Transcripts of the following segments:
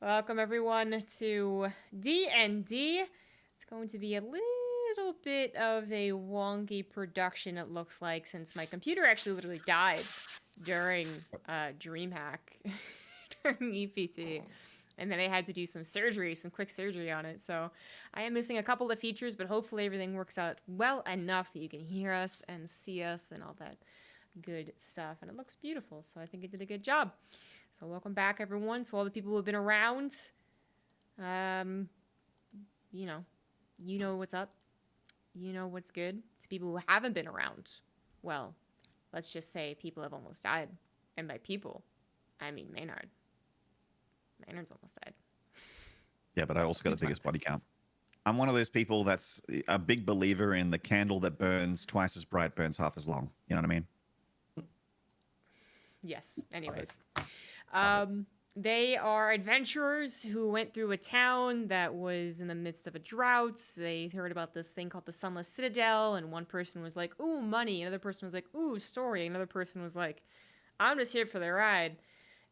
Welcome everyone to D&D. It's going to be a little bit of a wonky production, it looks like, since my computer actually literally died during DreamHack, during EPT. And then I had to do some quick surgery on it. So I am missing a couple of features, but hopefully everything works out well enough that you can hear us and see us and all that good stuff. And it looks beautiful, so I think it did a good job. So welcome back, everyone, to all the people who have been around. You know what's up. You know what's good. To people who haven't been around, well, let's just say people have almost died. And by people, I mean Maynarde. Maynard's almost died. Yeah, but I also got the biggest body count. I'm one of those people that's a big believer in the candle that burns twice as bright burns half as long. You know what I mean? Yes. Anyways. They are adventurers who went through a town that was in the midst of a drought. They heard about this thing called the Sunless Citadel, and one person was like, ooh, money. Another person was like, ooh, story. Another person was like, I'm just here for the ride.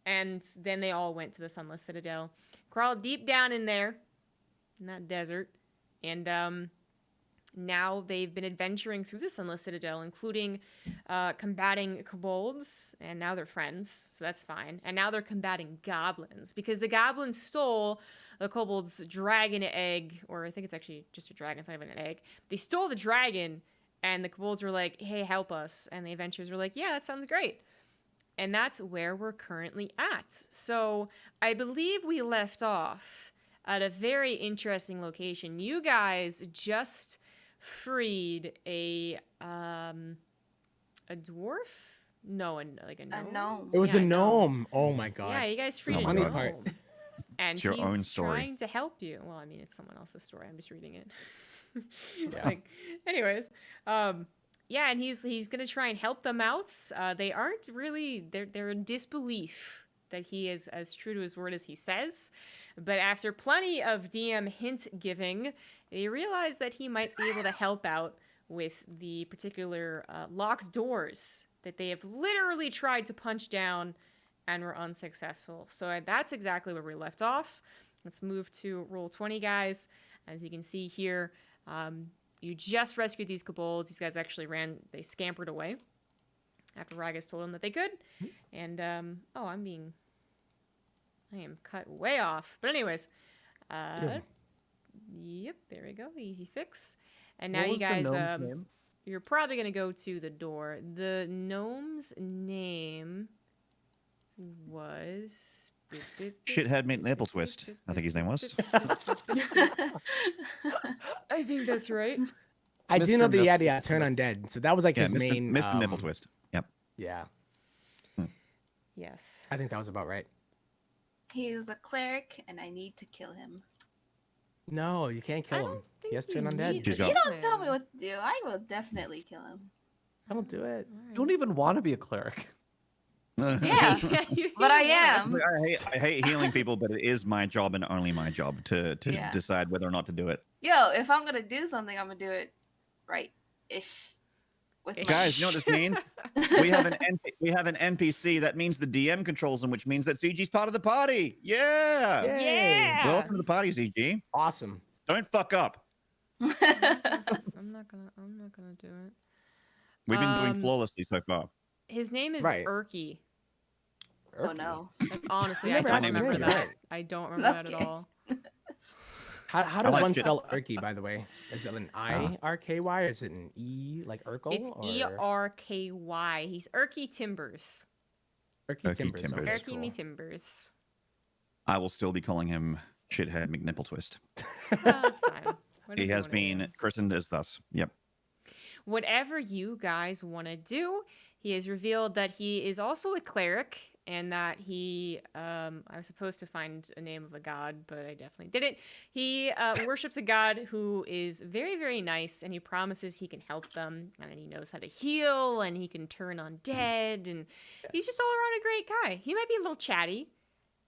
And then they all went to the Sunless Citadel, crawled deep down in there, in that desert, and now they've been adventuring through the Sunless Citadel, including combating kobolds, and now they're friends, so that's fine. And now they're combating goblins, because the goblins stole the kobold's dragon egg, or I think it's actually just a dragon, it's not even an egg. They stole the dragon, and the kobolds were like, hey, help us. And the adventurers were like, yeah, that sounds great. And that's where we're currently at. So I believe we left off at a very interesting location. You guys just freed a dwarf? No, like a gnome. A gnome. It was a gnome. Oh my god. Yeah, you guys freed a funny gnome. part. And It's your he's own story. trying to help you. Well, I mean, it's someone else's story. I'm just reading it. Yeah. Like, anyways, yeah, and he's gonna try and help them out. They aren't really. They're in disbelief that he is as true to his word as he says. But after plenty of DM hint giving, they realize that he might be able to help out with the particular locked doors that they have literally tried to punch down and were unsuccessful. So that's exactly where we left off. Let's move to roll 20, guys. As you can see here, you just rescued these kobolds. These guys actually they scampered away after Ragas told them that they could. And, I am cut way off. But anyways, yep, there we go. Easy fix. And now you guys, you're probably going to go to the door. The gnome's name was... Shithead Nipple Twist, I think his name was. I think that's right. I do know the Yeti turn undead, so that was like his Mr. main. Mr. Nipple Twist. Yep. Yeah. Yes. I think that was about right. He was a cleric, and I need to kill him. No, you can't kill him. He has to turn undead. You don't tell me what to do. I will definitely kill him. I don't do it. You don't even want to be a cleric. Yeah, but I am. I hate healing people, but it is my job and only my job to decide whether or not to do it. Yo, if I'm gonna do something, I'm gonna do it right-ish. Guys, you know what this means? we have an NPC. That means the DM controls them, which means that CG's part of the party. Yeah. Yeah. Welcome to the party, CG. Awesome. Don't fuck up. I'm not gonna do it. We've been doing flawlessly so far. His name is Right. Erky. Oh no. That's honestly, I I never don't asked his remember name, that. right. I don't remember that at Okay. all. How does like one shit. spell Erky, by the way? Is it an I-R-K-Y or is it an E like Urkel? It's E-R-K-Y. He's Erky Timbers. Erky Timbers. Timbers. Okay, Erky me cool. Timbers. I will still be calling him Shithead McNipple Twist. That's fine. Whatever He you has wanna been do. christened as thus. Yep. Whatever you guys want to do, he has revealed that he is also a cleric and that he, I was supposed to find a name of a god, but I definitely didn't. He worships a god who is very, very nice, and he promises he can help them, and he knows how to heal, and he can turn undead, and he's just all around a great guy. He might be a little chatty.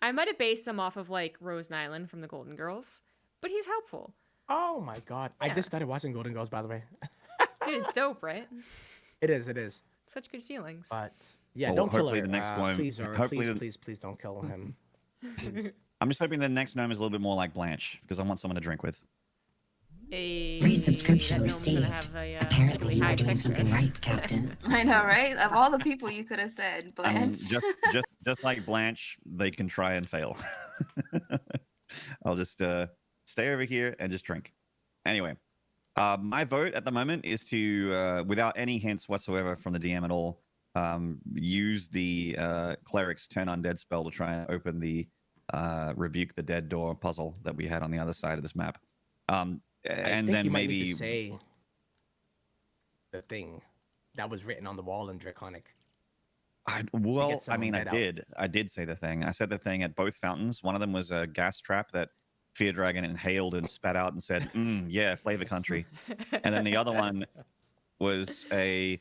I might have based him off of, like, Rose Nyland from the Golden Girls, but he's helpful. Oh my god. I Yeah. just started watching Golden Girls, by the way. Dude, it's dope, right? It is. Such good feelings. But yeah, Well, don't kill hopefully her. the next clone- Please, Zora. hopefully Please don't kill him. Please. I'm just hoping the next gnome is a little bit more like Blanche because I want someone to drink with. Resubscription that gnome's received. gonna have a Apparently particularly you high are doing sex something drive. right, Captain. I know, right? Of all the people you could have said, I mean, Blanche. just like Blanche, they can try and fail. I'll just stay over here and just drink. Anyway, my vote at the moment is to, without any hints whatsoever from the DM at all, use the cleric's turn undead spell to try and open the rebuke the dead door puzzle that we had on the other side of this map. And I think then you might maybe need to say the thing that was written on the wall in Draconic. I some mean, undead out. I did say the thing. I said the thing at both fountains. One of them was a gas trap that feardragon inhaled and spat out and said, yeah, flavor country. And then the other one was a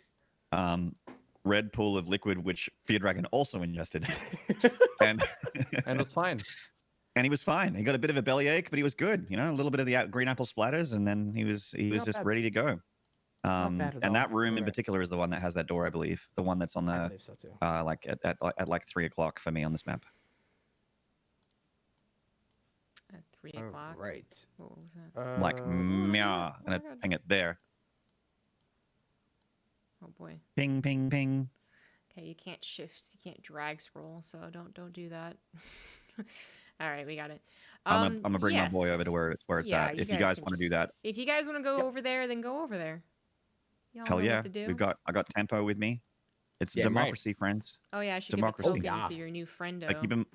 red pool of liquid which feardragon also ingested. and And it was fine. and he was fine. He got a bit of a bellyache, but he was good. You know, a little bit of the green apple splatters, and then he was Not just bad. ready to go. Not bad at And that all. room in Alright. particular is the one that has that door, I believe. The one that's on I the believe so too. like at like 3 o'clock for me on this map. At 3 o'clock. Right. What was that? Like meow, oh and my I God. ping it there. Oh boy. Ping, ping, ping. Okay, you can't shift, you can't drag scroll, so don't do that. All right, we got it. I'm gonna bring my boy over to yes. where it's Yeah, at. If you guys can want to do just- that, If you guys want to go Yep. over there, then go over there. Y'all hell know yeah. what to do. I got tempo with me. It's Yeah, right. democracy, friends. Oh yeah, I should democracy. give a token Oh, to yeah. your new friendo. But keep in,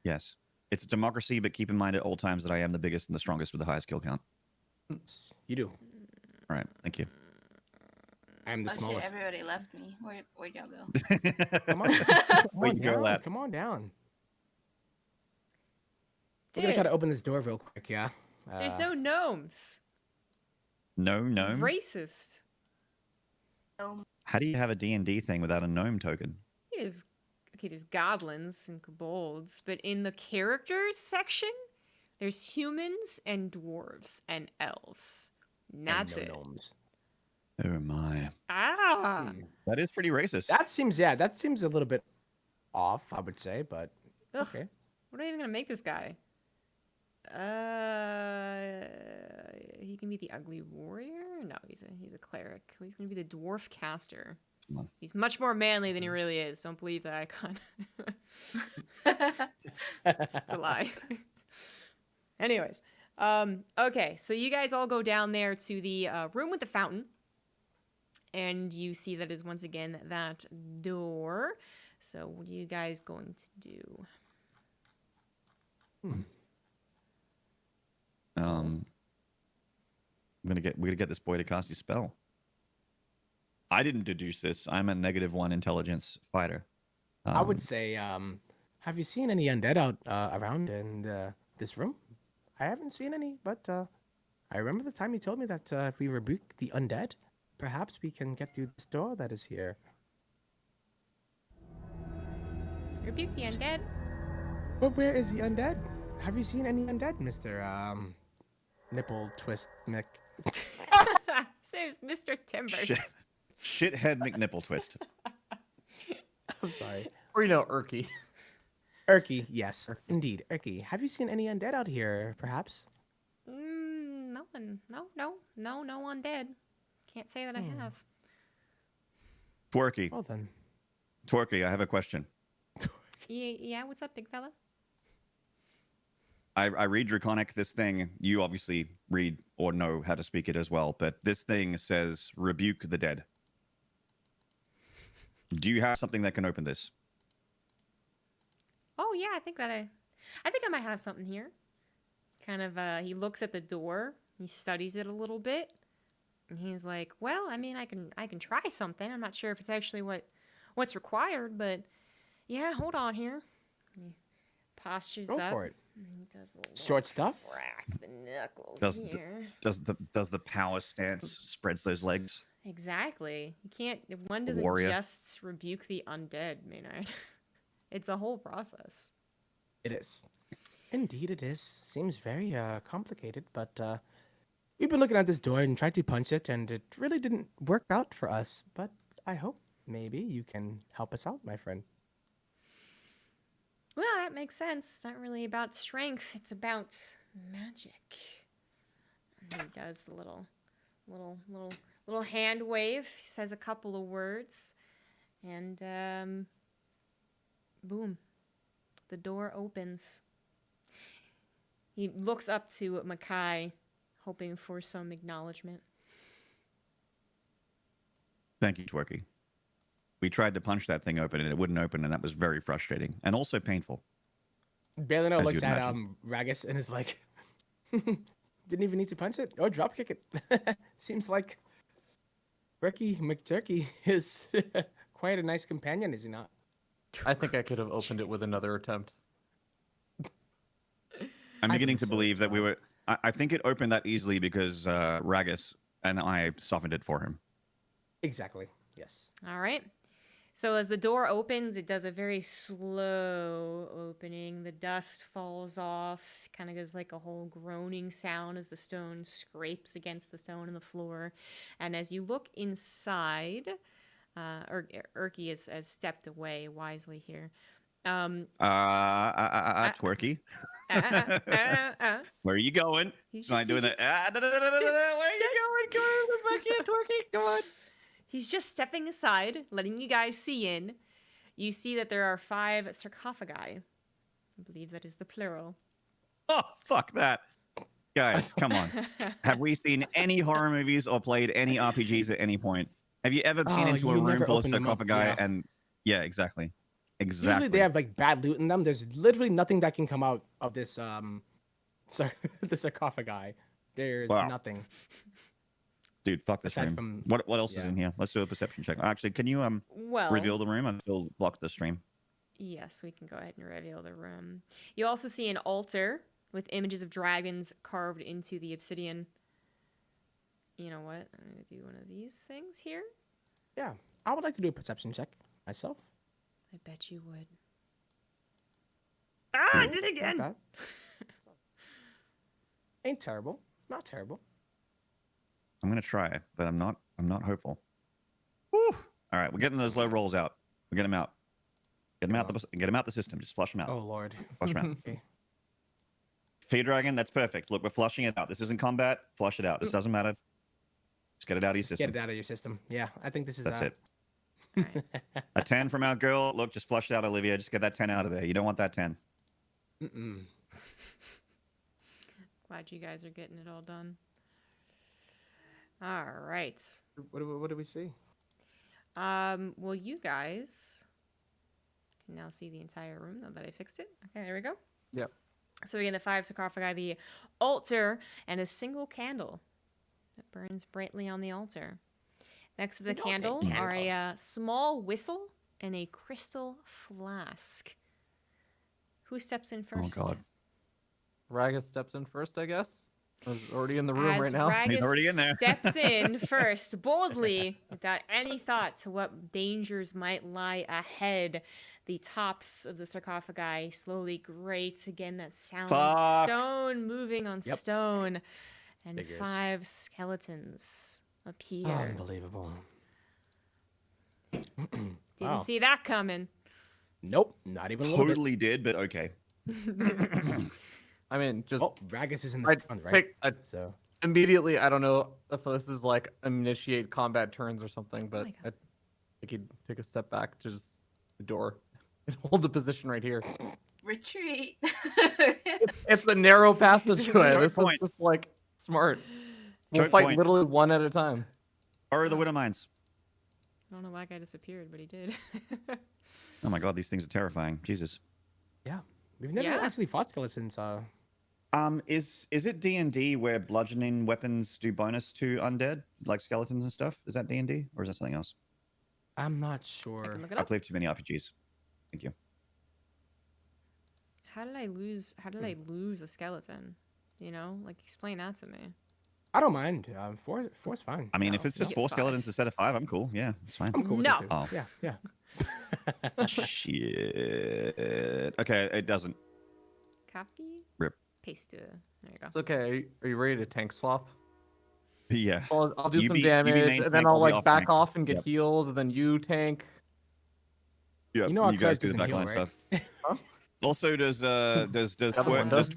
yes, it's a democracy, but keep in mind at all times that I am the biggest and the strongest with the highest kill count. You do. All right, thank you. I am the Oh shit, smallest. everybody left me. Where'd y'all go? Come on, Way to go, down. lad. Come on down. We're Dude, gonna try to open this door real quick, yeah. there's no gnomes. No gnome. Racist. How do you have a D&D thing without a gnome token? There's goblins and kobolds, but in the characters section, there's humans and dwarves and elves. And and that's no it. gnomes. Oh my, Ah. that is pretty racist. That seems a little bit off, I would say, but Ugh. okay. What are you even gonna make this guy? He can be the ugly warrior. No, he's a cleric. He's gonna be the dwarf caster. Come on. He's much more manly than he really is. Don't believe that icon. It's a lie. Anyways, okay, so you guys all go down there to the room with the fountain, and you see that is once again that door. So what are you guys going to do? we're gonna get this boy to cast his spell. I didn't deduce this. I'm a -1 intelligence fighter. I would say, have you seen any undead out around in this room? I haven't seen any, but I remember the time you told me that if we rebuke the undead, perhaps we can get through this door that is here. Rebuke the undead. But where is the undead? Have you seen any undead, Mister Nipple Twist Mick? His name is Mr. Timbers. Shithead McNipple twist. I'm sorry. Or Urky. Erky, yes, indeed, Erky. Have you seen any undead out here, perhaps? No one. No undead. Can't say that I have. Twerky, Well then. Twerky, I have a question. Yeah, what's up, big fella? I read Draconic, this thing, you obviously read or know how to speak it as well, but this thing says rebuke the dead. Do you have something that can open this? Oh yeah, I think I might have something here. Kind of he looks at the door, he studies it a little bit, and he's like, "Well, I mean, I can try something. I'm not sure if it's actually what's required, but yeah, hold on here." He postures Go up. for it. and he does the little Short stuff? crack the knuckles Does here. Does the power stance spreads those legs? Exactly. You can't. One doesn't Warrior. just rebuke the undead, Maynard. It's a whole process. It is. Indeed, it is. Seems very complicated, but we've been looking at this door and tried to punch it, and it really didn't work out for us. But I hope maybe you can help us out, my friend. Well, that makes sense. It's not really about strength. It's about magic. And he does the little hand wave. He says a couple of words, and boom, the door opens. He looks up to Makai, hoping for some acknowledgement. Thank you, Twerky. We tried to punch that thing open and it wouldn't open, and that was very frustrating and also painful. Baleanor As looks you'd at imagine. Ragas and is like, didn't even need to punch it or drop kick it. Seems like Ricky McJurky is quite a nice companion, is he not? I think I could have opened it with another attempt. I'm I beginning believe to so believe as that we well. were. I think it opened that easily because Ragas and I softened it for him. Exactly. Yes. All right. So as the door opens, it does a very slow opening. The dust falls off, kind of gives like a whole groaning sound as the stone scrapes against the stone on the floor. And as you look inside, Urki has stepped away wisely here. Twerky. Where are you going? He's It's not just- doing he's that. Where are you going? Come on, back here, Twerky. Come on. He's just stepping aside, letting you guys see in. You see that there are 5 sarcophagi. I believe that is the plural. Oh, fuck that. Guys, come on. Have we seen any horror movies or played any RPGs at any point? Have you ever been Oh, into a you room never full of open them up, sarcophagi yeah. and yeah, exactly. Exactly. Usually they have like bad loot in them. There's literally nothing that can come out of this the sarcophagi. There's Wow. nothing. Dude, fuck this aside room. from- What else is yeah. in here? Let's do a perception check. Actually, can you Well, reveal the room? I'm still blocked the stream. yes, we can go ahead and reveal the room. You also see an altar with images of dragons carved into the obsidian. You know what? I'm going to do one of these things here. Yeah. I would like to do a perception check myself. I bet you would. Ah, I did it Not again! bad. Ain't terrible. Not terrible. I'm gonna try, but I'm not hopeful. Woo! All right, we're getting those low rolls out. We get them out. Get them out the system. Just flush them out. Oh lord. Flush them out. Okay. Feardragon, that's perfect. Look, we're flushing it out. This isn't combat. Flush it out. This doesn't matter. Just get it out of your Just system. get it out of your system. Yeah, I think this is That's it. All right. A 10 from our girl. Look, just flush it out, Olivia. Just get that 10 out of there. You don't want that 10. Mm-mm. Glad you guys are getting it all done. All right. What do we see? Well, you guys can now see the entire room now that I fixed it. Okay, there we go. Yep. So we get the 5 sarcophagi, the altar, and a single candle that burns brightly on the altar. Next to the candle are a small whistle and a crystal flask. Who steps in first? Oh, God. Ragas steps in first, I guess. Is already in the room As right now. Ragas He's already in there. steps in first, boldly, without any thought to what dangers might lie ahead. The tops of the sarcophagi slowly grate again. That sound of Fuck. stone moving on Yep. stone, and Figures. 5 skeletons appear. Unbelievable. Didn't Wow. see that coming. Nope, not even a little Totally did, but okay. I mean, bit. just Oh, Ragas is in the I front, right? so So immediately, I don't know if this is like initiate combat turns or something, but my I think he'd take a step back to just the door and hold the position right here. Retreat. It's a narrow passageway. Choke This is point. just like smart. We'll Choke fight point. literally one at a time. Or the Widow Mines. I don't know why that guy disappeared, but he did. Oh my God, these things are terrifying. Jesus. yeah, we've never Yeah. actually fought skeletons. Is it D&D where bludgeoning weapons do bonus to undead, like skeletons and stuff? Is that D&D or is that something else? I'm not I sure. can look it I up. played too many RPGs. Thank you. How did I lose a skeleton? You know, like explain that to me. I don't mind. Four's fine. I mean, No, if it's you just get 4 5. skeletons instead of 5, I'm cool. Yeah, it's fine. I'm cool with No. it too. Oh. Yeah, yeah. Shit. Okay, it doesn't. Copy. Rip. Paste. There you go. It's okay. Are you ready to tank swap? Yeah. I'll do You some be main damage, and tank, then I'll I'll be like off back tank. off and get Yep. healed, and then you tank. Yeah, You know our you guys cleric do the doesn't heal, backline right? stuff. Also, does Got the window? does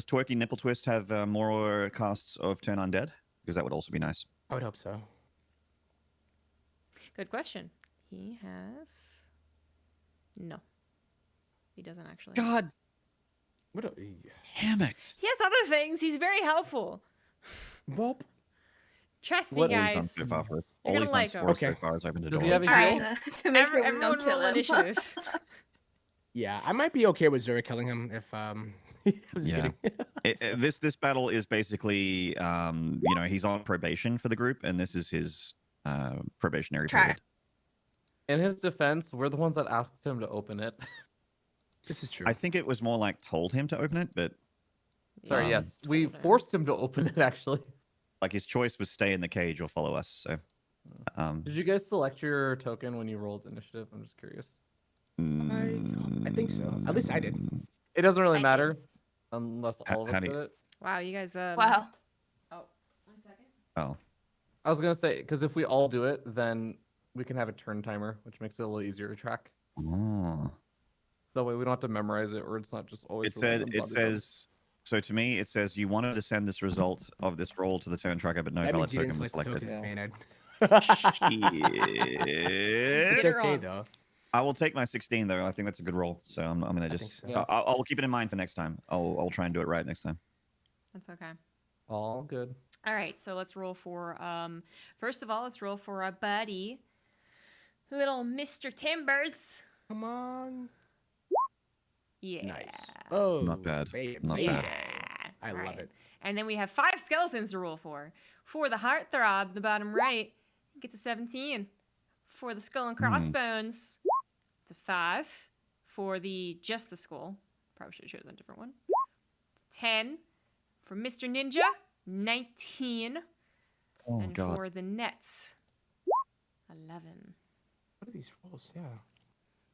Twerky Nipple Twist have more casts of Turn Undead? Because that would also be nice. I would hope so. Good question. He has. No. He doesn't actually. God What a, damn it! He has other things. He's very helpful. Bob. Trust me, What- All he's done guys. so far for us. You're All gonna he's done like for him. us so Okay. far is opened a Does door. he have Trying heal? to make sure we Everyone don't kill roll him. initiative. Yeah, I might be okay with Zora killing him if I'm just Yeah. kidding. This battle is basically, he's on probation for the group, and this is his probationary Try. period. In his defense, we're the ones that asked him to open it. This is true. I think it was more like told him to open it, but Sorry, Um, yes, we told him. forced him to open it. Actually, like his choice was stay in the cage or follow us. So, did you guys select your token when you rolled initiative? I'm just curious. I think so. At least I did. It doesn't really I did. matter unless How- all of how us do did you- it. Wow, you guys. Wow. Oh, 1 second. Oh, I was gonna say because if we all do it, then we can have a turn timer, which makes it a little easier to track. oh. So that way we don't have to memorize it, or it's not just always. It says. So to me, it says you wanted to send this result of this roll to the turn tracker, but no That valid means you didn't token was select the selected. token, Yeah. Maynard. It's Shit. You're okay wrong. though. I will take my 16 though. I think that's a good roll. So I'm gonna think just. so. Yeah. I'll keep it in mind for next time. I'll try and do it right next time. That's okay. All good. All right, so let's roll for. First of all, let's roll for our buddy, little Mr. Timbers. Come on. Yeah. Nice. Oh, Not bad. baby. Not Yeah. bad. I All love right. it. And then we have 5 skeletons to roll for. For the heartthrob, the bottom right, gets a 17. For the skull and crossbones, it's a 5. For just the skull, probably should have chosen a different one. It's 10. For Mr. Ninja, 19. Oh and god. for the nets, 11. What are these rolls? Yeah.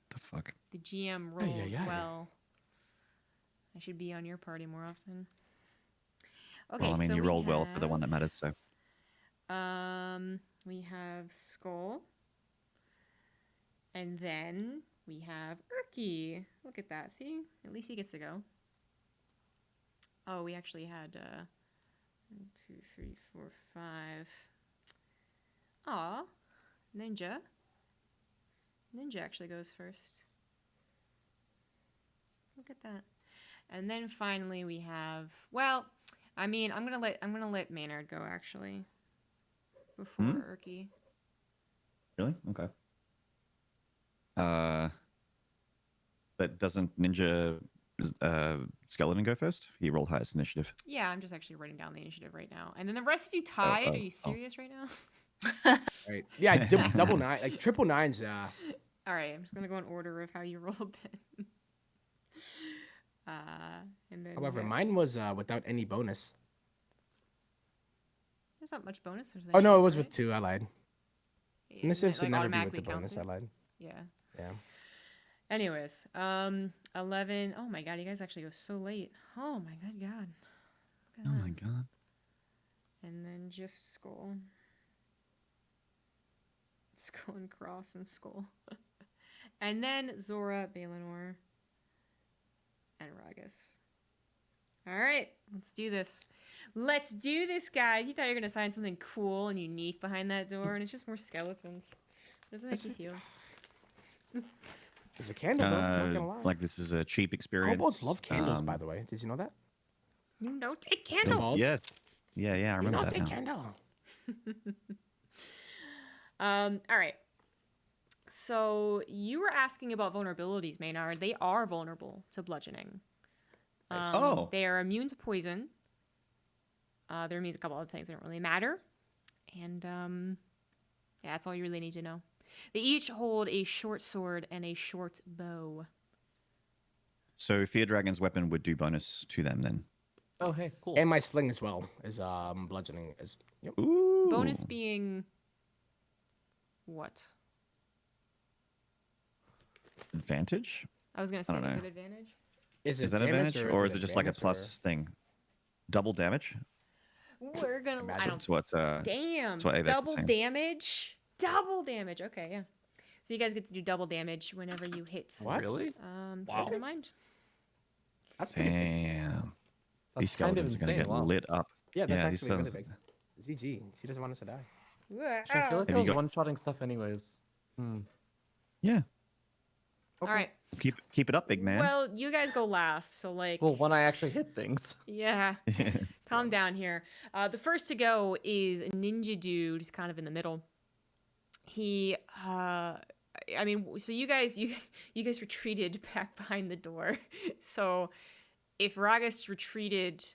The fuck. The GM Ay, rolls ay, ay. well. I should be on your party more often. Okay, Well, I mean, so you we rolled well for the one that have- matters. So We have Skull. And then we have Urky. Look at that. See? At least he gets to go. Oh, we actually had 1, 2, 3, 4, 5. Aw. Ninja. Ninja actually goes first. Look at that. And then finally we have, well, I mean, I'm gonna let Maynard go actually before Urky. really, okay. But doesn't Ninja Skeleton go first? He rolled highest initiative. Yeah, I'm just actually writing down the initiative right now. And then the rest of you tied. Are you oh. serious right now? Right. Yeah. Double nine, like triple nines. All right, I'm just gonna go in order of how you rolled then. And then However, there- mine was without any bonus. there's not much bonus. For the Oh no, it initiative, was right? with 2. I lied. Isn't it, Initiative should like, never be with automatically the bonus. I counted? lied. Yeah. Yeah. Anyways, 11. Oh my god, you guys actually go so late. Oh my god. Look at Oh that. my god. And then just skull. Skull and cross and skull. And then Zora, Baleanor, and Ragas. All right, let's do this. Let's do this, guys. You thought you were going to find something cool and unique behind that door, and it's just more skeletons. How does that make you feel? There's a candle though. Not gonna lie. Like this is a cheap experience. Kobolds love candles, by the way. Did you know that? You don't take candles. Kobolds. Yeah. Yeah, I You remember not that take now. candle. All right. So you were asking about vulnerabilities, Maynard. They are vulnerable to bludgeoning. Oh. They are immune to poison. They're immune to a couple other things that don't really matter. And yeah, that's all you really need to know. They each hold a short sword and a short bow. So feardragon's weapon would do bonus to them then. Oh, hey, Yes. cool. And my sling as well is bludgeoning. Yep. Ooh. Bonus being what? Advantage? I was gonna say, don't is know. it advantage? Is Is that damage advantage, or is an it just like a advantage, plus thing? Double damage? We're gonna. I Imagine. don't. That's what. Damn. that's what Avax is Double saying. damage. Double damage. Okay, yeah. So you guys get to do double damage whenever you hit. What? Really? Wow. Keep in mind. That's pretty big. Damn. That's These kind of skeletons are gonna insane. get Wow. lit up. Yeah, that's these actually really skeletons- big. ZG. She doesn't want us to die. Actually, I feel like Have I you was got- one-shotting stuff anyways. Yeah. All right. Keep it up, big man. Well, you guys go last, so like, Well, when I actually hit things. yeah, calm down here. The first to go is a ninja dude. He's kind of in the middle. He, I mean, so you guys retreated back behind the door. So if Ragas retreated,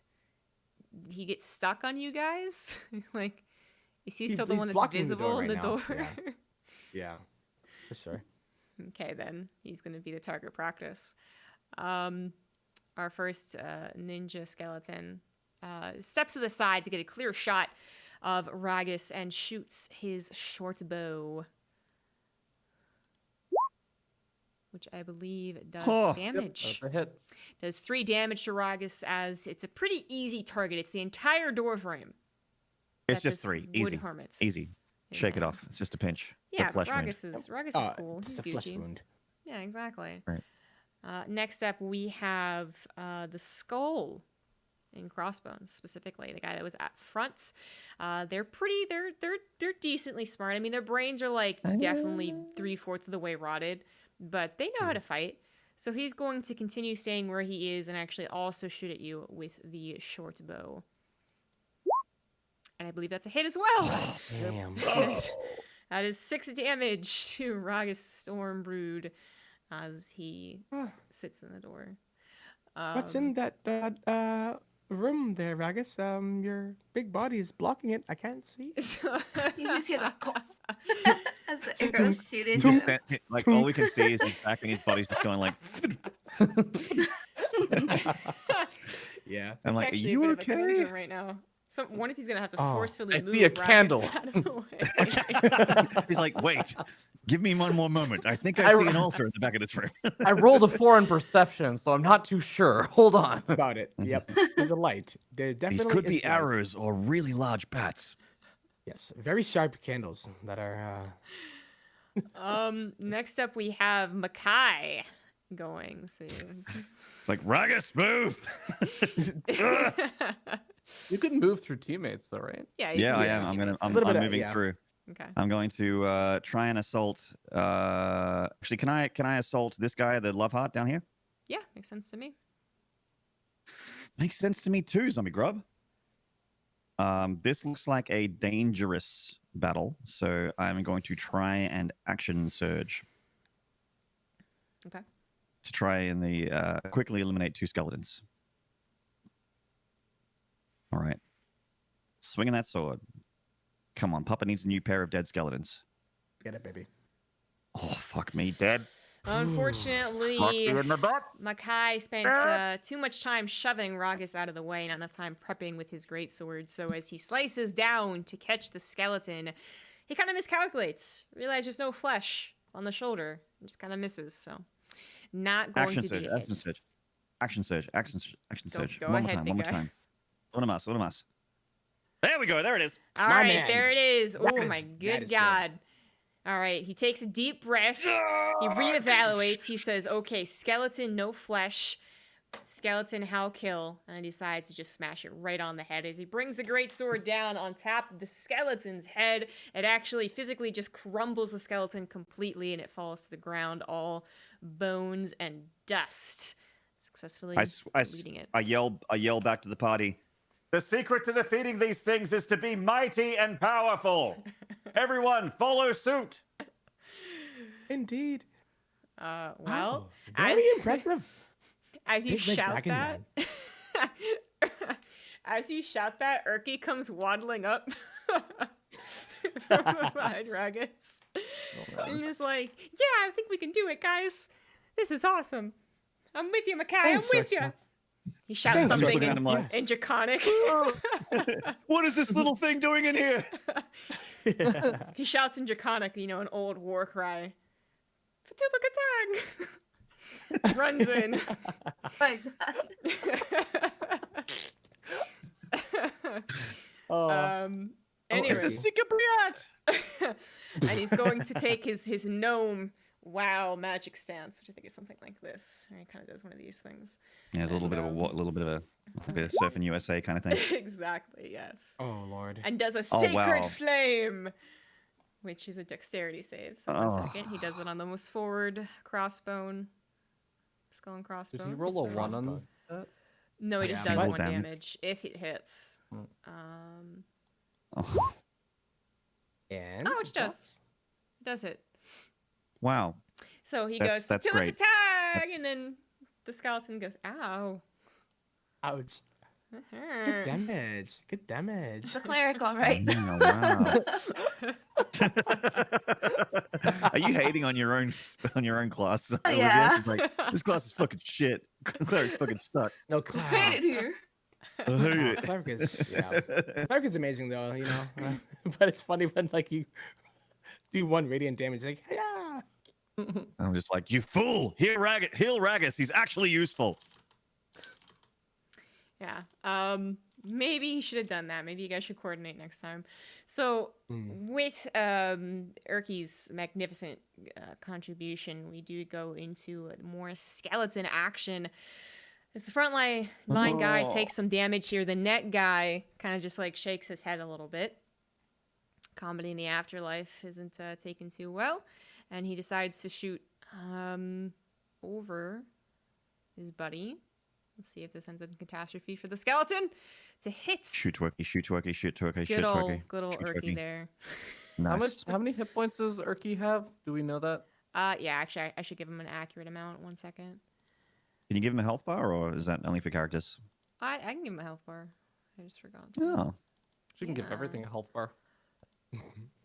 he gets stuck on you guys. Like, is he still the He's one that's blocking the visible door in the right now. door? Yeah, for sure. Okay, then he's going to be the target practice. Our first ninja skeleton steps to the side to get a clear shot of Ragas and shoots his short bow, which I believe does Oh. damage. That's a hit. Does 3 damage to Ragas, as it's a pretty easy target. It's the entire door frame. It's that just this 3. wood Easy. hermit's Easy. is Shake it on. off. It's just a pinch. It's Yeah, a flesh wound. Ragas is cool. It's He's a flesh Gucci. wound. Yeah, exactly. Right. Next up, we have the skull in Crossbones, specifically the guy that was at front. They're decently smart. I mean, their brains are like definitely 3/4 of the way rotted, but they know how to fight. So he's going to continue staying where he is and actually also shoot at you with the short bow. And I believe that's a hit as well. Damn. Yes. That is 6 damage to Ragas Stormbrood as he sits in the door. What's in that room there, Ragas? Your big body is blocking it. I can't see. You just hear the as the arrows shoot He into just him. like all we can see is his back and his body's just going like. Yeah. I'm It's like, are actually you a bit of a okay? conundrum right now. So one of you's gonna have to Oh, forcefully I move see a Ragas candle. out of the way. He's like, wait, give me one more moment. I think I I see re- an altar in the back of this room. I rolled a 4 in perception, so I'm not too sure. Hold on. About it. Yep. There's a light. There definitely These could is be light. arrows or really large bats. Yes. Very sharp candles that are. Next up we have Makai going. So It's like, Ragas, move! You can move through teammates, though, right? yeah, you Yeah, can I use am. your I'm teammates. I'm little bit of- moving yeah. through. Okay. I'm going to try and assault. Actually, can I assault this guy, the love heart down here? Yeah, makes sense to me. Makes sense to me too, ZombieGrub. This looks like a dangerous battle, so I'm going to try and action surge. Okay. To try and quickly eliminate 2 skeletons. All right. Swinging that sword. Come on, Papa needs a new pair of dead skeletons. Get it, baby. Oh, fuck me, dead. Unfortunately, Fuck you in the butt. Makai spent too much time shoving Ragas out of the way, not enough time prepping with his greatsword. So as he slices down to catch the skeleton, he kind of miscalculates. Realizes there's no flesh on the shoulder. Just kind of misses. So not going Action to surge, be a action hit. surge. Action surge, action surge. go One more ahead, time, big one more guy. time. One más. There we go, there it is. All My right, man. there it is. Oh That my is- that good is good. God. All right, he takes a deep breath. He reevaluates. He says, okay, skeleton, no flesh. Skeleton, how kill? And decides to just smash it right on the head. As he brings the greatsword down on top of the skeleton's head, it actually physically just crumbles the skeleton completely and it falls to the ground, all bones and dust. Successfully leading it. I yell back to the party. The secret to defeating these things is to be mighty and powerful. Everyone, follow suit. Indeed. Well, Wow, very as- impressive. As you Big red shout dragon that, as you shout that, Urki comes waddling up from behind Ragas. And is like, yeah, I think we can do it, guys. This is awesome. I'm with you, Makai. I'm Thanks, with you. Rexna. He shouts Thanks, something Rexna. in, Yes. in Draconic. What is this little thing doing in here? He shouts in Draconic, an old war cry. Look runs in. My God. Oh, Anyway. It's a Sikabriat. and he's going to take his gnome wow magic stance, which I think is something like this. He kind of does one of these things. Yeah, there's a little bit of a what, a little bit of surfing USA kind of thing. Exactly, yes. Oh lord. And does a Oh, sacred wow. flame, which is a dexterity save. So one Oh. second, he does it on the most forward crossbone, skull and Did crossbones. he roll a so- 1 on Crossbow. that? No, he Yeah, just does single one damage. damage if it hits. Hmm. Oh, And Oh, it does. It does hit. wow. So he That's- goes, that's "To the great. tag!" And then the skeleton goes, "Ow." Ouch. Good Uh-huh. damage. Good damage. It's a cleric, all right. Oh, wow. Are you hating on your own class? Olivia? Yeah. She's like, this class is fucking shit. Cleric's fucking stuck. No I cloud. hate it here. I hate it. Cleric is yeah. Cleric is amazing though, you know. But it's funny when like you do 1 radiant damage, like yeah. I'm just like, you fool! Heal Ragas. He's actually useful. Yeah. Maybe he should have done that. Maybe you guys should coordinate next time. So with Erky's magnificent contribution, we do go into more skeleton action. As the front line guy Oh. takes some damage here, the net guy kind of just like shakes his head a little bit. Comedy in the afterlife isn't taken too well, and he decides to shoot over his buddy. Let's see if this ends up in catastrophe for the skeleton. To hit. Shoot Twerky, shoot Twerky, shoot Twerky, shoot Good old Twerky. Erky Shoot Twerky. there. Nice. How many hit points does Erky have? Do we know that? Yeah, actually, I should give him an accurate amount. 1 second. Can you give him a health bar, or is that only for characters? I can give him a health bar. I just forgot. to. Oh, She can give Yeah. everything a health bar.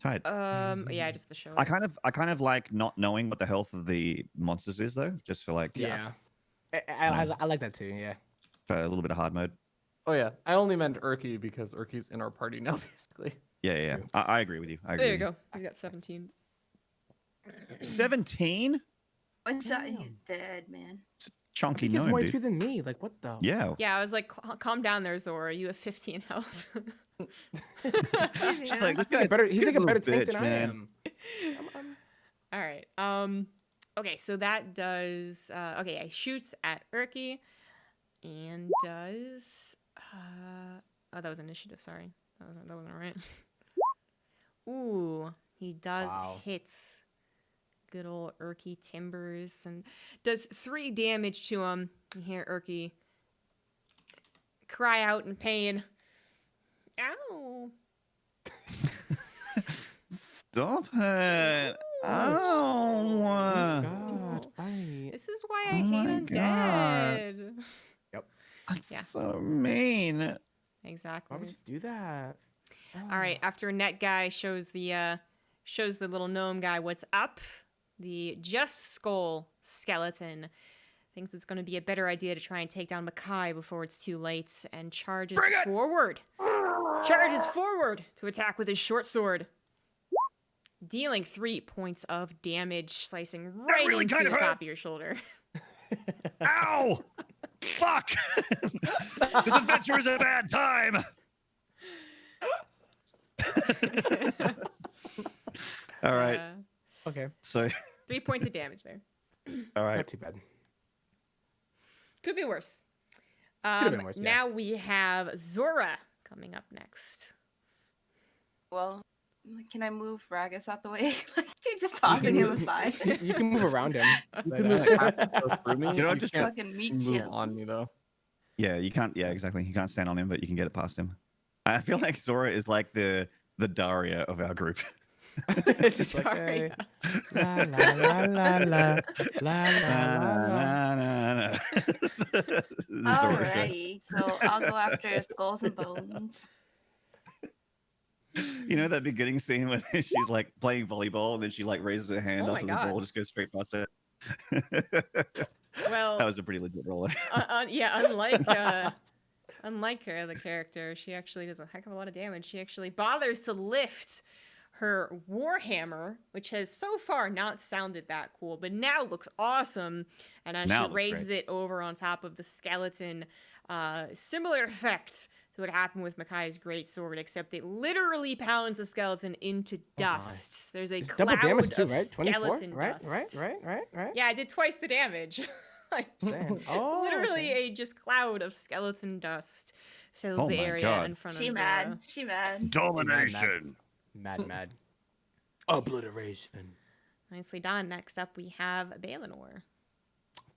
tight. Yeah, just the show. I kind of like not knowing what the health of the monsters is though, just for like Yeah. I like that too, yeah. for a little bit of hard mode. Oh yeah, I only meant Erky because Erky's in our party now, basically. Yeah. I agree with you. I agree There you with go. He's got 17. 17? One shot and Damn. he's dead, man. Chunky He's gnome, more dude. HP than me. Like what the? Yeah. Yeah, I was like, calm down there, Zora. You have 15 health. She's Yeah. like, this He's like guy, a better, he's this like a guy's better little tank than bitch, I man. am. All right. Okay, so that does. Okay, I shoots at Erky, and does. Oh, that was initiative. Sorry, that wasn't right. Ooh, he does Wow. hit. Good old Erky timbers and does 3 damage to him. You hear Erky cry out in pain. Ow! Stop it. Ouch. Oh. God, right. This is why I Oh hate my undead. That's Yeah. so mean. Exactly. Why would you do that? All right, after Net Guy shows the little gnome guy what's up, the Just Skull skeleton thinks it's going to be a better idea to try and take down Makai before it's too late and charges forward. Charges forward to attack with his short sword, dealing 3 points of damage, slicing right really into kind the of top hurts. of your shoulder. Ow! Fuck! This adventure is a bad time. All right. Okay, So, 3 points of damage there. all not right. too bad. Could be worse. have been worse, yeah. Now we have Zora coming up next. Well, can I move Ragas out the way? Like, just tossing him aside. You can move around him. You but, can move past me, go through me. You know, You just can't Fucking meat move shield. on me though. Yeah, you can't. Yeah, exactly. You can't stand on him, but you can get it past him. I feel like Zora is like the Daria of our group. it's just like, Sorry. hey, la la la la la la la la. Alrighty, so I'll go after skulls and bones. You know that beginning scene where she's like playing volleyball and then she like raises her hand Oh up my and the God. ball just goes straight past her. Well, That was a pretty legit roll. yeah, unlike her other character, she actually does a heck of a lot of damage. She actually bothers to lift her warhammer, which has so far not sounded that cool, but now looks awesome. And as Now it she looks raises it over on top of the skeleton, similar effect So what happened with Makai's greatsword, except it literally pounds the skeleton into dust. There's a It's cloud double damage too, of right? 24? skeleton Right, dust. right. Yeah, I did twice the damage. Like, Saying. Oh, literally okay. a just cloud of skeleton dust fills Oh the my area God. in front She of Zora. mad. She mad. Domination. Mad. Obliteration. Nicely done. Next up, we have Baleanor.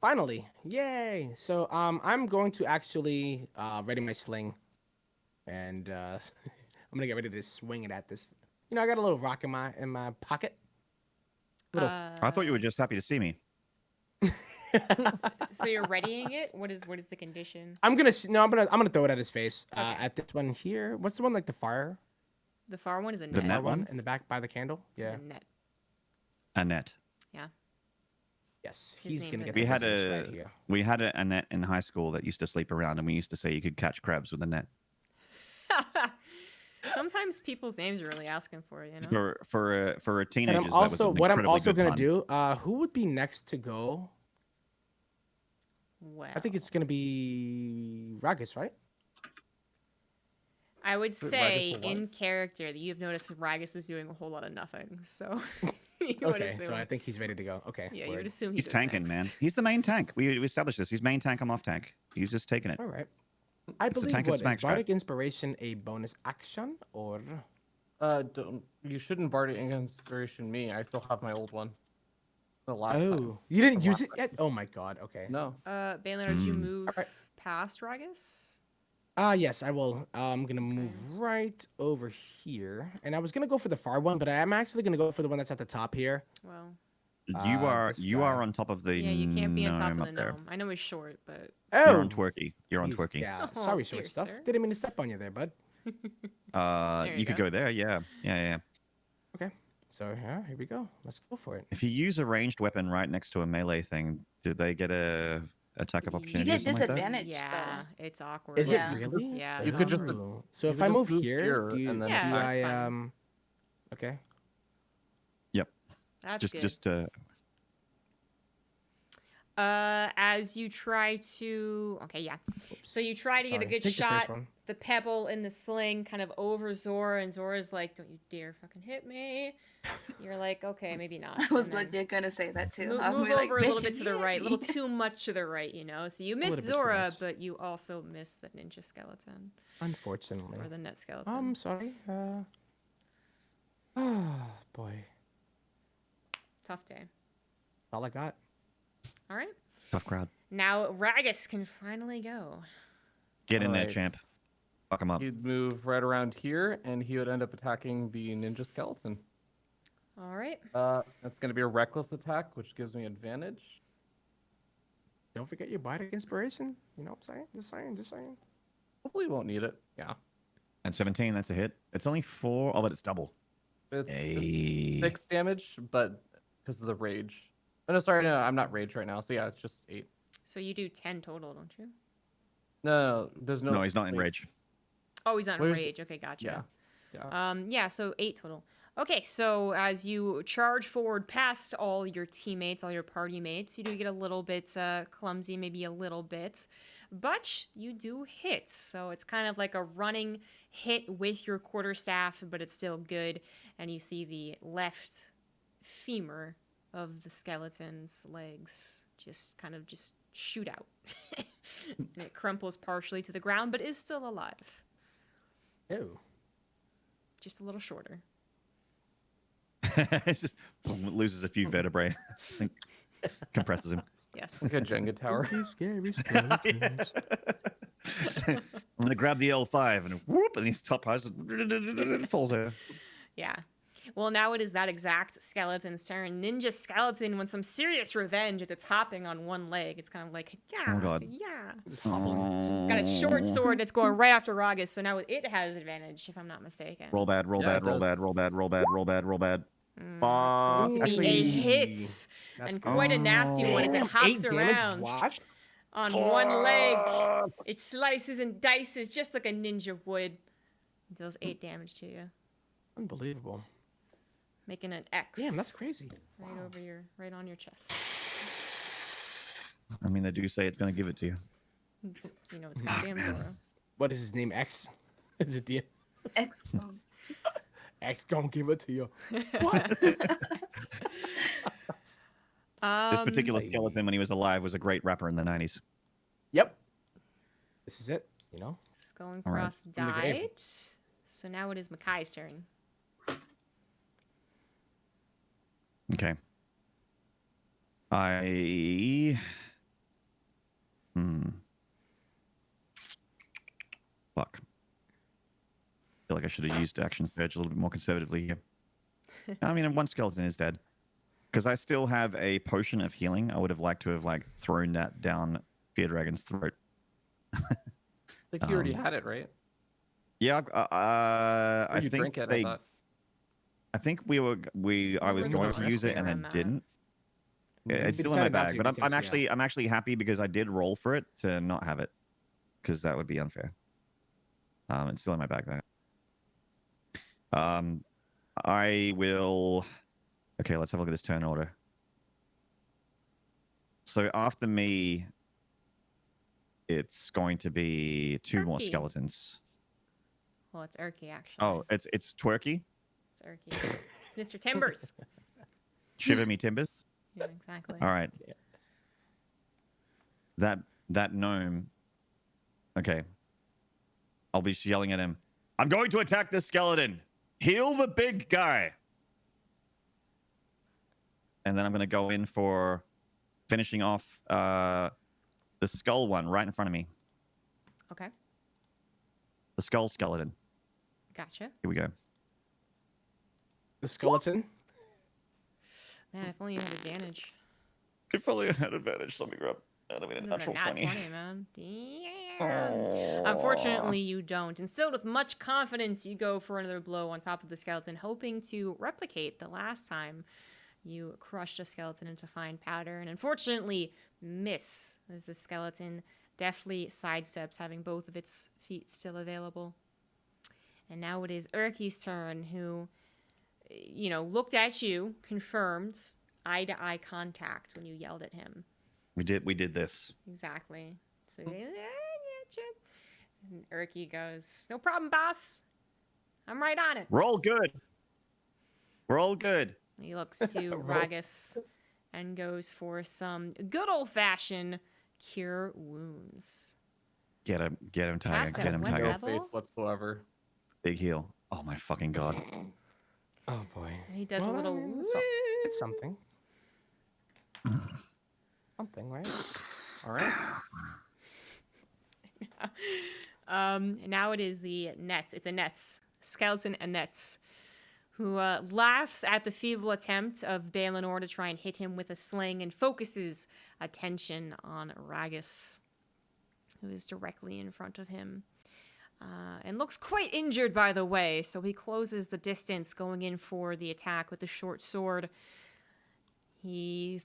Finally, yay! So I'm going to actually ready my sling, and I'm gonna get ready to swing it at this. You know, I got a little rock in my pocket. Little. I thought you were just happy to see me. So you're readying it? What is the condition? I'm gonna throw it at his face. Okay. At this one here. What's the one like the fire? The far one is a The net. net Fire one one? in the back by the candle. It's Yeah. a net. Annette. Yes, His he's name's gonna get Annette. the We had business a right here. we had a Annette in high school that used to sleep around, and we used to say you could catch crabs with a net. Sometimes people's names are really asking for it, you know? For a And teenager, I'm also what I'm also gonna fun. do. Who would be next to go? Well, I think it's gonna be Ragas, right? I would Ragas say will what? in character that you've noticed Ragas is doing a whole lot of nothing. So you would Okay, assume. so I think he's ready to go. Okay. Yeah, you word. would assume He's goes tanking, next. man. He's the main tank. We established this. He's main tank. I'm off tank. He's just taking it. All right. I It's the believe tank and what smack is strat. bardic inspiration a bonus action or? Don't you shouldn't Bardic Inspiration me. I still have my old one. The last time. Oh, you didn't The use last it yet? Oh my god. Okay. No. Baleanor, did you Mm. move Alright. past Ragas? Yes, I will. I'm gonna move right over here, and I was gonna go for the far one, but I'm actually gonna go for the one that's at the top here. Well, You are this you guy. are on top of the yeah, you can't be on top of gnome the up there. gnome. I know he's short, but You're on Twerky. You're on he's- Twerky. Yeah. Oh, Sorry, dear short stuff. sir. Didn't mean to step on you there, bud. There you You could go. go there. Yeah. So yeah, here we go. Let's go for it. If you use a ranged weapon right next to a melee thing, do they get a attack of You opportunity? get or something like that? disadvantage. yeah, it's awkward. Is Yeah. it really? Yeah. You could just- Oh. So you if could I just move move here, here do you, and then do Yeah, I that's fine. Okay. That's good. Just As you try to, okay, yeah. So you try to get a Sorry. good Take the first shot. one. The pebble in the sling kind of over Zora, and Zora's like, "Don't you dare fucking hit me!" You're like, "Okay, maybe not." I was And then legit gonna say that too. Move, I was move gonna be over like, a little "Bitch, bit to you the hit right, a little me." too much to the right, you know. So you miss little bit too Zora, much. but you also miss the ninja skeleton Unfortunately. or the net skeleton. I'm sorry. Oh boy. Tough day. All I got. All right. tough crowd. Now Ragas can finally go. Get in there, Alright. champ. Fuck him up. He'd move right around here, and he would end up attacking the ninja skeleton. All right. That's going to be a reckless attack, which gives me advantage. Don't forget your bardic inspiration. You know what I'm saying? Just saying. Hopefully, you won't need it. Yeah. And 17, that's a hit. It's only 4. Oh, but it's double. It's Hey. 6 damage, but because of the rage. Oh, no, sorry, no, I'm not rage right now. So yeah, it's just 8. So you do 10 total, don't you? No, there's no. No, he's not in wait, rage. Oh, he's on Where's- rage. Okay, gotcha. Yeah. Yeah, so 8 total. Okay, so as you charge forward past all your teammates, all your party mates, you do get a little bit clumsy, maybe a little bit, but you do hit. So it's kind of like a running hit with your quarterstaff, but it's still good. And you see the left femur of the skeleton's legs just kind of just shoot out. And it crumples partially to the ground, but is still alive. Ew. Just a little shorter. It's just loses a few vertebrae. Compresses him. Yes. Like a Jenga tower. Scary skeletons. I'm gonna grab the L5 and whoop, and his top highs falls over. Yeah. Well, now it is that exact skeleton's turn. Ninja skeleton wants some serious revenge. It's hopping on one leg. It's kind of like, yeah, Oh, God. yeah. Just hobbling. It's got its short sword that's going right after Ragas, so now it has advantage, if I'm not mistaken. Roll bad, roll Yeah, bad, it roll does. bad, roll bad, roll bad, roll bad, roll bad. That's going to be a Actually, hit. that's And good. quite a nasty one as it Oh. hops 8 damage. around What? on one leg. It slices and dices just like a ninja would. It deals 8 damage to you, Unbelievable. making an X. Damn, that's crazy. Right over right on your chest. I mean, they do say it's gonna give it to you. It's, it's goddamn Zora. What is his name? X? Is it the Excellent. X? Gonna give it to you. What? This particular Like- skeleton, when he was alive, was a great rapper in the 90s. Yep. This is it. You know. Skull and All right. Cross From the grave. died. So now it is Makai's turn. Okay. Fuck. Feel like I should have used action surge a little bit more conservatively here. I mean, one skeleton is dead. Because I still have a potion of healing. I would have liked to have like thrown that down feardragon's throat. I think you already Um, had it, right? Yeah, Or I you think drank it, they. I thought. I think I was We're going gonna to use it and rest then around that. didn't. Yeah, We it's still in my decided not bag, to but because, yeah. I'm actually happy because I did roll for it to not have it, because that would be unfair. It's still in my bag though. I will. Okay, let's have a look at this turn order. So after me, it's going to be two more Turkey. skeletons. Well, it's Erky, actually. Oh, it's Twerky, It's Erky. It's Mr. Timbers. Shiver Me Timbers. Yeah, exactly. All right. That gnome. Okay. I'll be yelling at him. I'm going to attack this skeleton. Heal the big guy. And then I'm going to go in for finishing off the skull one right in front of me. Okay. The skull skeleton. Gotcha. Here we go. The skeleton. Man, if only you had advantage. If only I had advantage, ZombieGrub. I mean, a Would've natural been nat 20. 20, man. Damn. Unfortunately, you don't. And still, with much confidence, you go for another blow on top of the skeleton, hoping to replicate the last time you crushed a skeleton into fine powder. And unfortunately, miss, as the skeleton deftly sidesteps, having both of its feet still available. And now it is Erky's turn, who, looked at you, confirmed eye-to-eye contact when you yelled at him. We did this. Exactly. So, yeah, gotcha. And Erky goes, "No problem, boss. I'm right on it." We're all good. We're all good. He looks to Ragas and goes for some good old-fashioned cure wounds. Get him, Tiger. Cast Get at him, what Tiger. level? No faith whatsoever. Big heal. Oh my fucking god. Oh boy. And he does Well, a little. I mean, it's something. Something, right? All right. Now it is the Nets. It's a Nets skeleton, and Nets, who laughs at the feeble attempt of Baleanor to try and hit him with a sling and focuses attention on Ragas, who is directly in front of him. And looks quite injured, by the way, so he closes the distance, going in for the attack with the short sword. He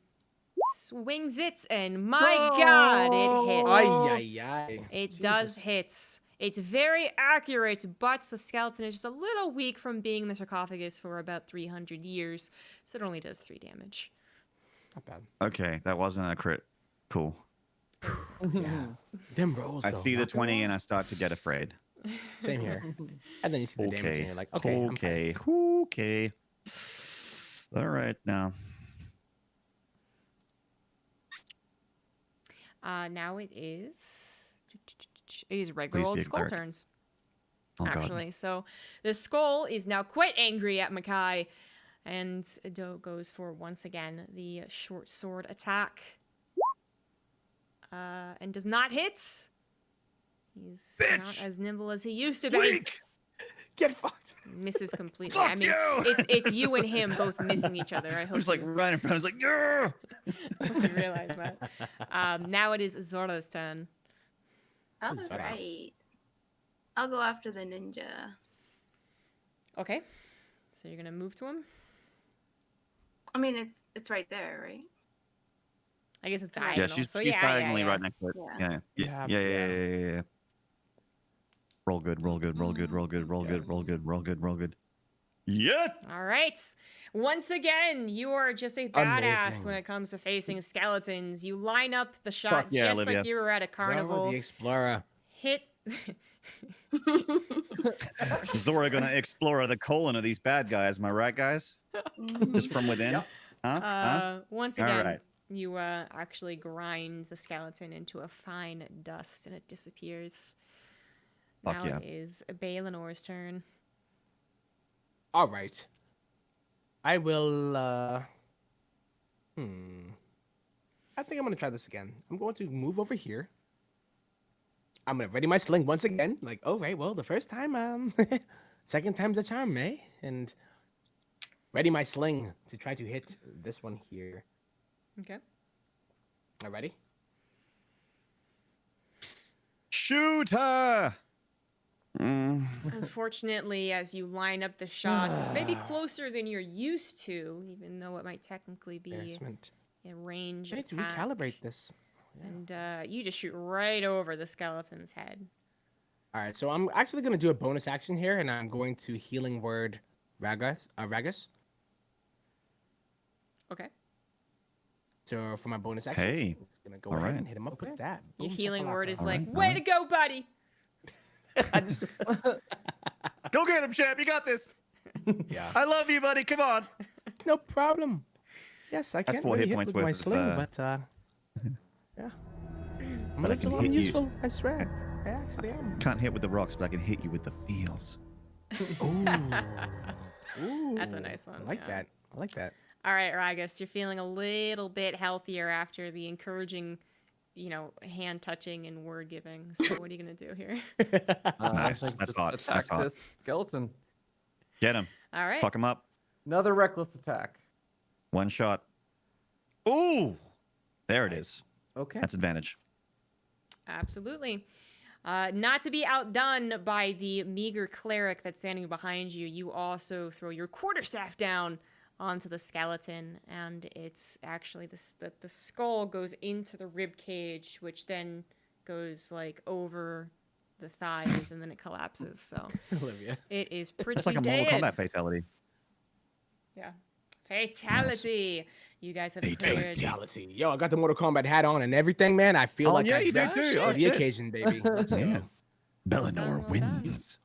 swings it, and my god, it hits. Ay, ay, ay. It does Jesus. hit. It's very accurate, but the skeleton is just a little weak from being in the sarcophagus for about 300 years, so it only does 3 damage. Not bad. Okay, that wasn't a crit. Cool. Yeah. Them rolls. I though, see the not gonna 20 lie. and I start to get afraid. Same here. And then you see the damage and Okay. you're like, okay. I'm fine. Okay. All right now. Now it is regular Please old be a skull cleric. turns, Oh god. actually. So the skull is now quite angry at Makai, and goes for, once again, the short sword attack. And does not hit. He's not Bitch! as nimble as he used to be. Weak! Get fucked. Misses completely. Fuck I mean, you! it's you and him both missing each other. I I hope was like you, running. I was like, yeah. hope you realize that. Now it is Zora's turn. All Who's that? right. I'll go after the ninja. Okay. So you're gonna move to him. I mean, it's right there, right? I guess it's Yeah, diagonal. Yeah, she's so she's yeah, diagonally yeah. right next to it. Yeah. Yeah. Roll good. Roll good. Roll good. Roll good. Roll good. Roll good. Roll good. Roll good. Yeah. All right. Once again, you are just a badass Amazing. when it comes to facing skeletons. You line up the shot yeah, just Olivia. like you were at a Zora carnival. the Explorer. Hit Zora gonna explore the colon of these bad guys. Am I right, guys? Just from within? Yep. Huh? Once All again, right. you actually grind the skeleton into a fine dust and it disappears. Fuck Now yeah. it is Baleanor's turn. All right. I will. I think I'm gonna try this again. I'm going to move over here. I'm gonna ready my sling once again. Like, oh right, well the first time, second time's a charm, eh? And ready my sling to try to hit this one here. Okay. Are you ready? Shoot her! Unfortunately, as you line up the shots, it's maybe closer than you're used to, even though it might technically be Embarrassment. a range I need to attack. recalibrate this. And you just shoot right over the skeleton's head. All right, so I'm actually gonna do a bonus action here, and I'm going to healing word Ragas. Ragas. Okay. So for my bonus action, Hey, I'm just gonna go all ahead right. and hit him up with that. Your Boom, healing word shakalaka. is All like, right, all way right. to go, buddy! I just, Go get him, champ. You got this. yeah, I love you, buddy. Come on. no problem. Yes, I That's can't 4 really hit hit points with my worth of, sling, but yeah, I'm But I a can little hit you. useful. I swear, I actually am. Can't hit with the rocks, but I can hit you with the feels. Ooh. Ooh. That's a nice one, I like yeah. that. I like that. All right, Ragas, you're feeling a little bit healthier after the encouraging, hand touching and word giving. So what are you gonna do here? Nice, I think that's just hot, attack that's hot. this skeleton. Get him. All right. Fuck him up. Another reckless attack. One shot. Ooh. There it is. Okay. That's advantage. Absolutely. Not to be outdone by the meager cleric that's standing behind you, you also throw your quarterstaff down onto the skeleton, and it's actually the skull goes into the rib cage, which then goes like over the thighs, and then it collapses. So Olivia. it is pretty It's like a Mortal dead. Kombat fatality. Yeah. Fatality. You guys have declared. Fatality. Yo, I got the Mortal Kombat hat on and everything, man. I feel Oh, like yeah, I you do dressed too. for Oh, the shit. occasion, baby. Let's go. Yeah. Well Baleanor done, well done. wins.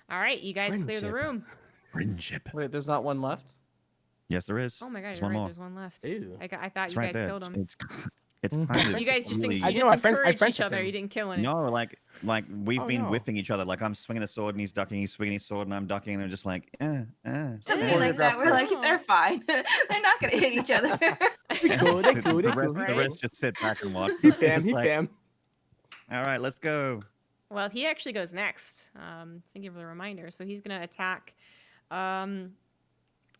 All right, you guys clear the Friendship. room. Friendship. Wait, there's not one left? Yes, there is. Oh my god, There's you're one right. more. There's one left. Ew. I thought It's you right guys there. killed him. It's Mhm. kind of You guys just, really- I you know, I just friend- I encouraged each friendship other. him. You didn't kill anyone. No, like we've Oh, been no. whiffing each other. Like I'm swinging the sword and he's ducking, he's swinging his sword and I'm ducking, and I'm just like, Something Yeah. like that. We're like, Oh. they're fine. They're not gonna hit each other. They cool, they cool, they the rest, cool. the rest just sit back and watch. He fam, It's he like, fam. All right, let's go. Well, he actually goes next. Thank you for the reminder. So he's gonna attack.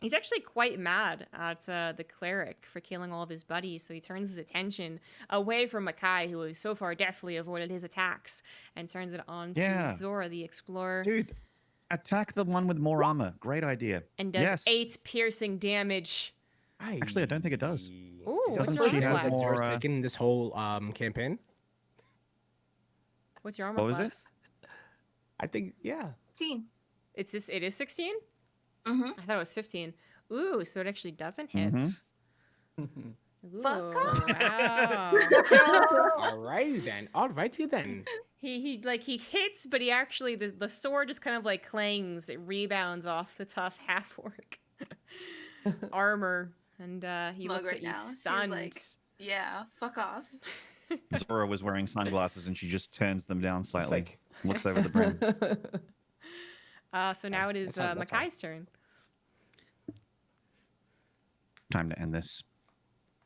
He's actually quite mad at the cleric for killing all of his buddies. So he turns his attention away from Makai, who has so far deftly avoided his attacks, and turns it on to Yeah. Zora, the explorer, Dude, attack the one with more armor. Great idea. and does Yes. 8 piercing damage. Actually, I don't think it does. Ooh, what's Doesn't your she armor have class? more, taken this whole campaign. What's your armor What was it? class? I think, yeah. 16. It is 16? Mm-hmm. I thought it was 15. Ooh, so it actually doesn't hit. Mhm. Ooh, Fuck off. wow. Alrighty then. Alrighty then. He hits, but he actually the sword just kind of like clangs. It rebounds off the tough half orc armor, and he Smug looks right at you now. She's stunned. like- Yeah, fuck off. Zora was wearing sunglasses and she just turns them down It's slightly. like, Looks over the brim. So now it is That's all. Makai's turn. Time to end this.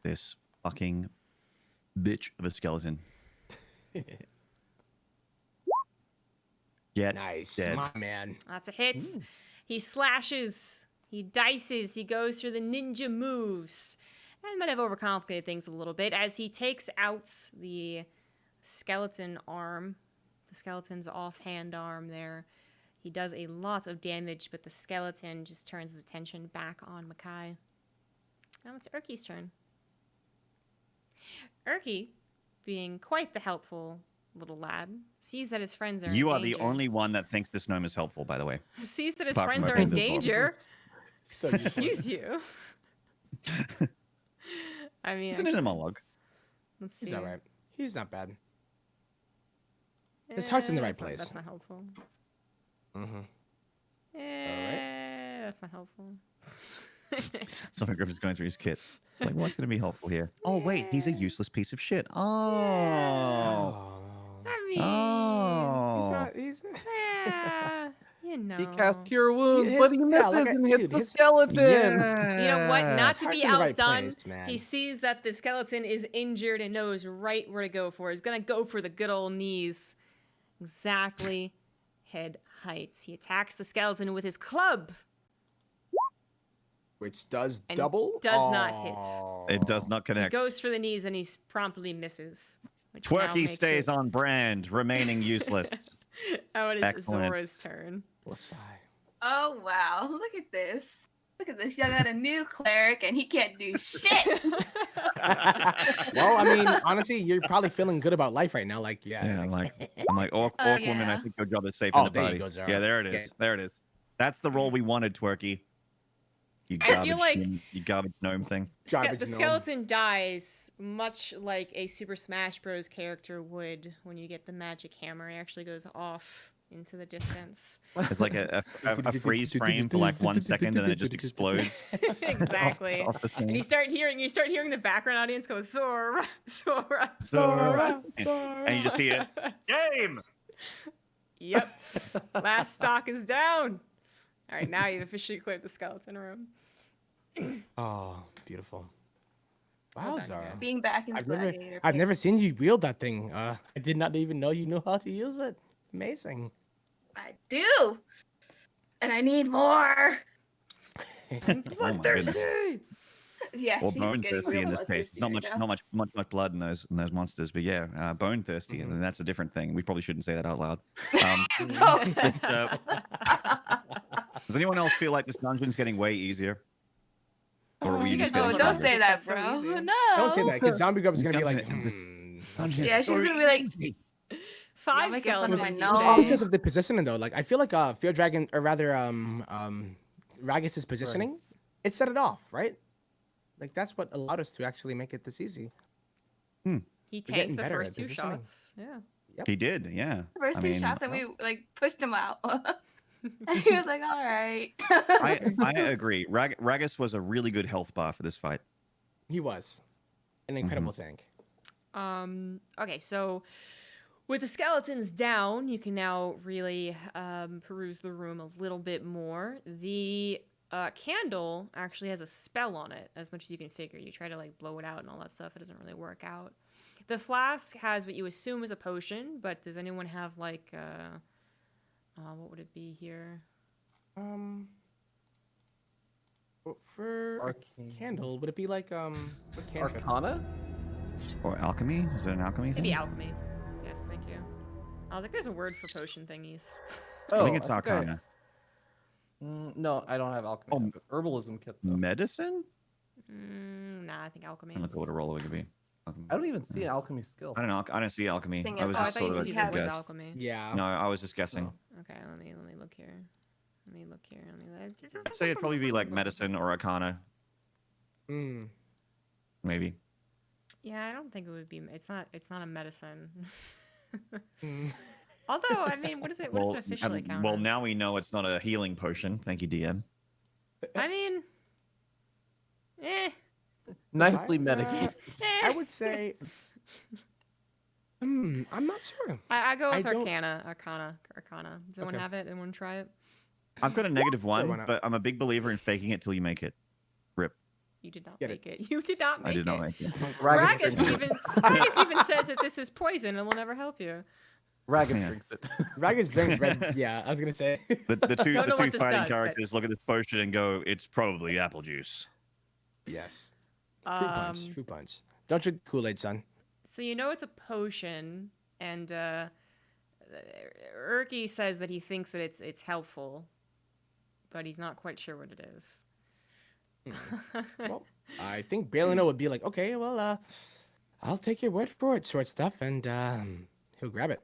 This fucking bitch of a skeleton. Get nice, dead. my man. Lots of hits. He slashes. He dices. He goes through the ninja moves. And might have overcomplicated things a little bit as he takes out the skeleton arm, the skeleton's offhand arm there. He does a lot of damage, but the skeleton just turns his attention back on Makai. Now it's Urki's turn. Urki, being quite the helpful little lad, sees that his friends are You in are the danger. only one that thinks this gnome is helpful, by the way. Sees that his Apart from friends are opening in this door. danger. So Excuse you. I mean, Isn't it a monologue? let's see. He's alright. He's not bad. His heart's in the right That's not- place. That's not helpful. Mm-hmm. That's not helpful. ZombieGrub is going through his kit. Like, what's going to be helpful here? Oh, wait, he's a useless piece of shit. Oh. I mean, He's Oh. not. He's. yeah, you know. He casts Cure Wounds, His- but he yeah, misses like and hits dude, the his- skeleton. You know what? Not to heart's be in the right outdone, place, man. he sees that the skeleton is injured and knows right where to go for. He's gonna go for the good old knees. Exactly head height. He attacks the skeleton with his club. Which does And double. does not hit. It does not He connect. goes for the knees and he promptly misses. Which now Twerky makes stays it... on brand, remaining useless. Oh, it is Excellent. Zora's turn. We'll sigh. Oh wow! Look at this. Look at this. Y'all got a new cleric and he can't do shit. Well, I mean, honestly, you're probably feeling good about life right now. Like, yeah. Yeah, I'm like, orc Oh, woman, I yeah. think your job is safe Oh, in the there you party. go, Zara. Yeah, there it is. Okay. There it is. That's the role we wanted, Twerky. You I garbage, feel like- you garbage gnome thing. Garbage The gnome. skeleton dies much like a Super Smash Bros. Character would when you get the magic hammer. It actually goes off into the distance. It's like a freeze frame for like 1 second, and then it just explodes. Exactly. Off the And scene. you start hearing the background audience go Zora, Zora. Zora, And you just hear game. Yep. Last stock is down. All right, now you've officially cleared the skeleton room. Oh, beautiful. Well Wow, done, Zara. guys. Being back in the gladiator. I've pit. never seen you wield that thing. I did not even know you knew how to use it. Amazing. I do, and I need more. Oh my goodness. Yeah, Or she's bone getting thirsty real in this case. It's not much, bloodthirsty right not much blood in those monsters, but yeah, bone thirsty, and that's a different thing. We probably shouldn't say that out loud. now. Does anyone else feel like this dungeon's getting way easier? Or are we You just guys Oh, getting don't Just say got that, so bro. easy. No. Don't say that, because ZombieGrub is gonna be like, Dungeon is Yeah, she's so gonna be like, easy. Five making fun of my skeletons. You nose. all say. because of the positioning though. Like I feel like feardragon, or rather Ragas' positioning, it set it off, right? Like that's what allowed us to actually make it this easy. He We're getting tanked the better first at two positioning. shots. Yeah. He did, yeah. first I two mean, shots and we like pushed him out. And he was like, all right. I agree. Ragas was a really good health bar for this fight. He was an incredible tank. Okay, so with the skeletons down, you can now really peruse the room a little bit more. The candle actually has a spell on it, as much as you can figure. You try to like blow it out and all that stuff, it doesn't really work out. The flask has what you assume is a potion, but does anyone have like what would it be here? For Arcane. a candle, would it be like what cantrip? Arcana? Or alchemy? Is it an alchemy thing? Maybe alchemy. Yes, thank you. I was like, there's a word for potion thingies. I think it's think I- arcana. No, I don't have alchemy. Oh, I have an herbalism kit though. Medicine? Nah, I think alchemy. I don't know what a roll it could be. I don't even see an alchemy skill. I don't know. I don't see alchemy. Thing I is, was Oh, I just thought you sort said of you a said it was guess. alchemy. Yeah. No, I was just guessing. Okay, let me look here. Let me look here. I'd say it'd probably be like medicine or arcana, Mm. maybe. Yeah, I don't think it would be. It's not a medicine. Mm. Although, I mean, what is it? What does it officially count? well, as? now we know it's not a healing potion. Thank you, DM. I mean, Nicely I- mitigated. I would say. I'm not sure. I go with I don't- Arcana. Does anyone Okay. have it? Anyone try it? I've got a negative why one, not? but I'm a big believer in faking it till you make it. Rip. You did not Get make it. You did not make I did not it. make it. Ragas Ragas even says that this is poison and will never help you. Ragas Yeah. drinks it. Ragas drinks red. Yeah, I was gonna say. The two, Don't know the what two this fighting does, but- characters look at this potion and go, "It's probably apple juice." Yes. Fruit punch. Um, Fruit punch. Don't drink Kool-Aid, son. So you know it's a potion, and Urki says that he thinks that it's helpful, but he's not quite sure what it is. Well, I think Baleanor would be like, okay, well, I'll take your word for it, short stuff, and he'll grab it.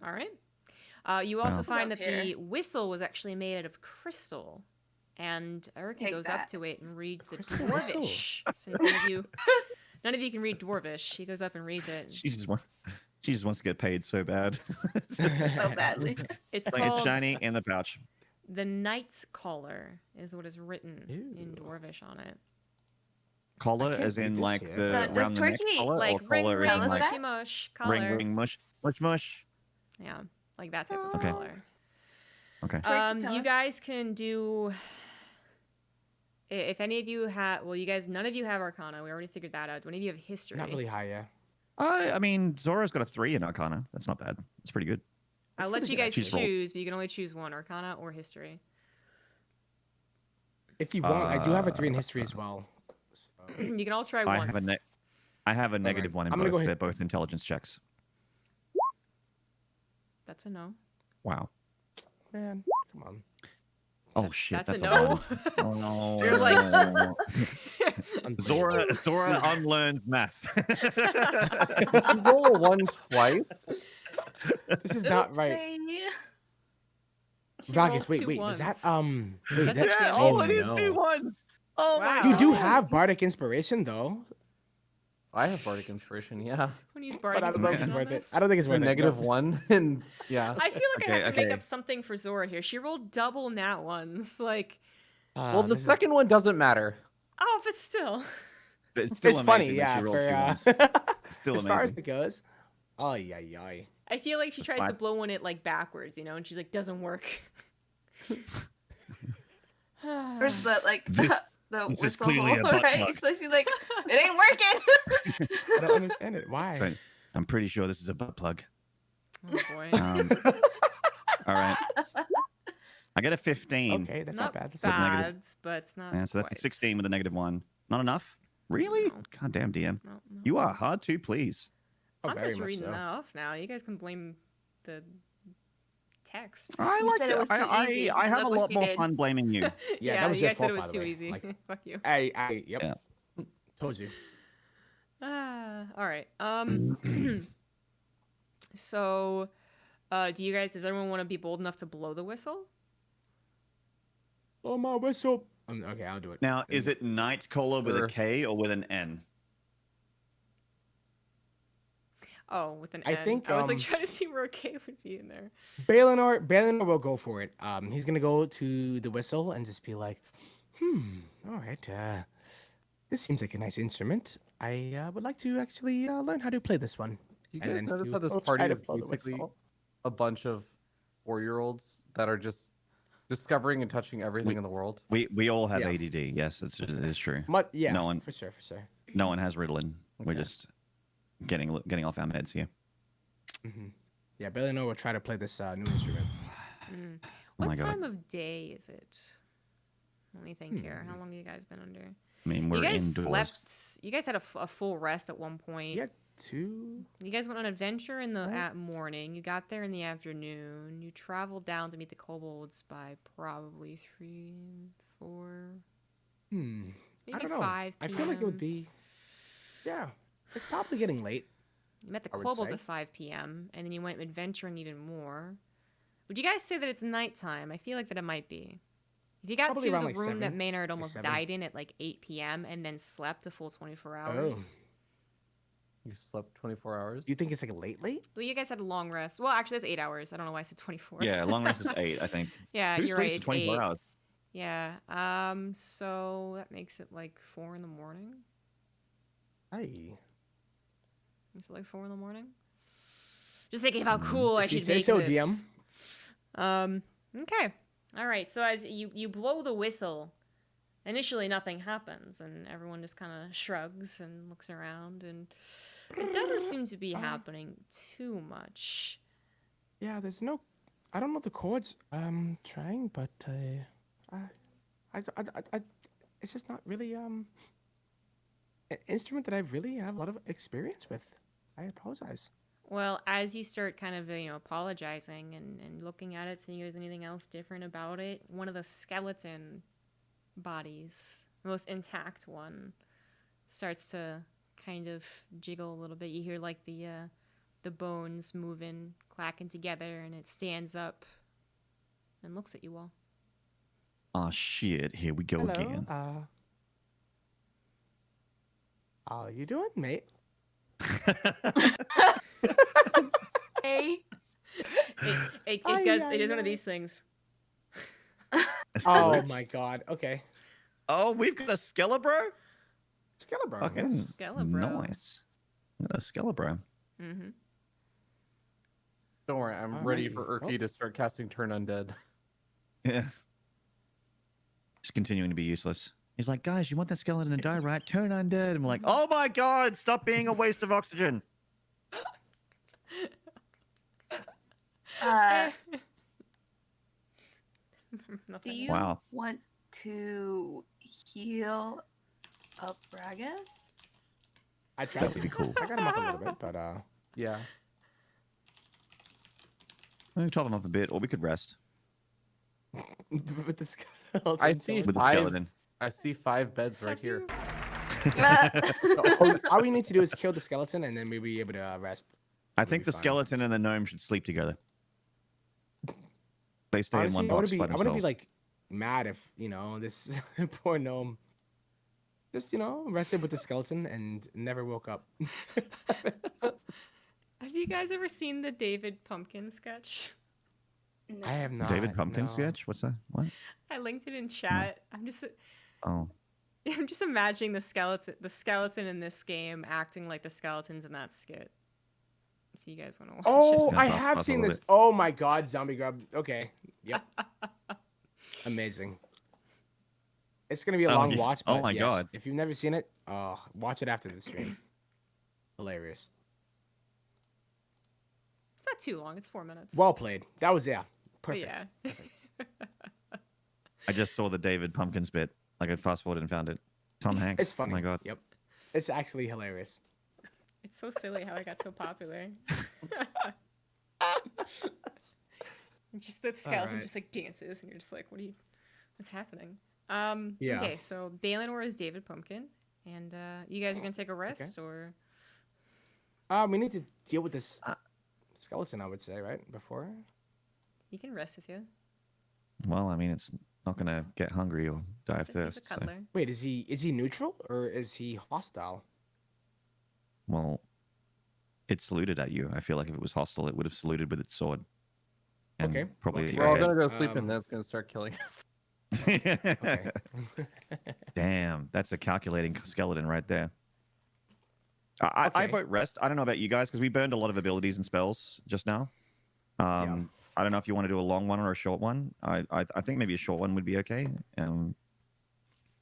All right. You also Wow. find Up that here. the whistle was actually made out of crystal, and Urki Take goes up that. to it and reads the Crystal whistle. Dwarvish. So none of you can read Dwarvish. He goes up and reads it. She just wants. She just wants to get paid so bad. So badly. It's Like it's called shiny in the pouch. the Knight's Collar, is what is written in Ew. Dwarvish on it. Collar, can't as read in this like here. the Does around the neck Turkey, collar, Like or ring, collar ring, as in Tell us like mushy that? mush, ring, collar. ring, mush, mush, mush. Yeah, like that type of Okay. collar. Okay. Turkey, tell You us. guys can do. If any of you have, well, you guys, none of you have Arcana. We already figured that out. Do any of you have History? Not really high, yeah. I mean, Zora's got a 3 in Arcana. That's not bad. That's pretty good. I'll That's let pretty you good, guys actually. choose, but you can only choose one: Arcana or History. If you want, I do have a 3 in history as well. So, You can all try I once. have a negative one in I'm gonna both. go They're ahead- both intelligence checks. That's a no. Wow. man, come on. Oh shit. That's a a no. one. Oh no. So you're like- Unbelievable. Zora unlearns math. Did you roll a 1 twice? This is not right. Oopsie. He Ragas, rolled wait, two wait. Was that ones. wait, That's that, actually yeah, amazing. oh, it is no. 2 ones. Oh my Wow. You do God. have bardic inspiration though, I have bardic inspiration, yeah. When you use but bardic I don't know if it's inspiration on worth it. this? I don't think it's A worth it. negative No. 1, and yeah. I feel like I Okay, have to make okay. up something for Zora here. She rolled double nat ones. Like, Well, the This is- second one doesn't matter. oh, but still. But it's still it's funny, amazing that yeah. she rolled 2 For ones. Still as far as amazing. it goes, oh yeah. I feel like she tries to Five. blow one it like backwards, you know, and she's like, doesn't work. Where's the like This- the this is whistle clearly a hole, butt right? plug. So she's like, it ain't working. I don't understand it. Why? So, I'm pretty sure this is a butt plug. Oh boy. All right. I get a 15. Okay, that's not not bad. That's bad. bad, negative. but it's not. Yeah, so that's a quite. 16 with a negative 1. Not enough? Really? No. God damn, DM. No, no. You are hard to please. Oh, I'm very just much reading so. that off now. You guys can blame the text. I You like said to, it was too easy. I have a Look what lot you more did. fun blaming you. Yeah, that was you your guys said fault, it was by the too way. easy. Like- Fuck you. Yep. Yeah. Told you. All right. So, do you guys? Does everyone want to be bold enough to blow the whistle? Oh my whistle. Okay, I'll do it. Now, is it Night Cola with Sure. a K or with an N? Oh, with an I N. think, I was like um, trying to see where a K would be in there. Baleanor will go for it. He's gonna go to the whistle and just be like, all right, this seems like a nice instrument. I would like to actually learn how to play this one. You And guys then notice he how this will party try to is blow the basically whistle. a bunch of 4-year-olds that are just discovering and touching everything in the world? We all have Yeah. ADD. Yes, it is true. Yeah, No one- for sure. No one has Ritalin. We're Okay. just getting off our meds here. Yeah, Baleanor will try to play this new instrument. Mm. Oh What my God. time of day is it? Let me think here. How long have you guys been under? I mean, we're you guys indoors. slept. You guys had a full rest at one point. Yeah, 2. You guys went on an adventure in the Right. at morning. You got there in the afternoon. You traveled down to meet the kobolds by probably 3, 4, maybe I don't know. 5 I feel like it would PM. be. Yeah, it's probably getting late. You met the I would kobolds say. at 5 p.m. and then you went adventuring even more. Would you guys say that it's nighttime? I feel like that it might be. If you got Probably to the around, like, room that 7, Maynard almost 7. died in at like 8 p.m. and then slept a full 24 hours. You slept 24 hours? You think it's like late? Well, you guys had a long rest. Well, actually, that's 8 hours. I don't know why I said 24. Yeah, long rest is 8, I think. Yeah, Who you're right. sleeps It's for 24 8. hours? Yeah. So that makes it like 4 in the morning. Hey. Is it like 4 in the morning? Just thinking of how cool I If you should say make so, this. Okay. All right. So as you blow the whistle, initially nothing happens, and everyone just kind of shrugs and looks around, and it doesn't seem to be happening too much. Yeah, there's no. I don't know the chords. I'm trying, but it's just not really an instrument that I really have a lot of experience with. I apologize. Well, as you start kind of, apologizing and looking at it, seeing if there's anything else different about it, one of the skeleton bodies, the most intact one, starts to kind of jiggle a little bit. You hear like the bones moving, clacking together, and it stands up and looks at you all. Oh shit! Here we go Hello. again. How you doing, mate? Hey. It is one of these things. A Oh skeleton? my god. Okay. Oh, we've got a Skelebro? Skelebro. Fucking Yes. Skelebro. nice. We got a Skelebro. Mm-hmm. Don't worry, I'm All ready right. for Urki to start casting Turn Undead. Yeah. Just continuing to be useless. He's like, guys, you want that skeleton to die, right? Turn undead. I'm like, oh my god, stop being a waste of oxygen. Do you Wow. want to heal up Ragas? I tried That would be cool. I got him up a little bit, but Yeah. We can top him up a bit, or we could rest with the skeleton. I see with the five. skeleton. I see 5 beds right Have here. you- All we need to do is kill the skeleton, and then we'll be able to rest. I We'll think be the fine. skeleton and the gnome should sleep together. They stay Honestly, in I one would box be, by I themselves. wouldn't be like mad if this poor gnome just rested with the skeleton and never woke up. Have you guys ever seen the David Pumpkin sketch? No. I have not. David Pumpkin no. sketch? What's that? What? I linked it in chat. I'm just Oh. imagining the skeleton in this game acting like the skeletons in that skit. If you guys want to watch Oh, it. I That's have a seen little this. Oh my god, ZombieGrub. Okay. Yep. Amazing. It's gonna be a Oh, long yeah. watch, Oh but my yes, God. if you've never seen it, watch it after the stream. Hilarious. It's not too long. It's 4 minutes. Well played. That was But perfect. yeah. I just saw the David Pumpkins bit. Like I fast forwarded and found it. Tom Hanks. It's funny. Oh my god. Yep. It's actually hilarious. It's so silly how it got so popular. Just the skeleton Alright. just like dances, and you're just like, what's happening? Yeah. Okay, so Baleanor is David Pumpkin, and you guys are gonna take a rest, or We need to deal with this skeleton, I would say, right? Before. you can rest if you. Well, I mean, it's not gonna get hungry or die of He's a thirst. So. cuddler. Wait, is he neutral or is he hostile? Well, it saluted at you. I feel like if it was hostile, it would have saluted with its sword. And Okay, probably okay. at We're all your gonna go sleep, Um, and then it's gonna start killing us. head. Okay. Damn, that's a calculating skeleton right there. I Okay. vote rest. I don't know about you guys because we burned a lot of abilities and spells just now. I don't know if you want to do a long one or a short one. I think maybe a short one would be okay. I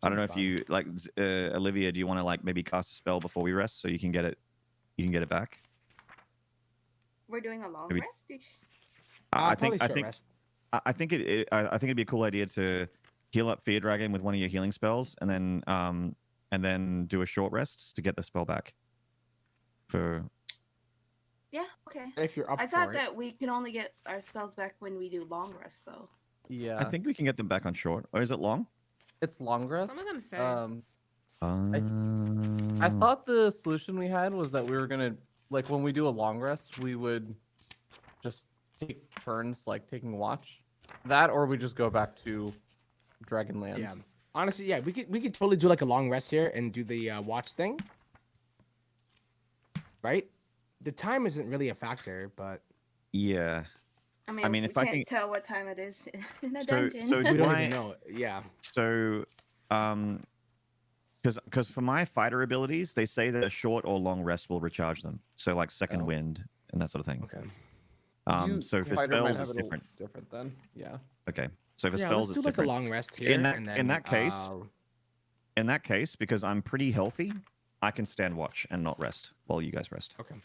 don't know if fun. you like Olivia. Do you want to like maybe cast a spell before we rest so you can get it? You can get it back. We're doing a long Maybe- rest. I Probably think I short think rest. I think I think it'd be a cool idea to heal up feardragon with one of your healing spells, and then do a short rest to get the spell back. For Yeah, okay. If you're up I for thought it. that we can only get our spells back when we do long rest, though. Yeah, I think we can get them back on short. Or is it long? it's long rest. Some of them say. I thought the solution we had was that we were gonna, like, when we do a long rest, we would just take turns, like taking watch. That, or we just go back to Dragonland. Yeah. Honestly, yeah, we could totally do like a long rest here and do the watch thing. Right? The time isn't really a factor, but Yeah. I mean, mean, we if I can't can- tell what time it is in a So- dungeon. so we do don't I- even know. Yeah. So, because for my fighter abilities, they say that a short or long rest will recharge them. So like second Oh. wind and that sort of thing. Okay. So for Fighter might spells, have it's it a different. Different then. Yeah. Okay. So for Yeah, spells, let's do it's like different. a long rest here. In that- and in then, that case, In that case, because I'm pretty healthy, I can stand watch and not rest while you guys rest, okay.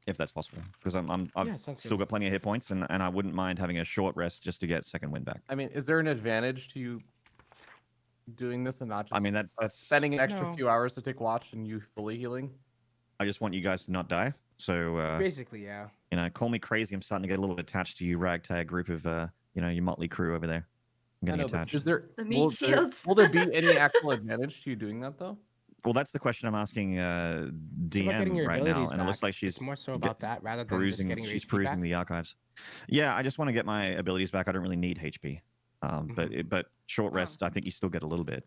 if that's possible. Because I've Yeah, sounds still good. got plenty of hit points, and I wouldn't mind having a short rest just to get second wind back. I mean, is there an advantage to you doing this and not just I mean that's spending an extra No. few hours to take watch and you fully healing? I just want you guys to not die. So Basically, yeah. call me crazy. I'm starting to get a little bit attached to you, ragtag group of your motley crew over there. I'm I getting know, but attached. is there The meat will shields. will there be any actual advantage to you doing that though? Well, that's the question I'm asking It's about DM getting your right now, abilities and it looks back. like she's It's more so get- about that rather than just perusing. getting your She's HP perusing back. the archives. Yeah, I just want to get my abilities back. I don't really need HP, Mm-hmm. but short Wow. rest, I think you still get a little bit.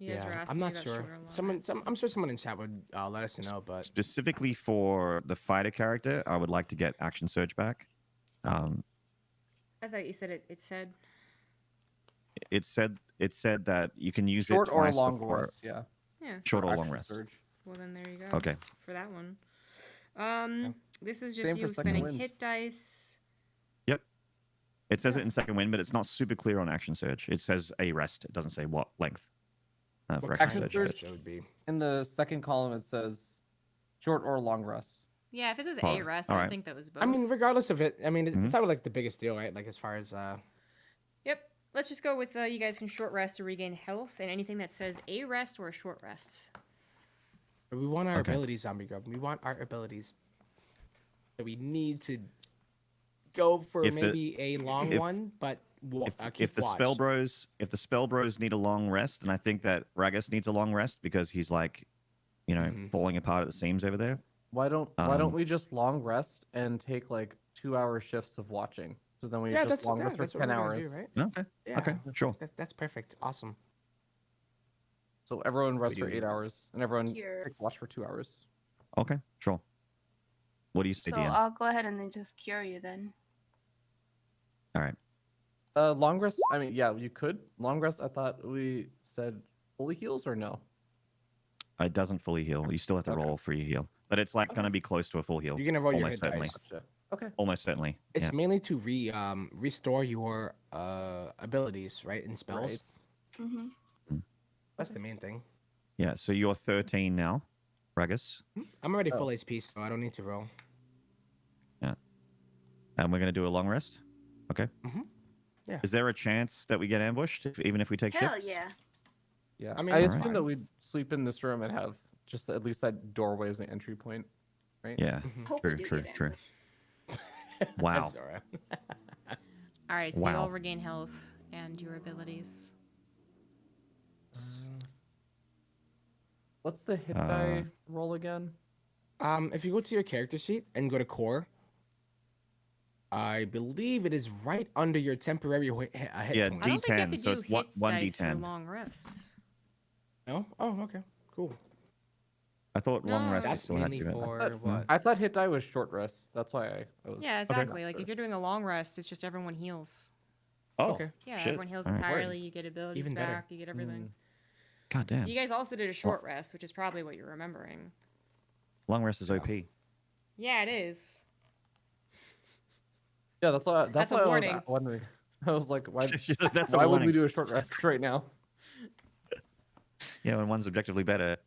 You guys were Yeah, asking I'm me not about sure. short or long rests. I'm sure someone in chat would let us know, but Specifically for the fighter character, I would like to get action surge back. I thought you said it said. It said that you can use Short it or twice long before rest, yeah. Yeah. short or Action long rest. surge. Well, then there you go. Okay. For that one. Yeah. This is just Same for you second spending wind. hit dice. Yep. It says Yeah. it in second wind, but it's not super clear on action surge. It says a rest. It doesn't say what length. For what action kind of surge. rest it would be? In the second column, it says short or long rest. Yeah, if it says Oh, a rest, all I right. think that was both. I mean, regardless of it, I mean, Mhm. it's not like the biggest deal, right? Like as far as Yep. Let's just go with you guys can short rest to regain health, and anything that says a rest or a short rest. we want our Okay. abilities, ZombieGrub. We want our abilities. So we need to go for If the- maybe a long if- one, but If keep the watch. spell bros need a long rest, then I think that Ragas needs a long rest because he's like, Mhm. falling apart at the seams over there. Why don't we just long rest and take like 2-hour shifts of watching? So then we Yeah, just long rest for that's what 10 we're gonna hours. do, right? Okay. Yeah. Okay. Sure. That's perfect. Awesome. So everyone rests We for do. 8 hours and everyone Cure. take watch for 2 hours. Okay. Sure. What do you say, So Deanne? I'll go ahead and then just cure you then. All right. Long rest. I mean, yeah, you could long rest. I thought we said fully heals or no. It doesn't fully heal. You still have to Okay. roll for your heal, but it's like going to be close to a full heal. You're gonna roll your Almost hit certainly. dice. Gotcha. Okay. Almost certainly. It's Yeah. mainly to restore your abilities, right, and spells. Right. Mm-hmm. That's the main thing. Yeah. So you're 13 now, Ragus, I'm already Oh. full HP, so I don't need to roll. and we're going to do a long rest. Okay. Mhm. Yeah. Is there a chance that we get ambushed, even if we take Hell shifts? yeah. Yeah. I mean, I that's assume that fine. we'd sleep in this room and have just at least that doorway as the entry point, right? Yeah. Mhm. Hope True, we do true, get true. ambushed. Wow. Zora. All right, so you Wow. all regain health and your abilities. What's the hit die roll again? If you go to your character sheet and go to core, I believe it is right under your temporary hit Yeah, I don't think you have to D10, so do it's hit one dice for D10. long rests. No? Oh, okay. Cool. I thought long No. rest That's still had mainly to. for thought- what? I thought hit die was short rest. That's why I was. Yeah, exactly. Like if you're doing a long rest, it's just everyone heals. Oh, Okay. Yeah, shit. everyone heals All right. entirely. You get abilities Even better. back. You get everything. God damn. You guys also did a short rest, which is probably what you're remembering. Long rest is Yeah. OP. Yeah, it is. Yeah, that's why. That's a why warning. I was wondering. I was like, why? That's a why would warning. we do a short rest right now? Yeah, when one's objectively better.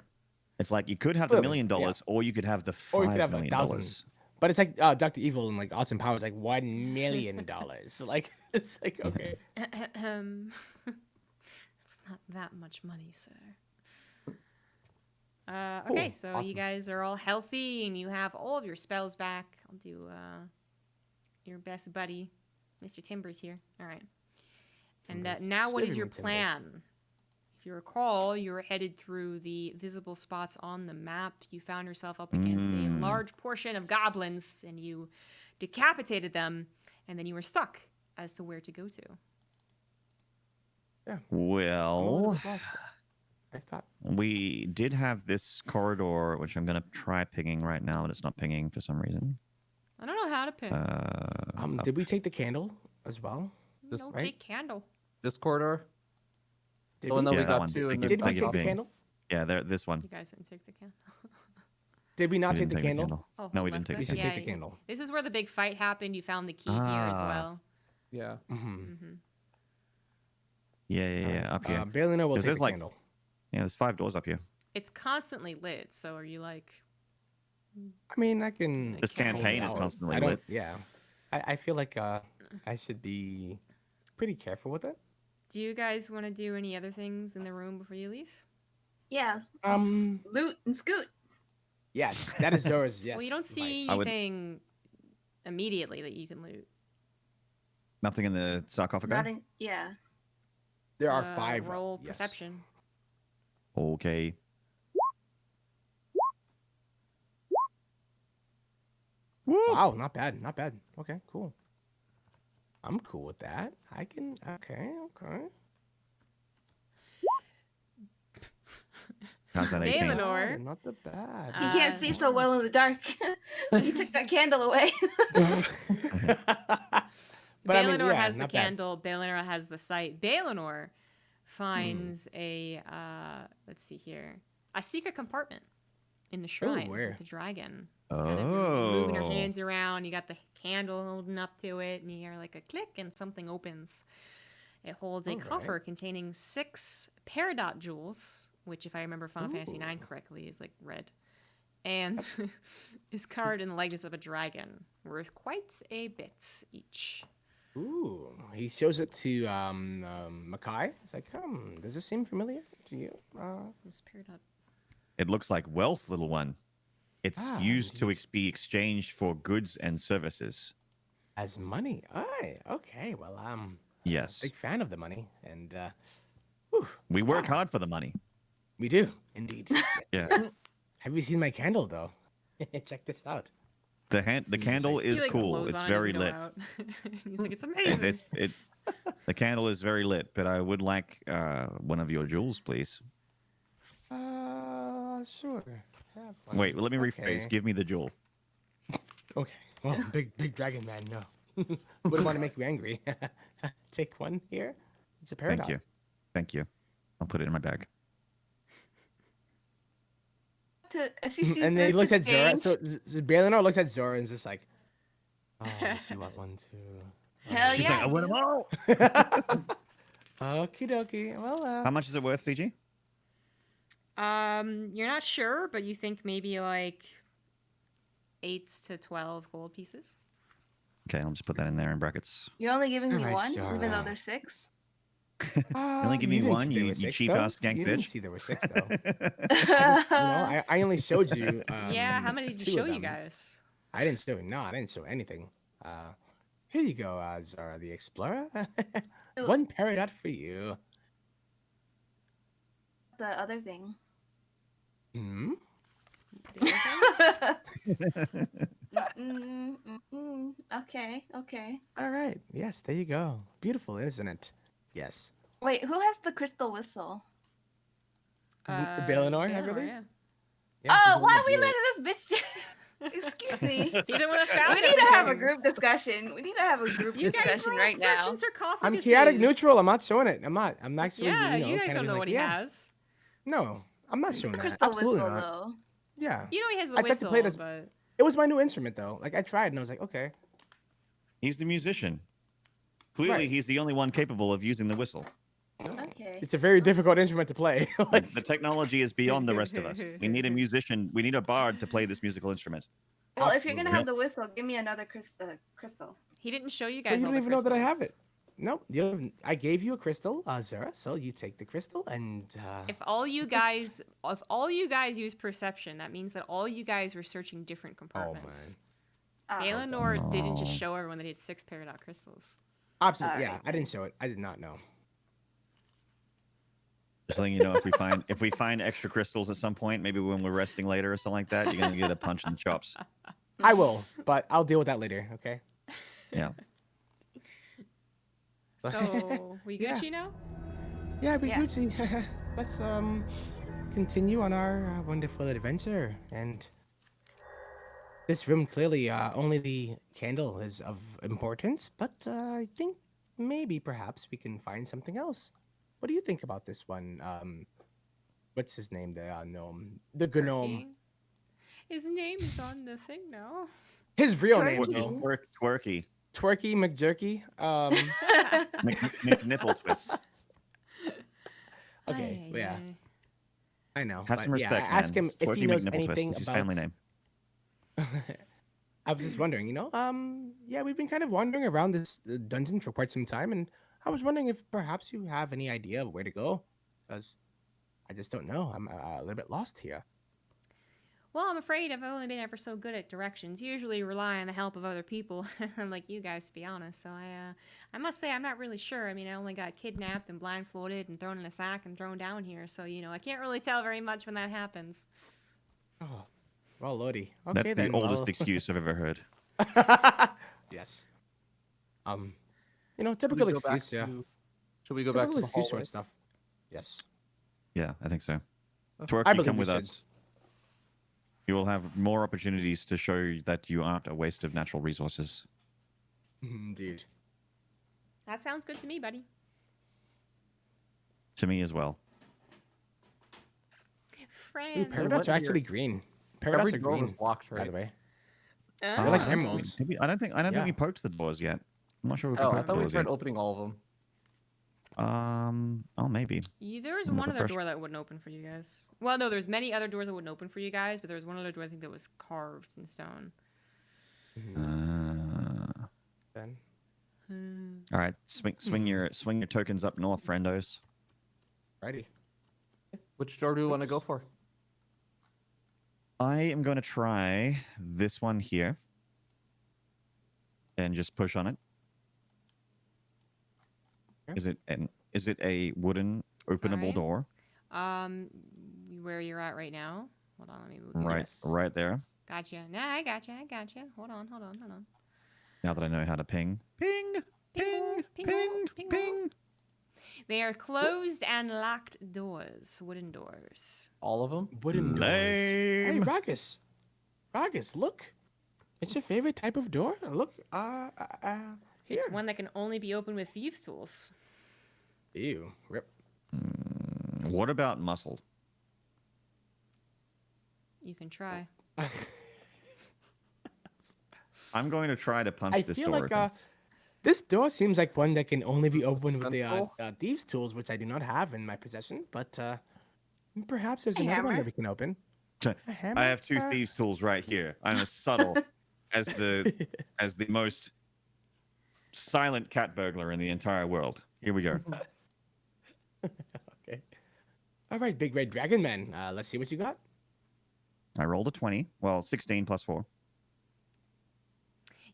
It's like you could have the $1 Clearly, million, yeah. or you could have the $5 Or you could have million. 1,000. But it's like Dr. Evil and like Austin Powers, like $1 million. Like it's like okay. It's not that much money, sir. Okay, Cool, so you awesome. guys are all healthy and you have all of your spells back. I'll do your best buddy, Mr. Timbers here. All right. And Timbers. now, what Just is give your him Timbers. plan? If you recall, you were headed through the visible spots on the map. You found yourself up against a large portion of goblins, and you decapitated them, and then you were stuck as to where to go to. I'm a little Well, bit lost. I thought we did have this corridor, which I'm going to try pinging right now, but it's not pinging for some reason. I don't know how to pin. did we take the candle as well? This- No, right? take candle. This corridor. Did The one we? that Yeah, we that got one. to. Thank And you. Did we Thank you take for the being- candle? Yeah, this one. You guys didn't take the candle. Did we not We take the didn't candle? Oh, No, hold we didn't left take We click. should the take the Yeah, candle. This is where the big fight happened. You found the key here as Ah. well. Yeah. Mm-hmm. Yeah, up here. Baleanor will 'Cause take there's the like- candle. Yeah, there's 5 doors up here. It's constantly lit, so are you like... I mean, I can. This Can't hold campaign it is out. constantly I don't. lit. Yeah, I feel like I should be pretty careful with it. Do you guys want to do any other things in the room before you leave? Yeah. Loot and scoot. Yes, that is Zora's. Yes. Well, you don't see advice. I would- anything immediately that you can loot. Nothing in the sarcophagus? Not in. Yeah. There are 5. Roll yes. perception. Okay. Woo! Wow, not bad, not bad. Okay, cool. I'm cool with that. I can. Okay. How's that 18? Baleanor. Not that bad. He can't see so well in the dark. He took that candle away. But I mean, Baleanor yeah, has the not bad. candle. Baleanor has the sight. Baleanor finds a let's see here, a secret compartment in the shrine where? with the dragon. Kind of you're moving your Oh. hands around. You got the candle holding up to it, and you hear like a click, and something opens. It holds a Alright. coffer containing 6 peridot jewels, which, if I remember Final Fantasy IX correctly, is like red, and is carved in the likeness of a dragon, worth quite a bit each. Ooh, he shows it to Makai. It's like, does this seem familiar to you? This peridot. It looks like wealth, little one. It's used to indeed. be exchanged for goods and services. As money. Aye, okay. Well, Yes. big fan of the money, and whew, We work hard for the money. we do indeed. Yeah. Have you seen my candle though? Check this out. The candle He, is like, cool. blows It's on it very as it lit. go out. He's like, it's amazing. The candle is very lit, but I would like one of your jewels, please. Sure. Have one. Wait, let me rephrase. Okay. Give me the jewel. Okay. Well, big dragon man, no. Wouldn't want to make you angry. Take one here. It's a paradox. Thank you. Thank you. I'll put it in my bag. As he sees And then he this looks at Zora. exchange, So Baleanor looks at Zora and is just like, oh, does she want one too? Hell She's yeah. like, I want them all. Okie dokie. Well, How much is it worth, CG? You're not sure, but you think maybe like 8 to 12 gold pieces. Okay, I'll just put that in there in brackets. You're only giving me Alright, one, Zara. even though there's 6. only give me didn't one, see there you were 6, cheap though. ass skank You didn't bitch. see there were 6 though. I only showed you. Yeah, how many did you 2 of show you them. guys? I didn't show. No, I didn't show anything. Here you go, Zara the Explorer. Ooh. One peridot for you. The other thing. Hmm. Okay, okay. All right. Yes, there you go. Beautiful, isn't it? Yes. Wait, who has the crystal whistle? Baleanor, I believe? yeah. Yeah, Oh, he's why one are we of the- letting this bitch? Excuse me. He the one that found We need to have a everything. group discussion. We need to have a group You guys discussion were all right now. searching sarcophaguses. I'm chaotic neutral. I'm not showing it. I'm not. I'm actually. Yeah, you you guys kinda don't being know like, what he yeah. has. No, I'm not showing that. Crystal Absolutely whistle, not. though. Yeah. You know he has the I tried to whistle, play this- but It was my new instrument though. Like I tried and I was like, okay. He's the musician. Clearly, Right. he's the only one capable of using the whistle. Okay. It's a very difficult instrument to play. Like, The technology is beyond the rest of us. We need a musician. We need a bard to play this musical instrument. Well, if you're gonna Absolutely. have the whistle, give me another crystal. he didn't show you but guys you all don't the even know that I have crystals. it. Nope. I gave you a crystal, Zara. So you take the crystal and. If all you guys use perception, that means that all you guys were searching different compartments. Baleanor didn't just No. show everyone that he had 6 peridot crystals. Absolutely. Yeah, Alright. I didn't show it. I did not know. Just letting you know, if we find extra crystals at some point, maybe when we're resting later or something like that, you're gonna get a punch in the chops. I will, but I'll deal with that later. Okay. Yeah. So we Yeah. Gucci now? Yeah, we Yeah. Gucci. Let's continue on our wonderful adventure. And this room clearly only the candle is of importance, but I think maybe perhaps we can find something else. What do you think about this one? What's his name? The gnome, the gnome. Turkey? His name is on the thing now. His real Turkey. name though, Twerky. Twerky McJerky. McNipple twist. Okay, Ay, yeah, ay. I know. Have but some respect, yeah, ask man. him if Twerky he knows McNipple anything twist is his about. family name. I was just wondering, yeah, we've been kind of wandering around this dungeon for quite some time, and I was wondering if perhaps you have any idea of where to go, because I just don't know. I'm a little bit lost here. Well, I'm afraid I've only been ever so good at directions. Usually rely on the help of other people, like you guys, to be honest. So I must say I'm not really sure. I mean, I only got kidnapped and blindfolded and thrown in a sack and thrown down here. So I can't really tell very much when that happens. Oh, well, Lordy. Okay, That's the then, oldest well... excuse I've ever heard. Yes. Typical Should we go back excuse, yeah. to- Should we go back to Typical the excuse hallway? sort stuff. Yes. Yeah, I think so. Twerk, I you believe come you with should. us. You will have more opportunities to show that you aren't a waste of natural resources. Indeed. That sounds good to me, buddy. To me as well. Ooh, Friends. paradox are what actually green. Paradox Every are door green, was locked, by right? the way. Ah. They're like I don't think emeralds. I don't think Yeah. we poked the doors yet. I'm not sure if we Oh, I poked the thought we doors tried yet. opening all of them. Oh, maybe. There was I'm one gonna other refresh. door that wouldn't open for you guys. Well, no, there's many other doors that wouldn't open for you guys, but there was one other door I think that was carved in stone. Then. All right, swing your tokens up north, friendos. Righty. Which door do we want to go Oops. for? I am going to try this one here, and just push on it. Okay. Is it a wooden openable Sorry. door? Where you're at right now? Hold on, let me move. Right, Yes. right there. Gotcha. No, I gotcha. Hold on. Now that I know how to ping, ping, ping, Ping, ping, ping, ping. They are closed and locked doors, wooden doors. All of them? Wooden doors. Hey, Lame. Ragas. Ragas, look. It's your favorite type of door. Look, here. It's one that can only be opened with thieves' tools. Ew. Rip. What about muscle? You can try. I'm going to try to punch I this feel door like open. this door seems like one that can only be opened with the Pencil? thieves' tools, which I do not have in my possession. But perhaps there's A another one hammer? that we can open. T- A hammer? I have two thieves' tools right here. I'm as subtle as the most silent cat burglar in the entire world. Here we go. Okay. All right, big red dragon man. Let's see what you got. I rolled a 20. Well, 16 plus 4.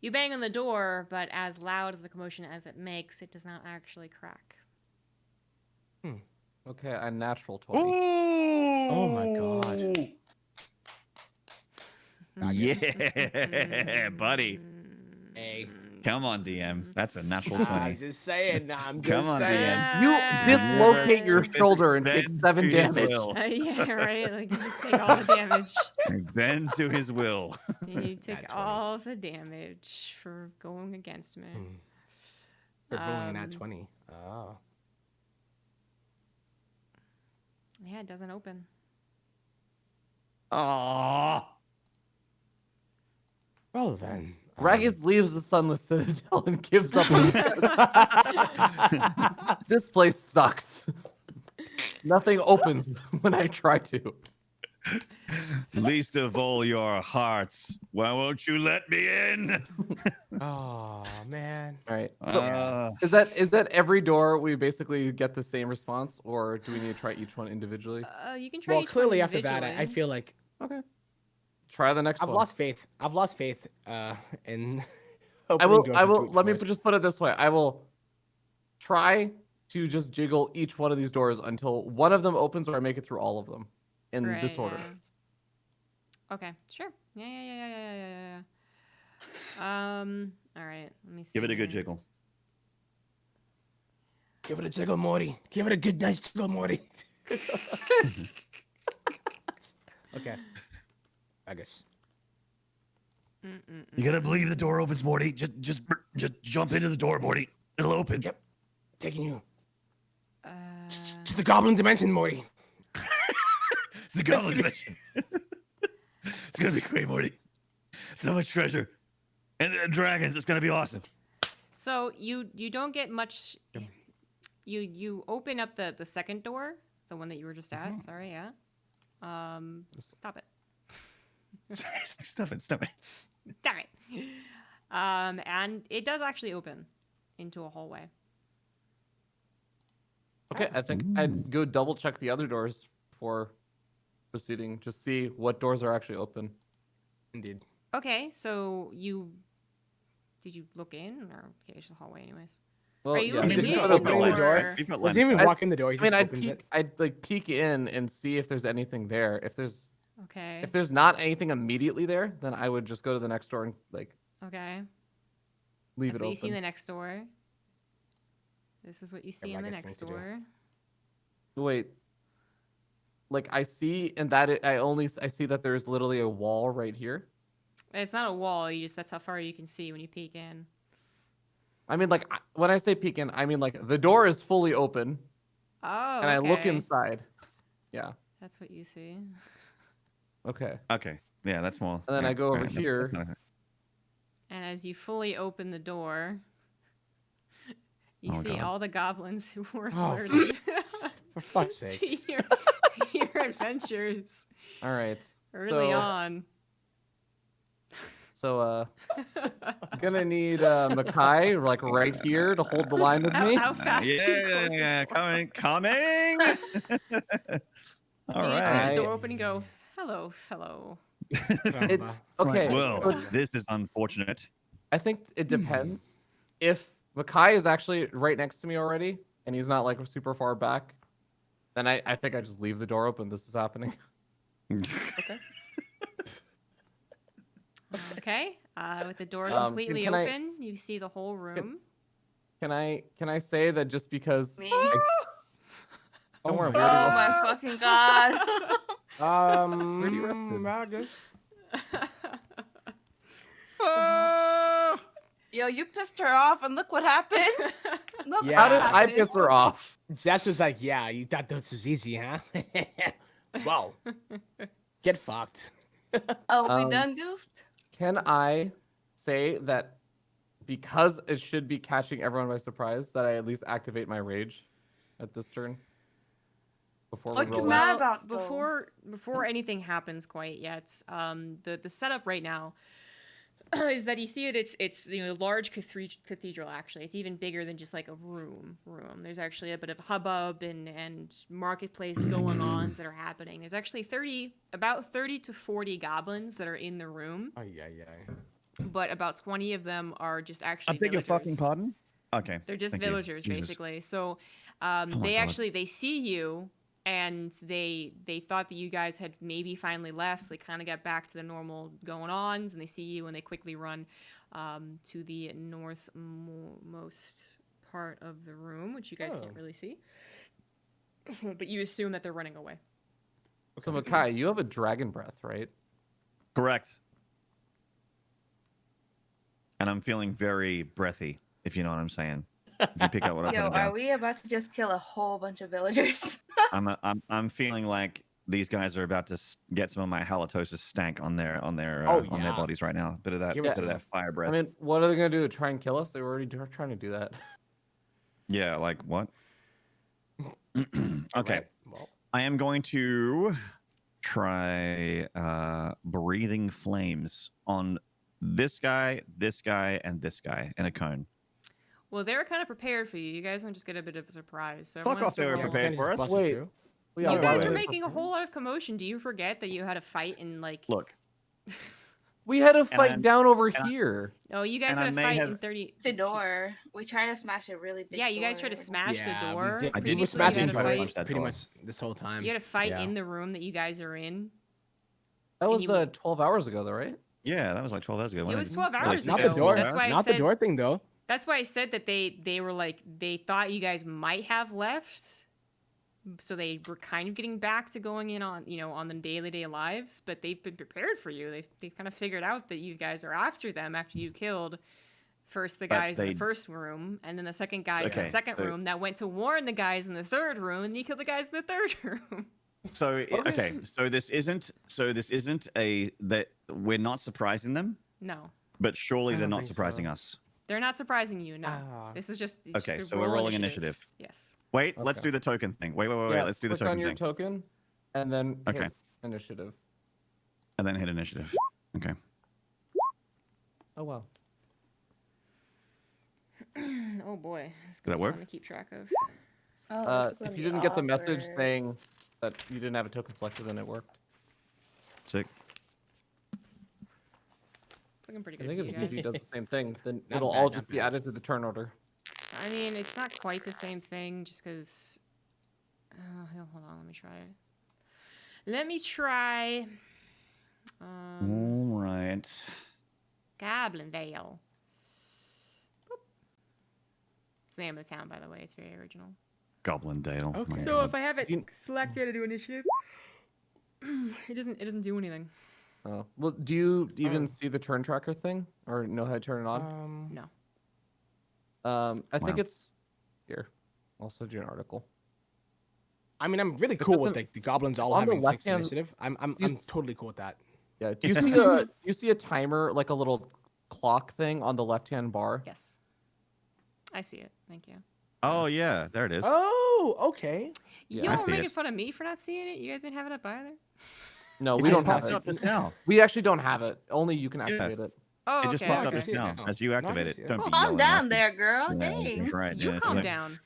You bang on the door, but as loud as the commotion as it makes, it does not actually crack. Okay, a natural 20. Oh my god. Yeah, buddy. Hey. Come on, DM. That's a natural I'm 20. just saying. I'm Come just on, saying. DM. You dislocate your shoulder and take Bend 7 to his damage. will. Yeah, right? Like, you just take all the damage. Bend to his will. You take Nat 20. all the damage for going against me. For rolling that Um, 20. Oh. Yeah, it doesn't open. Aww. Well then. Ragas leaves the Sunless Citadel and gives up. This place sucks. Nothing opens when I try to. Least of all your hearts. Why won't you let me in? Oh man. All right. So Uh, is that every door we basically get the same response, or do we need to try each one individually? You can try Well, each one clearly after that, I individually. feel like Okay. Try the next I've one. lost faith. I've lost faith in. I opening will. doors I with will. brute Let me force. just put it this way. I will try to just jiggle each one of these doors until one of them opens, or I make it through all of them in this order. Yeah. Okay, sure. Yeah. All right. Let me see. give it a good here. jiggle. Give it a jiggle, Morty. Give it a good, nice jiggle, Morty. Okay. I guess. You gotta believe the door opens, Morty. Just jump into the door, Morty. It'll open. Yep. Taking you Uh, to the goblin dimension, Morty. It's the goblin dimension. It's gonna be great, Morty. So much treasure. And dragons. It's gonna be awesome. so you don't get much. You open up the second door, the one that you were just at. Sorry, yeah. Stop it. Stop it. Damn it. And it does actually open into a hallway. Okay. I think I'd go double check the other doors before proceeding. Just see what doors are actually open. Indeed. Okay, so did you look in, or okay, it's just a hallway, anyways? Well, Are you yeah, looking just in, opening the door. or- Doesn't even I- walk in the door. He I mean, just I'd opens peek. it. I'd like peek in and see if there's anything there. If Okay. there's not anything immediately there, then I would just go to the next door and like Okay. leave That's it what you see in open. the next door. This is what you see in the Ragas next thing to do. door. Wait. like I see, and I see that there's literally a wall right here. It's not a wall. That's how far you can see when you peek in. I mean, like when I say peek in, I mean like the door is fully open, Oh, and I look okay. inside. Yeah. That's what you see. Okay. Okay. Yeah, that's more. And then yeah, I go over right, here. And as you fully open the door, you Oh, see God. all the goblins who were Oh, alerted For fuck's sake. to your adventures All right. early So- on. So gonna need Makai like right here to hold the line with me. How fast do you close Yeah, the door? coming. All You just leave right. the door open and go, hello, fellow. It- okay. Well, so this is unfortunate. I think it depends. If Makai is actually right next to me already, and he's not like super far back, then I think I just leave the door open. This is happening. Okay. With the door Can- completely can I- open, you see the whole room. Can I say that just because? Me? Don't worry, Oh we already my fucking god. Pretty rested. Ragas. Yo, you pissed her off, and look what happened. Look Yeah. what How did I happened. piss her off? Jess was like, yeah, you thought this was easy, huh? Well, get fucked. Oh, we Um, done goofed? Can I say that because it should be catching everyone by surprise, that I at least activate my rage at this turn before we What you roll? mad it? about, though? before anything happens quite yet, the setup right now is that you see it. It's a large cathedral. Actually, it's even bigger than just like a room. There's actually a bit of hubbub and marketplace going ons that are happening. There's actually about 30 to 40 goblins that are in the room, Oh, yeah. but about 20 of them are just I actually beg your fucking villagers. pardon. Okay. They're just thank you. villagers, Jesus. basically. So my they God. actually they see you, and they thought that you guys had maybe finally left. So they kind of got back to the normal going ons, and they see you, and they quickly run to the northmost part of the room, which you guys Oh. can't really see. But you assume that they're running away. So Makai, you have a dragon breath, right? Correct. And I'm feeling very breathy, if you know what I'm saying. If you pick up what I Yo, put down. are we about to just kill a whole bunch of villagers? I'm feeling like these guys are about to get some of my halitosis stank on their on their Oh, on their yeah. bodies right now. Bit of that Give it bit to of them. that fire breath. I mean, what are they gonna do? Try and kill us? They were already trying to do that. Yeah, like what? Okay. Right. Well, I am going to try breathing flames on this guy, and this guy in a cone. Well, they were kind of prepared for you. You guys don't just get a bit of a surprise. So Fuck everyone off, they were has to roll. prepared kinda for just us? busted Wait. through. Well, You yeah, guys why were would they making a prepare? whole lot of commotion. Do you forget that you had a fight in like? Look, We had a fight I'm- down over and I- here. Oh, you guys and I had a may fight have- in 30. The door. We tried to smash a really big Yeah, you guys tried door. to smash Yeah, the we door. did. I did We were Previously, you had smashing a try to fight. punch that pretty door. much this whole time. You had a fight Yeah. in the room that you guys are in. That And was you- 12 hours ago, though, right? yeah, that was like 12 hours ago. It wasn't was 12 Really, hours Not ago. the door. That's why I Not said. the door thing, though. That's why I said that they were like they thought you guys might have left, so they were kind of getting back to going in on on the day lives. But they've been prepared for you. They kind of figured out that you guys are after them after you killed first the But guys in they- the first room, and then the second guys in the Okay, second so- room that went to warn the guys in the third room, and you killed the guys in the third room. So okay, so this isn't a that we're not surprising them, No, but surely I they're don't not think so. surprising us. they're not surprising you. No, Ah. this is just Okay, just so a we're roll rolling initiative. Yes. Wait, let's Okay. do the token thing. Wait, Yeah, let's do the click on token your thing, token, and then Okay. hit initiative. and then hit initiative. Okay. Oh wow. Oh boy, it's Did that gonna be work? fun to keep track of. Oh, this is If gonna you be didn't get the message awkward. saying that you didn't have a token selected, then it worked. Sick. It's looking pretty I good think for if you ZB guys. does the same thing, then Not it'll bad, all not just be bad. added to the turn order. I mean, it's not quite the same thing, just because. Hold on, let me try. Let me try. All right. Goblin Vale. Boop. It's the name of the town, by the way. It's very original. Goblin Dale. Okay. my So God. if I have it You- selected to do initiative, it doesn't do anything. Oh, well, do you even Oh. see the turn tracker thing, or know how to turn it on? No. I think Wow. it's here. I'll send you an article. I mean, I'm really It cool with doesn't- like the goblins all on the having 6 left-hand- initiative. I'm you I'm s- totally cool with that. Yeah. Do you see a timer, like a little clock thing on the left-hand bar? Yes. I see it. Thank you. Oh yeah, there it is. Oh, okay. Yeah, You I all see making it. fun of me for not seeing it? You guys didn't have it up either? No, It we just don't have popped it. up just now. We actually don't have it. Only you can Yeah. activate it. Oh, It just okay. popped I up can just see it now now. as you No, I can activate see it. it. Don't be Calm yelling down at us. there, girl. Yeah, Dang. that's right. You yeah, it's calm like, down.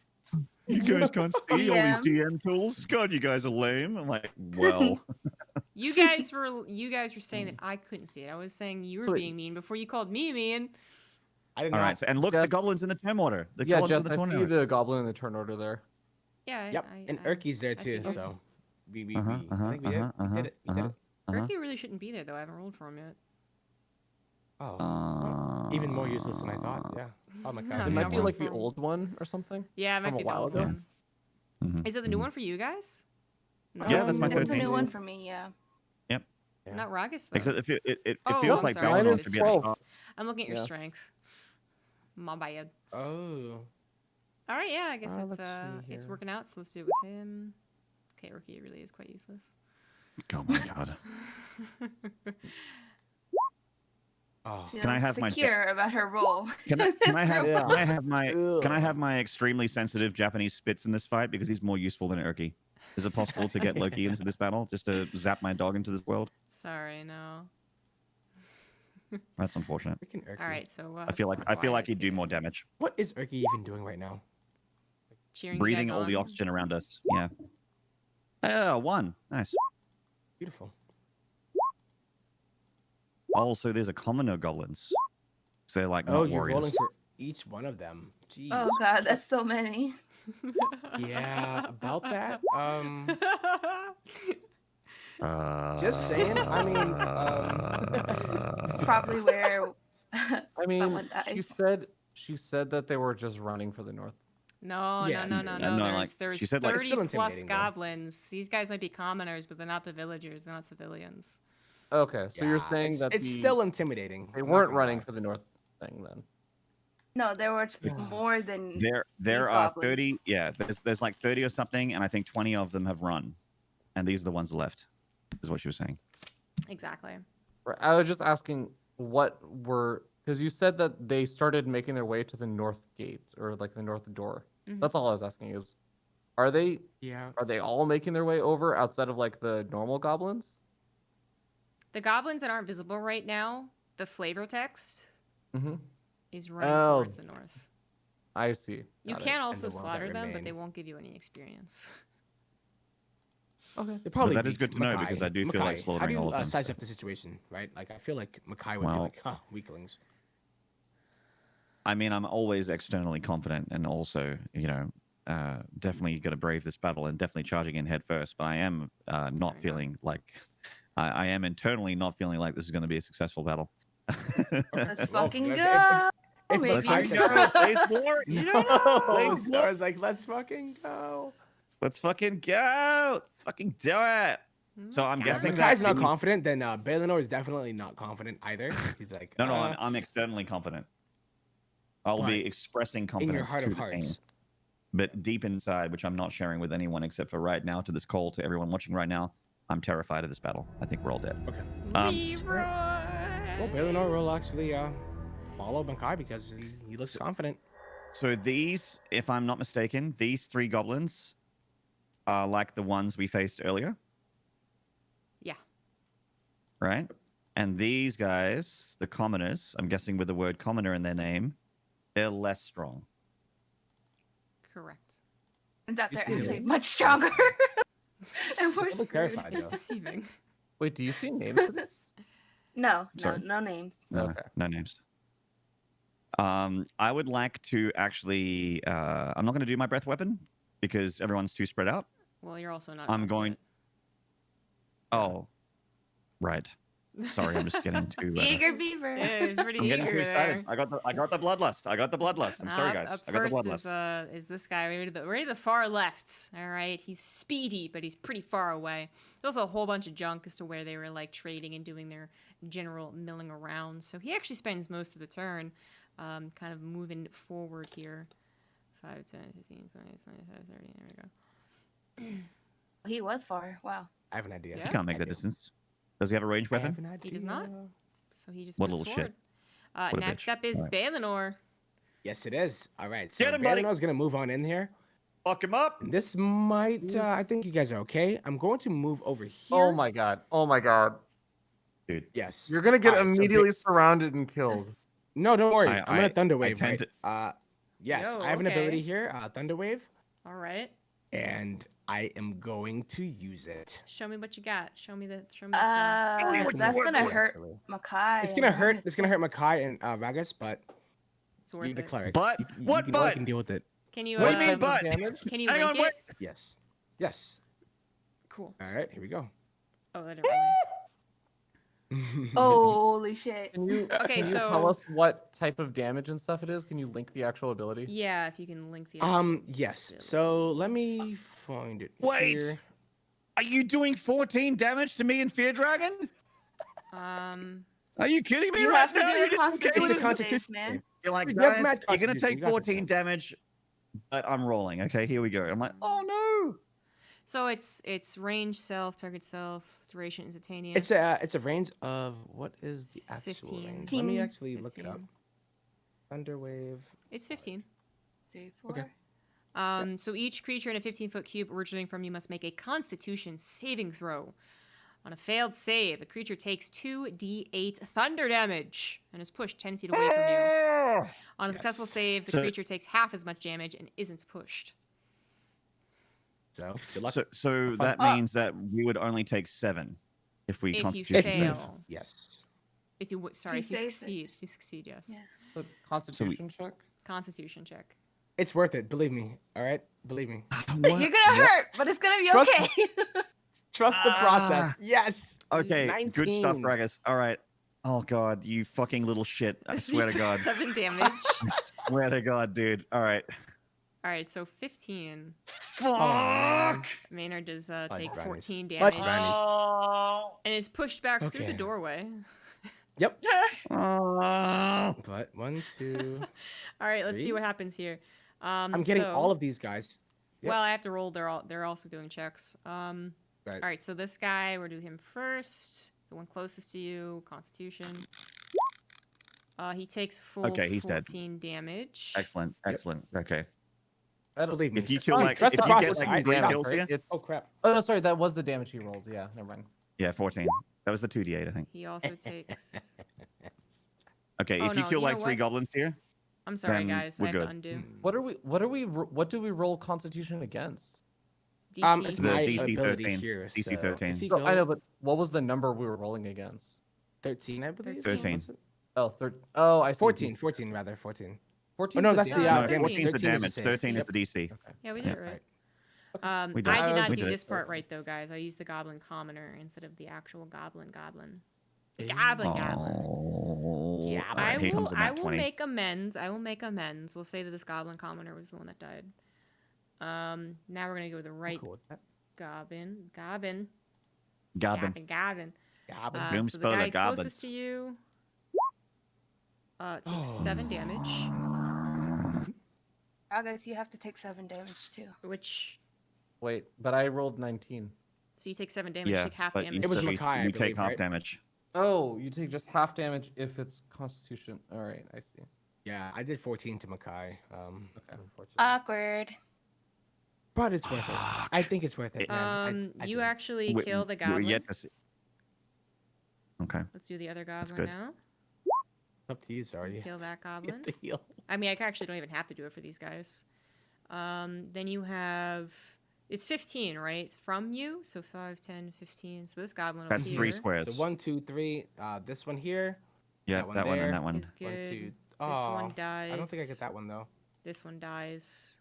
You guys can't see all these DM. DM tools. God, you guys are lame. I'm like, well, You guys were saying that I couldn't see it. I was saying you were So wait. being mean before you called me mean. I didn't all know. right. So, and look, the Jess- goblins in the turn order. The Yeah, goblins Jess, in I the turn see order. the goblin in the turn order there. Yeah. Yep, and I Urky's there too, figured. so we Uh-huh, I think we did. We did it. We did it. Urky really shouldn't be there though. I haven't rolled for him yet. Oh, well, even more useless than I thought. Yeah. Oh my No, god. It yeah, might be roll like the for him. old one or something. Yeah, it might From a be the while old ago? one. Mhm, Is it the new mhm. one for you guys? No. Yeah, that's my It was a 13. new one for me, yeah. Yeah. Not Ragas though. Except it Oh, feels I'm like sorry. Mine Baleanor is should be at the 12. top. I'm looking at your Yeah. strength. My bad. Oh. All right, yeah, I guess Let's see it's here. working out. So let's do it with him. Okay, Urky really is quite useless. Oh my god. Oh. Feels Can I have my secure about her role. Can I have Yeah. can I have my can I Ugh. have my extremely sensitive Japanese spits in this fight because he's more useful than Urky? Is it possible to get Loki into this battle just to zap my dog into this world? Sorry, no. That's unfortunate. Freaking Urky. All right, so I feel like he'd do more damage. What is Urky even doing right now? Cheering Breathing you guys all the on. oxygen around us. Yeah. Oh, one. Nice. Beautiful. Oh, so there's a commoner goblins. So they're like not Oh, you're warriors. rolling for each one of them. Jeez. Oh god, that's so many. Yeah, about that. Uh, Just saying, I mean, Probably where I mean, someone dies. she said that they were just running for the north. No, Yeah, no, sure. no, Yeah, no, no, There's, like, there's she said, like- It's still 30 plus intimidating, though. goblins. These guys might be commoners, but they're not the villagers. They're not civilians. Okay, so you're Yeah, saying it's, that it's still intimidating. they I'm not weren't gonna running lie. for the north thing then. No, there were more than there These are goblins. 30. Yeah, there's like 30 or something, and I think 20 of them have run, and these are the ones left. Is what she was saying. Exactly. Right, I was just asking what were, because you said that they started making their way to the north gate or like the north door. Mhm. That's all I was asking is, are they Yeah. all making their way over outside of like the normal goblins? The goblins that aren't visible right now, the flavor text Mm-hmm. is running Oh. towards the north. I see. You Got it. can also the ones that slaughter them, but remain. they won't give you any experience. Okay. They're probably that is weak. good to know because I do feel like Makai, how slaughtering do you all of them, size so. up the situation, right? Like I feel like Makai would Well- be like, huh, weaklings. I mean, I'm always externally confident, and also, definitely going to brave this battle and definitely charging in head first. But I am not Fair enough. feeling like I am internally not feeling like this is going to be a successful battle. let's Well, fucking if- go. if Maybe Let's Makai you fucking says should. go. so. Phase four. No, Please, Zora's like, let's fucking go. Let's fucking go. Let's fucking do it. So I'm Yeah, If guessing Makai's that not the- confident, then Baleanor is definitely not confident either. He's like, No, I'm externally confident. I'll be But expressing in confidence your heart to of the team. hearts. But deep inside, which I'm not sharing with anyone except for right now, to this call, to everyone watching right now, I'm terrified of this battle. I think we're all dead. Leroy! Well, Baleanor will actually follow Makai because he looks confident. So these, if I'm not mistaken, these three goblins are like the ones we faced earlier, Yeah. right? And these guys, the commoners, I'm guessing with the word commoner in their name, they're less strong. Correct. And that they're These actually names. much stronger. And we're I'm screwed. terrified It's though. deceiving. Wait, do you see names for this? No, Sorry. no names. No, Okay. no names. I would like to actually. I'm not going to do my breath weapon because everyone's too spread out. Well, you're also not. I'm up going- yet. Oh, right. Sorry, I'm just getting too. Eager beaver. Yeah, it's pretty I'm getting too eager excited. there. I got the bloodlust. I got the bloodlust. I'm sorry, guys. Up I got the first bloodlust. is this guy right to the far left. All right, he's speedy, but he's pretty far away. There's also a whole bunch of junk as to where they were like trading and doing their general milling around. So he actually spends most of the turn, kind of moving forward here. 5, 10, 15, 20, 25, 30. There we go. He was far. Wow. I have an idea. Yeah? You can't make that distance. Does he have a ranged I have weapon? an idea. He does not. So he just What moves little forward. shit. What a Next bitch. up is All right. Baleanor. Yes, it is. All right. So Get him, buddy. Baleanor's gonna move on in here. Fuck him up. This might. I think you guys are okay. I'm going to move over here. Oh my god. Oh my god. Dude. Yes. You're gonna get Alright, so immediately surrounded and killed. No, don't worry. I- I'm gonna I- Thunder I Wave, tend right? Yes, Yo, I have an okay. ability here, Thunder Wave, All right. and I am going to use it. Show me what you got. Show me the spell. me what That's you gonna want. hurt Makai. It's gonna and hurt. Ragas. It's gonna hurt Makai and Ragas, but It's worth you're the it. cleric. But you what? can, But you can deal with it. Can you? What do you mean, uh, but? Damage? Can you Hang link on, wait. it? Yes. Yes. Cool. All right. Here we go. Oh, that didn't really. Oh, holy shit. Can you, Okay, can you tell so- us what type of damage and stuff it is? Can you link the actual ability? Yeah, if you can link the. Yes. So let me find it. Wait. Here. Are you doing 14 damage to me in feardragon? Are you kidding me You right have to now? do You a didn't get It's a it? constitution constitution save, man. save. You're like, You have guys, mad you're gonna constitution, take you got this, 14 man. damage, but I'm rolling. Okay, here we go. I'm like, oh no. So it's range self, target self, duration instantaneous. It's a range of what is the actual 15. range? Let me actually look it up. 15. Thunder Wave. It's 15. 3, 4. Okay. So each creature in a 15-foot cube originating from you must make a Constitution saving throw. On a failed save, a creature takes 2d8 thunder damage and is pushed 10 feet away from you. On a successful Yes. save, the So- creature takes half as much damage and isn't pushed. So good luck. So that Oh. means that we would only take 7 if we If you constitution save. fail. Yes. If you sorry, If if you you save it. succeed. If you succeed, yes. Yeah. The Constitution check? Constitution check. It's worth it. Believe me. All right. Believe me. You're gonna hurt, but it's gonna be Trust okay. Trust the process. Ah. Yes. Okay, good stuff, 19. Ragas. All right. Oh god, you fucking little shit. I This swear to is God. 7 damage. I swear to God, dude. All right. All right, so 15. Fuck. Maynard does take brownies. 14 Fudge damage brownies. Oh. and is pushed back through the Okay. doorway. Yep. Oh. But 1, 2. All right, let's see 3. what happens here. I'm getting all of these guys. Yep. Well, I have to roll. They're also doing checks. Right. All right, so this guy, we'll do him first. The one closest to you, Constitution. He takes full Okay, he's dead. 14 damage. Excellent. Excellent. Okay. I don't, Believe me. If you kill Fine, like, trust if the you process. get I- like 3 I- kills right? here, It's, Oh crap. oh no, sorry, that was the damage he rolled. Yeah, never mind. yeah, 14. That was the 2d8, I think. He also takes. Okay, Oh, if you no, kill you like know 3 what? goblins here, I'm sorry, Then guys. I we're have to good. undo. What do we roll Constitution against? DC. It's The my DC ability 13. here. DC so 13. If you So go I know, but what was the number we were rolling against? 13, I believe. 13. Was it? Oh, Oh, I see. 14. 14 rather. 14. 14. Oh, no, that's the, No, no, damage. 14 is the 13 is the damage, save. 13 is Yep. the DC. Okay. Yeah, we Yeah. did it right. We did. I did not We do did it. this part right though, guys. I used the Goblin Commoner instead of the actual Goblin. Goblin. Oh. Yeah, All I right, here will. comes the I nat will 20. make amends. I will make amends. We'll say that this Goblin Commoner was the one that died. Now we're gonna go to the right Cool with that. Goblin. Goblin. Goblin. Yeah, but Boom So the spoiler guy goblins. closest to you takes 7 damage, Ragas, you have to take 7 damage too. which Wait, but I rolled 19. so you take 7 damage, Yeah, take half but damage. It was so Makai, I you take believe, half right? damage. Oh, you take just half damage if it's Constitution. All right, I see. yeah, I did 14 to Makai. Unfortunately. Awkward. But it's worth it. I think it's worth it, man. I You do. actually We- kill the we're Goblin. yet to see- Okay. Let's do the other Goblin good. now. Up to you, sorry. Kill that Goblin. Get the heal. I mean, I actually don't even have to do it for these guys. Then you have... It's 15, right? From you? So 5, 10, 15. So this Goblin over That's here 3 squares. So 1, 2, 3. This one here. Yeah, that one that one there and that one. is 1, good. 2. This Aw, one dies. I don't think I get that one though. This one dies.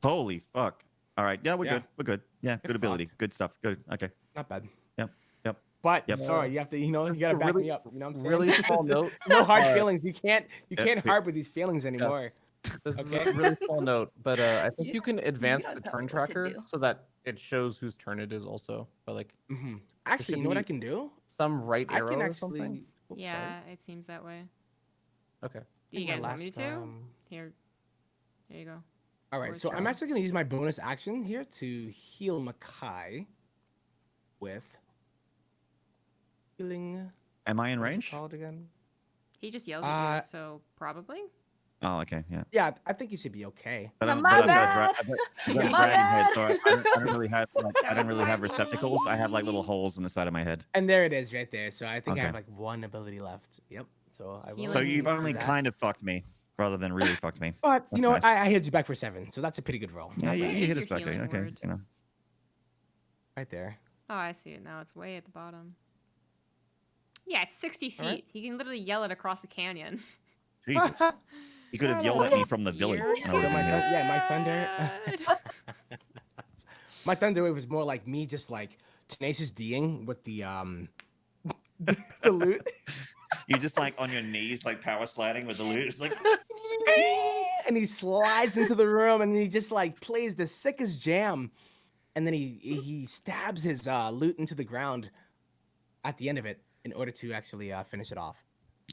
Holy fuck. All right. Yeah, we're Yeah. good. We're good. Yeah, good ability. fucked. Good stuff. Good. Okay. Not bad. But Yep. sorry, you have to, you gotta back me up. You know what I'm saying? Really small note. No hard uh, feelings. You can't Yeah. harbor these feelings anymore. Yes. This is Okay. a really small note, but I think You- you can advance don't the tell turn me what to tracker do. so that it shows whose turn it is also. But like Actually, should you know what I be can do? some right I arrow can or something. actually. Oops, Yeah, it seems that way. Okay. Do you sorry. guys want me to? Last, Here. There you go. All right, Zora's so I'm turn. actually going to use my bonus action here to heal Makai with healing. Am I in What's it range? called again? He just yells at you, Uh, so probably. Oh, okay, yeah. Yeah, I think you should be okay. But My I've got bad. I've got a My dragon head, bad. so I don't really have That I don't was really my have receptacles. I have like little baby. holes in the side of my head. And there it is, right there. So I think I Okay. have like one ability left. Yep. So I will. Healing So you've do only that. kind of fucked me, rather than really fucked me. But you That's know what? nice. I hit you back for 7, so that's a pretty good roll. Yeah, Not you, bad. It you is hit your us back there. healing Okay, word. you know. Right there. Oh, I see it now. It's way at the bottom. Yeah, it's 60 feet. Alright. He can literally yell it across a canyon. Jesus. He could have yelled at me from the village. You're and I would've So my been here. my thunder. good. My thunder wave was more like me just like tenacious D'ing with the the loot. You just like on your knees, like power sliding with the loot. It's like And he slides into the room and he just like plays the sickest jam. And then he stabs his loot into the ground at the end of it in order to actually finish it off.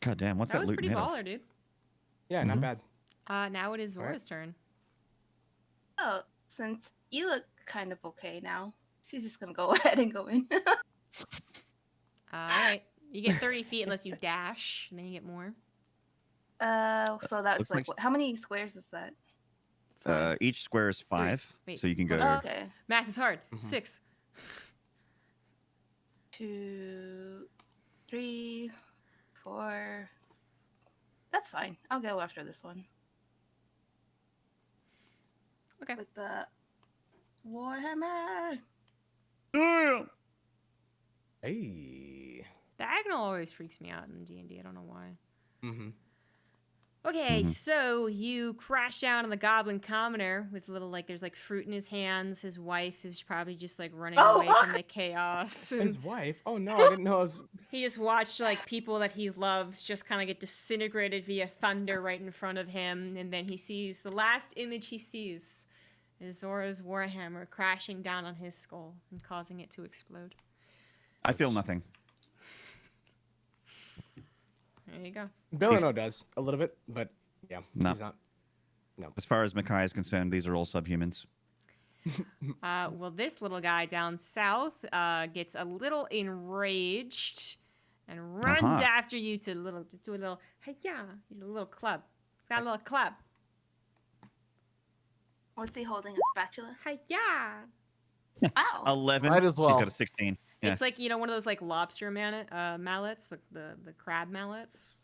God damn, what's That that, was loot pretty made of? baller, dude. Yeah, not bad. Now it is Alright. Zora's turn. Oh, since you look kind of okay now, she's just gonna go ahead and go in. All right. You get 30 feet unless you dash, and then you get more. So that's Looks like like- what, how many squares is that? Each square is 5, Wait, so you can go. Oh, okay. Math is hard. Mhm. 6. 2, 3, 4. That's fine. I'll go after this one. Okay. With the Warhammer. Hey. Diagonal always freaks me out in D&D. I don't know why. Mm-hmm. Okay, so you crash down on the Goblin Commoner with a little, like, there's, like, fruit in his hands. His wife is probably just, like, running Oh, away from the chaos. His And wife. Oh no, I didn't know. It was... he just watched, like, people that he loves just kind of get disintegrated via thunder right in front of him. And then he sees, the last image he sees is Zora's Warhammer crashing down on his skull and causing it to explode. I feel nothing. There you go. Baleanor does a little bit, but yeah, No. he's not. As far as Makai is concerned, these are all subhumans. Well, this little guy down south gets a little enraged and runs Uh-huh. after you to do a little hey yeah. He's a little club. He's got a little club. What's he holding? A spatula? Hey yeah. Wow. 11. Might as well. He's got a 16. Yeah. It's like, you know, one of those like lobster mallets, the crab mallets.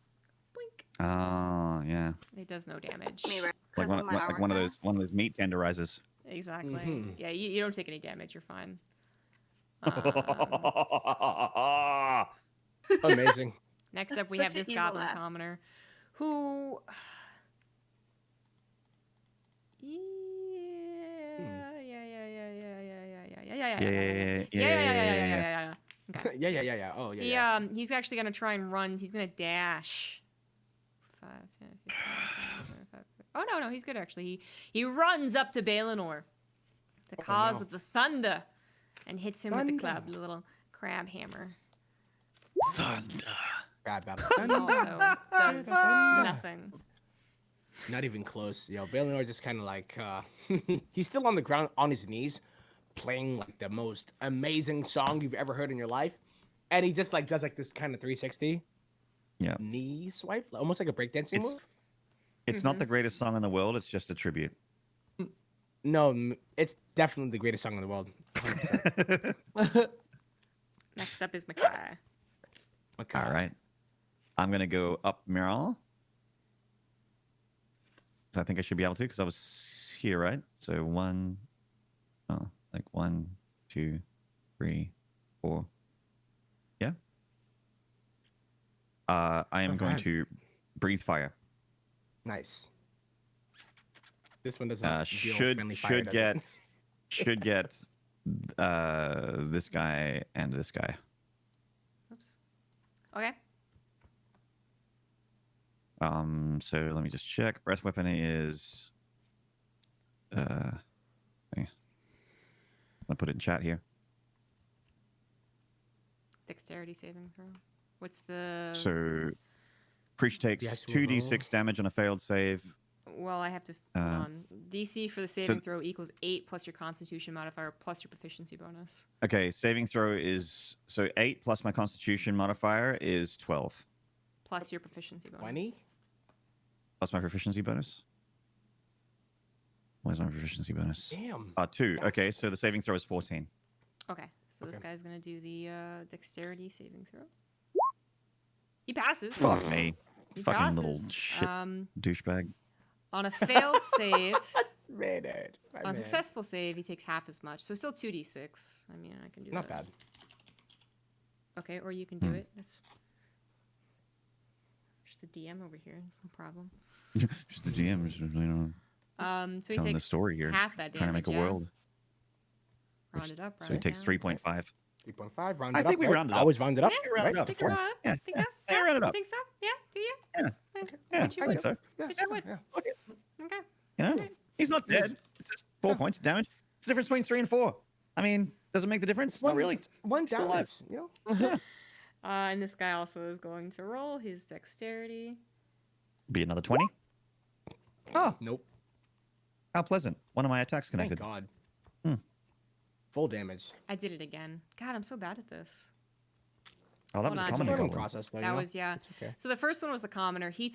Blink. Oh, yeah. It does no damage. Me, Like because one, of my like one of those hourglass. meat tenderizers. Exactly. Mhm. Yeah, you don't take any damage. You're fine. Amazing. Next up, we Such have an this evil Goblin laugh. Commoner, who. Yeah. Okay. Yeah. Oh yeah. He's actually gonna try and run. He's gonna dash. 5, 10, 15, 25. Oh no, he's good actually. He runs up to Baleanor, the cause no. of the thunder, and hits him with the club, Thunder. the little crab hammer. Thunder. Grab battle. And also does nothing. Not even close. Yo, Baleanor just kind of like he's still on the ground on his knees, playing like the most amazing song you've ever heard in your life, and he just like does like this kind of 360 Yeah. knee swipe, almost like a breakdancing It's, move. it's not the greatest song in the world. It's just a tribute. No, it's definitely the greatest song in the world. 100%. Next up is Makai. Okay. All right. I'm going to go up Miral. So I think I should be able to because I was here, right? So 1, 2, 3, 4. Yeah. I am going Alright. to breathe fire. Nice. This one does not deal with Should friendly fire, does it? should get this guy and this guy. Okay. So let me just check. Breath weapon is. I'll put it in chat here. Dexterity saving throw. What's the? So, creature takes The actual 2d6 damage on a failed save. Well, I have to. Hold on. DC for the saving throw equals 8 plus your Constitution modifier plus your proficiency bonus. Okay, saving throw is 8 plus my Constitution modifier is 12. Plus your proficiency bonus. 20? Plus my proficiency bonus. Where's my proficiency bonus? Damn. 2. Okay, so the saving throw is 14. Okay, so this Okay. guy's gonna do the dexterity saving throw. He passes. Fuck me. He Fucking little passes. shit douchebag. On a failed save, Maynard. My on a man. successful save, he takes half as much. So still 2d6. I mean, I can do Not that. bad. Okay, or you can do it. That's just the DM over here. It's no problem. Just the GM, just, So he telling the takes story here. half that damage. Trying to make a yeah? world. Round it up, So round he it takes down. 3.5. 3.5, rounded I up. think we right? rounded I up. was rounded up. Yeah, rounded right? up. Think Before. about it. Yeah. Think that? Yeah, round it up. Think so? Yeah? Do you? Yeah. Okay. Yeah, Bet you I would. think so. Yeah, Bet you would. yeah. Okay. Okay. You know, Alright. he's not dead. It's just 4 points of damage. It's the difference between 3 and 4. I mean, does it make the difference? Not really. One Still alive. damage, you know? And this guy also is going to roll his dexterity. Be another 20. Oh, Nope. how pleasant. One of my attacks Thank connected. God. Hmm. Full damage. I did it again. God, I'm so bad at this. Oh, that Hold was a on. It's a common learning goblin. process, though. That you know? was yeah. It's okay. So the first one was the commoner. He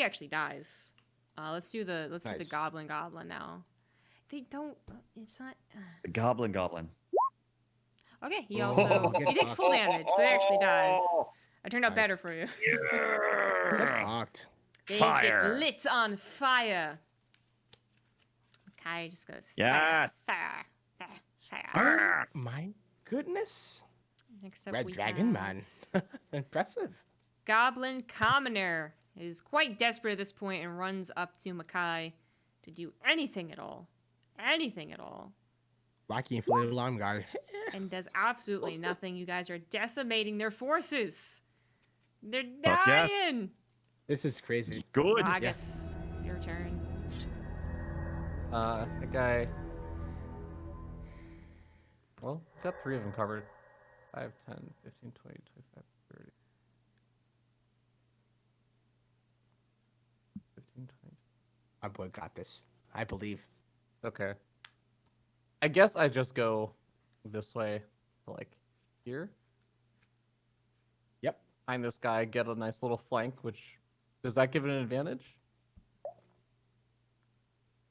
actually dies. Let's do the Nice. goblin now. They don't. It's not. The goblin. Okay. He Oh, also get he takes fucked. full damage, so he actually dies. I turned out Nice. better for you. Get fucked. They Fire. get lit on fire. Makai just goes fire, Yes. fire, fire. Arrgh. My goodness. Next up, Red we Dragon, have man. Impressive. Goblin Commoner is quite desperate at this point and runs up to Makai to do anything at all. Anything at all. Rocky inflated alarm guard. And does absolutely nothing. You guys are decimating their forces. They're Fuck yes. dying. This is crazy. Good. Ragas, it's your turn. The guy. Well, got 3 of them covered. 5, 10, 15, 20, 25, 30. 15, 20. My boy got this. I believe. Okay. I guess I just go this way to like here. Yep. Behind this guy, get a nice little flank, which does that give it an advantage?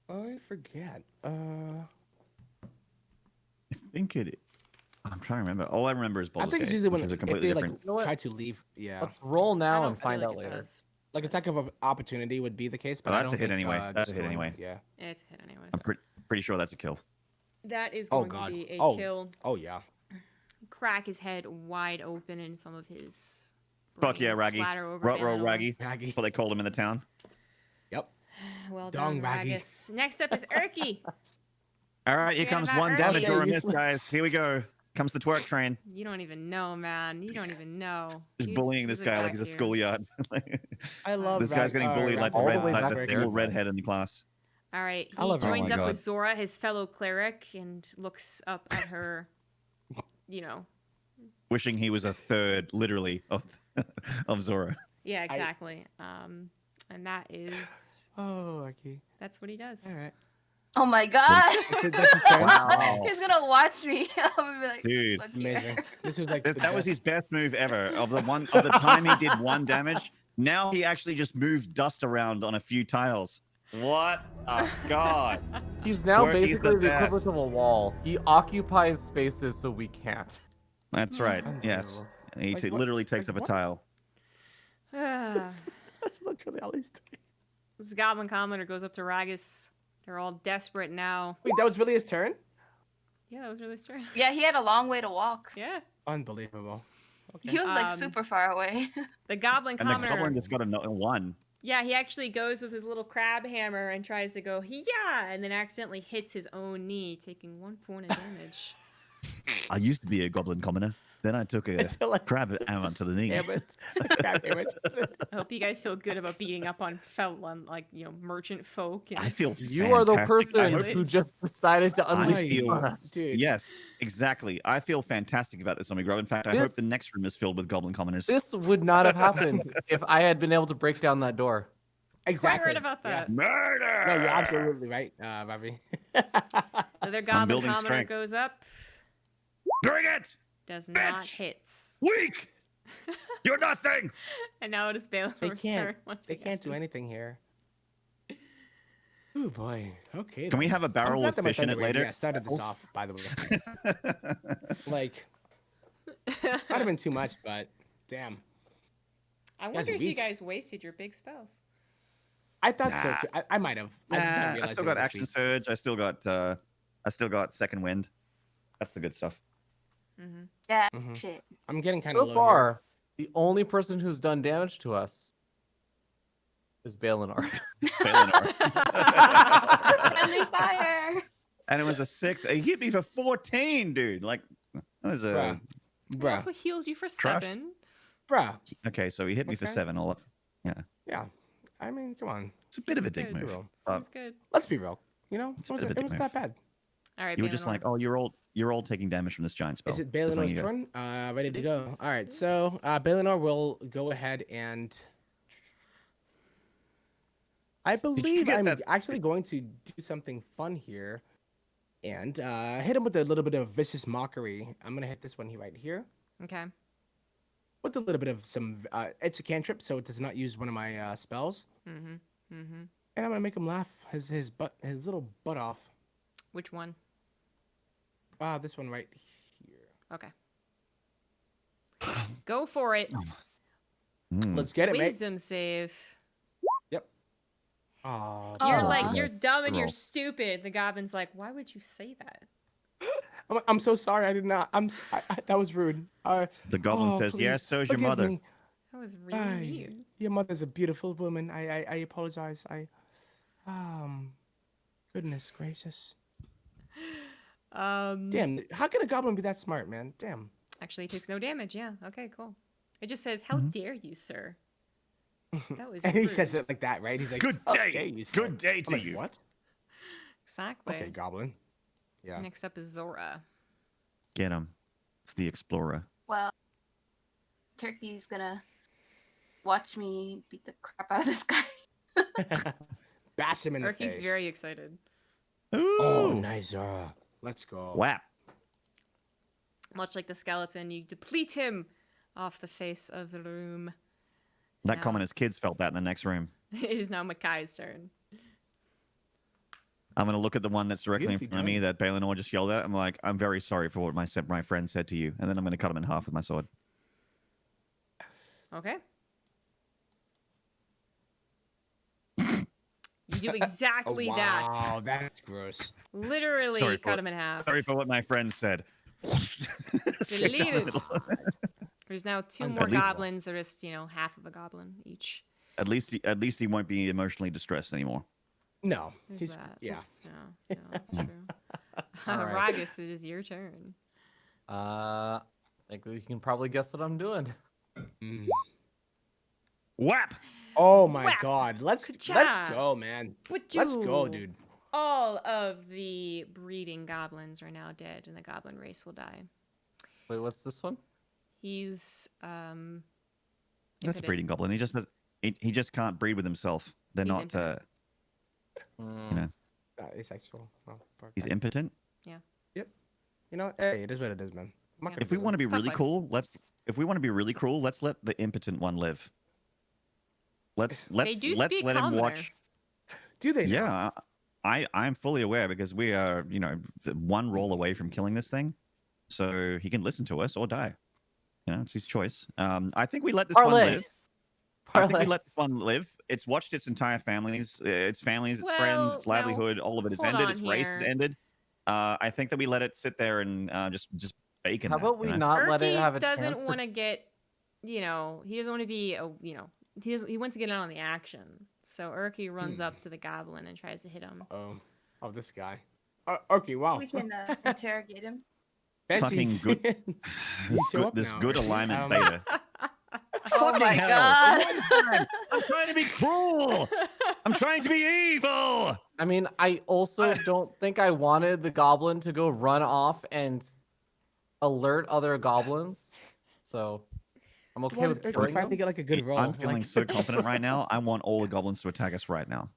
I forget. I think it. I'm trying to remember. All I remember is I Baldur's think it's Gate, usually which when is a if completely they different. like You know what? try to leave. Yeah. Let's roll I now don't and find feel out like it later. does. Like attack of opportunity would be the case, but Oh, I that's don't a hit think, anyway. That's just a hit going- anyway. Yeah. It's a hit anyways. I'm pretty sure that's a kill. That is Oh, going to God. be a Oh. kill. Oh yeah. Crack his head wide open and some of his Fuck yeah, brains Raggy. splatter over Roll Animal. Raggy. Raggy. That's what they called him in the town. Yep. Well Dong done, Raggy. Ragas. Next up is Erky. All right, here Forget comes about one early. damage or a miss, Useless. guys. Here we go. Comes the twerk train. You don't even know, man. You don't even know. Just He's- bullying this he's guy back like he's a here. schoolyard. I love This guy's getting bullied like the All the red, way like back the there. little redhead in the class. All right, I he love her. joins Oh my up with God. Zora, his fellow cleric, and looks up at her. You know. Wishing he was a third, literally, of Zora. Yeah, exactly. And that is Oh, okay. that's what he does. All right. Oh my god. That's his turn. Wow. He's gonna watch me. I'm gonna be like, Dude. "Look here." Amazing. This was like That was his best move ever. Of the time he did 1 damage, now he actually just moved dust around on a few tiles. What a god. He's now Twerky's basically the the equivalent best. of a wall. He occupies spaces so we can't. That's right. Yes. Unbelievable. He Like what- literally takes like up a what? tile. That's literally all he's doing. This Goblin Commoner goes up to Ragas. They're all desperate now. Wait, that was really his turn? Yeah, that was really strange. Yeah, he had a long way to walk. Yeah. Unbelievable. Okay. He was like Um, super far away. The Goblin And the Commoner. goblin just got a 1. Yeah, he actually goes with his little crab hammer and tries to go, yeah, and then accidentally hits his own knee, taking 1 point of damage. I used to be a goblin commoner. Then I took a Until I- crab hammer to the knee. Damn it. God damn it. I hope you guys feel good about beating up on merchant folk. And I feel You are the fantastic. I person hope- who Village. just decided to I unleash feel- on us. Dude. Yes, exactly. I feel fantastic about this, ZombieGrub. In fact, I This- hope the next room is filled with goblin commoners. This would not have happened if I had been able to break down that door. Exactly. Quite right about Yeah. that. Murder! No, you're absolutely right, Ravi. Another goblin building commoner strength. goes up. Bring it! Does not Bitch! hits. Weak! You're nothing! And now it is Baleanor's turn once They again. can't do anything here. Oh boy. Okay. Can we then. have a I'm barrel glad with that my fish in it Thunderwave, later? Yeah, started this off, by the way. Like, might have been too much, but damn. I guys wonder are if you weak. guys wasted your big spells. I thought so Nah. too. I might have. I just didn't I realize still it got was action weak. surge. I still got second wind. That's the good stuff. Mm-hmm. Yeah, Mhm. shit. I'm getting kind of So low far, the only person who's done damage to us is Baleanor. Baleanor. Friendly fire. And it was a sick. He hit me for 14, dude. Like that was here. a We Bruh. also healed you for Crushed. 7. Bruh. okay. So he hit me for Okay. 7 all up. Yeah. I mean, come on. It's a bit of a dick Good. move. Real. Sounds good. Let's be real. You know, It's it a bit wasn't, of a it wasn't dick that bad. All right, You were just Baleanor. like, oh, you're all taking damage from this giant spell. Is it Just letting Baleanor's you go. turn? Ready to This go. is- All right. So Baleanor will go ahead and. I believe get I'm that- actually going to do something fun here, and hit him with a little bit of vicious mockery. I'm gonna hit this one here right here Okay. with a little bit of some. It's a cantrip, so it does not use one of my spells, Mm-hmm. Mm-hmm. and I'm gonna make him laugh his little butt off. Which one? This one right here. Okay. Go for it. Mm. Let's get it, mate. Wisdom save. Oh, You're Aw. like, you're dumb and you're Roll. stupid. The goblin's like, why would you say that? I'm so sorry. I did not. That was rude. The goblin Oh, says, please, "Yes, so's your forgive mother." me. That was really Ay, mean. your mother's a beautiful woman. I apologize. Goodness gracious. Damn, how can a goblin be that smart, man? Damn. Actually, it takes no damage. Yeah. Okay, cool. It just says, how dare you, sir? That was And he rude. says it like that, right? He's like, Good "How day. dare you, sir." Good day I'm to like, you. What? Exactly. Okay, goblin. Yeah. Next up is Zora. Get him. It's the explorer. Well, Turkey's gonna watch me beat the crap out of this guy. Bash him in the Erky's face. very excited. Ooh. Oh, nice, Zora. Let's go. Whap. Much like the skeleton, you deplete him off the face of the room. That Now- commoner's kids felt that in the next room. It is now Makai's turn. I'm gonna look at the one that's directly in Beautifully front of me that Baleanor just yelled at. I'm like, I'm very sorry for what my friend said to you, and then I'm gonna cut him in half with my sword. Okay. You do exactly Wow, that. that's gross. Literally Sorry for cut it. him in half. Sorry for what my friend said. Straight down the Deleted. middle. There's now 2 At more least- goblins. They're just, half of a goblin each. At least he won't be emotionally distressed anymore. No, There's he's that. yeah. Yeah, that's true. All right. Ragas, it is your turn. I think you can probably guess what I'm doing. Mm. Whap! Oh my Whap! God, let's Ka-cha! go, man. But Let's go, dude. All of the breeding goblins are now dead, and the goblin race will die. Wait, what's this one? He's That's a impotent. breeding goblin. He just can't breed with himself. They're He's not. impotent. know. Asexual. Well, poor He's guy. impotent. You know, hey, it is what it is, man. I'm not Yeah. gonna If we do want to be Tough really life. cool, let's let the impotent one live. Let's do let speak him commoner. watch. it. Do they? now? Yeah, I'm fully aware because we are, one roll away from killing this thing, so he can listen to us or die. It's his choice. I think we let this one Parlay. live. I think we Parlay. let this one live. It's watched its entire families, its friends, Well, its livelihood. All of it is hold ended. on Its race is here. ended. I think that we let it sit there and just bake in How that, about we you know? not let it Erky have a doesn't chance? want to get, he doesn't want to be he wants to get in on the action. So Erky runs up to the goblin and tries to hit him. This guy. Okay, wow. We can interrogate him. fucking good, this good alignment beta. Oh Fucking my hell. god. I'm trying to be cruel. I'm trying to be evil. I mean, I also don't think I wanted the goblin to go run off and alert other goblins. So I'm okay with We killing finally them. get like a good roll. I'm feeling like... so confident right now. I want all the goblins to attack us right now.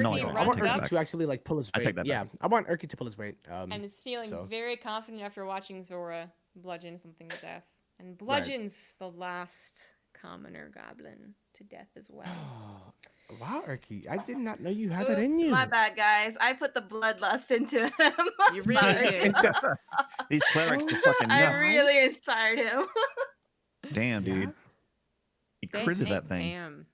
No, I Urki don't. I want runs take up Urki to actually like pull his I weight. take that Yeah, back. I want Urki to pull his weight. and is feeling so- very confident after watching Zora bludgeon something to death. And bludgeons the last commoner goblin to death as well. Wow, Urki, I did not know you had that Oops, in you. My bad, guys. I put the bloodlust into him. You really Sorry. did. These clerics are fucking I nuts. really inspired him. Damn, Yeah? dude. He Dang, critted that thing. Damn.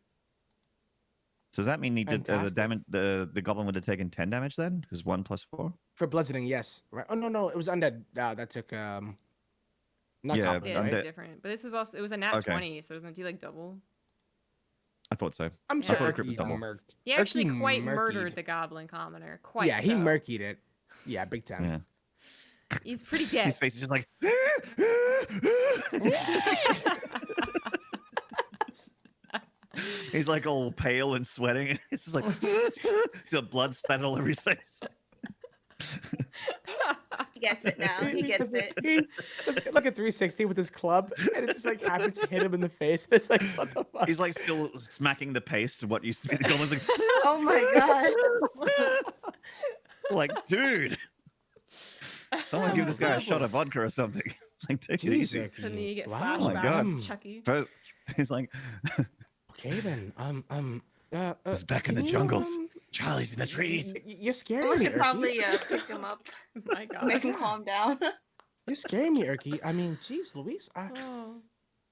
So does that mean he did the Fantastic. damage? The goblin would have taken 10 damage then? Because 1 plus 4. For bludgeoning, yes. Right. Oh no, it was undead. That took not Yeah, goblin, Yeah, this undead. is different. But this was also, it was a nat Okay. 20, so doesn't it do like double? I thought so. I'm Yeah. sure I thought the crit was Urki double. murked. He actually Urki quite murkied. murdered the goblin commoner. Quite Yeah, he so. murkied it. Yeah, big time. Yeah. He's pretty dead. His face is just like. He's like all pale and sweating. It's just like. He's got blood spattered all over his face. He gets it now. He gets it. He does like a 360 with his club, and it just like happens to hit him in the face. It's like, what the fuck? He's like still smacking the paste. What used to be the goblin's like. Oh my god. Like, dude. Someone give this guy a shot of vodka or something. It's like, take it Jeez, easy. Urki. So then you get Wow. Oh my flashbacks God. to Chucky. First, he's like, Okay then. he's back in can the you, jungles. Charlie's in the trees. You're scaring We me, should Urki. probably pick him up, My God. make him calm down. You're scaring me, Urki. I mean, jeez, Louise. Oh.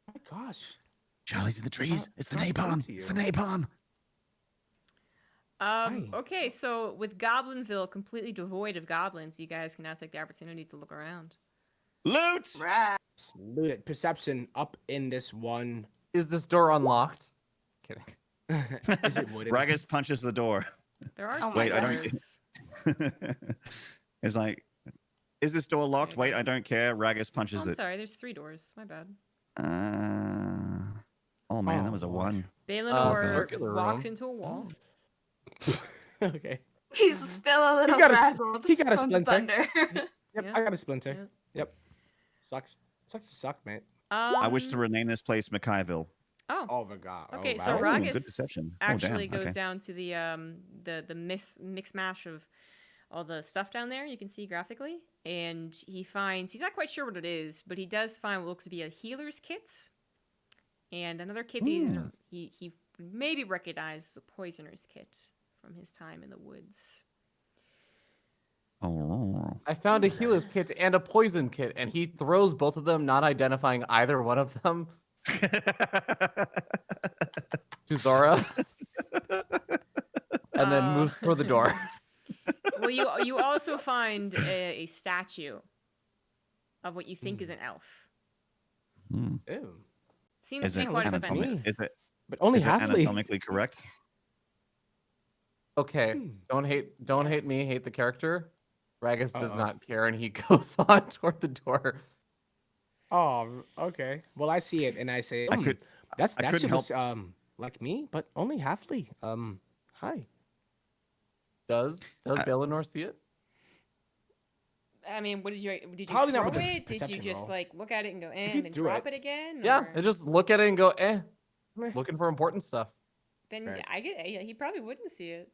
My gosh. Charlie's in the trees. It's the I'll come napalm. to It's you. the napalm. Hi. Okay, so with Goblinville completely devoid of goblins, you guys can now take the opportunity to look around. Loot. Right. Loot it. Perception up in this one. Is this door unlocked? Kidding. Is it wooden? Ragas punches the door. There are Oh two my Wait, I don't- doors. It's like, is this door locked? There you Wait, go. I don't care. Ragas Oh, punches I'm it. sorry, there's 3 doors. My bad. Oh man, that was a Oh, 1. Balenor circular walked room. into a wall. Okay. He's still a little got a- frazzled. he got a from splinter. thunder. Yep, Yeah. I got a splinter. Yeah. Yep. Sucks to suck, mate. I wish to rename this place Mackayville. Oh, Oh my god. okay. Oh, So Ooh, wow. good Ragas deception. Oh, actually damn, goes okay. down to the mix mash of all the stuff down there. You can see graphically, and he finds, he's not quite sure what it is, but he does find what looks to be a healer's kit and another kit that he maybe recognizes as a poisoner's kit from his time in the woods. Oh. I found a healer's kit and a poison kit, and he throws both of them, not identifying either one of them, to Zora, and then moves for the door. Well, you also find a statue of what you think is an elf. Hmm. Ew. Seems Is to be it, quite anatomic- expensive. is it, But only is it halfly. anatomically correct? Okay, Hmm. don't hate me, Yes. hate the character. Ragas does Uh-oh. not care, and he goes on toward the door. Oh, okay. Well, I see it and I say, I could. That couldn't shit help- looks like me, but only halfly. Hi. Does Baleanor see it? I mean, what did you Probably throw not with the it? Did you perception just roll. like look at it and go, If and you then threw drop it- it again? Yeah, or- I just look at it and go, Meh. looking for important stuff. Then Right. yeah, he probably wouldn't see it.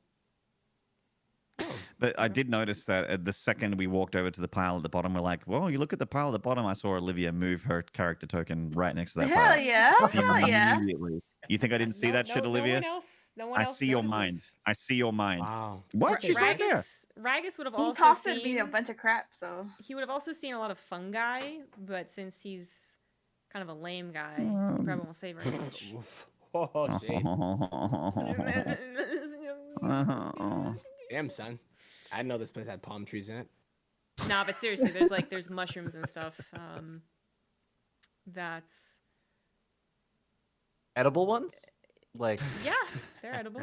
But I did notice that the second we walked over to the pile at the bottom, we're like, well, you look at the pile at the bottom, I saw Olivia move her character token right next to that Hell pile. yeah. Hell yeah. Immediately. You think I didn't see that shit, Olivia? No one I else see your mind. notices. I see your mind. Wow. What? She's right there. Ragas would have He also tossed me seen a bunch of crap, so. he would have also seen a lot of fungi, but since he's kind of a lame guy, he probably won't say very much. Oh, shit. Oh. Damn, son. I didn't know this place had palm trees in it. Nah, but seriously, there's mushrooms and stuff. That's Edible ones? Like, yeah, they're edible.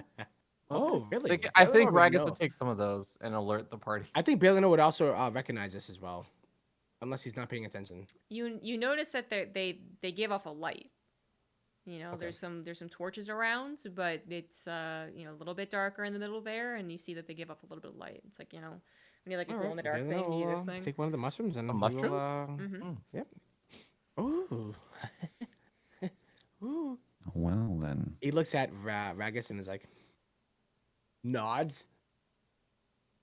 Oh, really? I Baleanor think would Ragas know. would take some of those and alert the party. I think Baleanor would also recognize this as well, unless he's not paying attention. You notice that they give off a light. You know, Okay. there's some torches around, but it's a little bit darker in the middle there, and you see that they give off a little bit of light. It's like, when you like a glow in the dark thing, you do this thing. Take one of the mushrooms and The he mushrooms? will, Mhm. Yep. Ooh. Ooh. Well then. He looks at Ragas and is like, nods,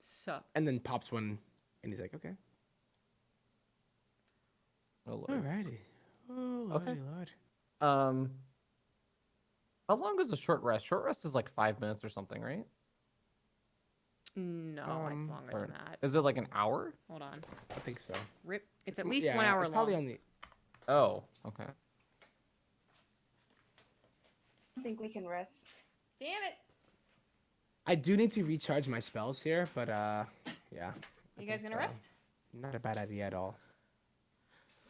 So and then pops one, and he's like, okay. Oh, Lord. Alrighty. Oh, lordy, Okay. lord. How long is a short rest? Short rest is like 5 minutes or something, right? no, it's longer Or than that. is it like an hour? Hold on. I think so. Rip. It's at least 1 hour it's long. probably on the. Oh, okay. I think we can rest. Damn it! I do need to recharge my spells here, but yeah. I You guys think, gonna rest? Not a bad idea at all.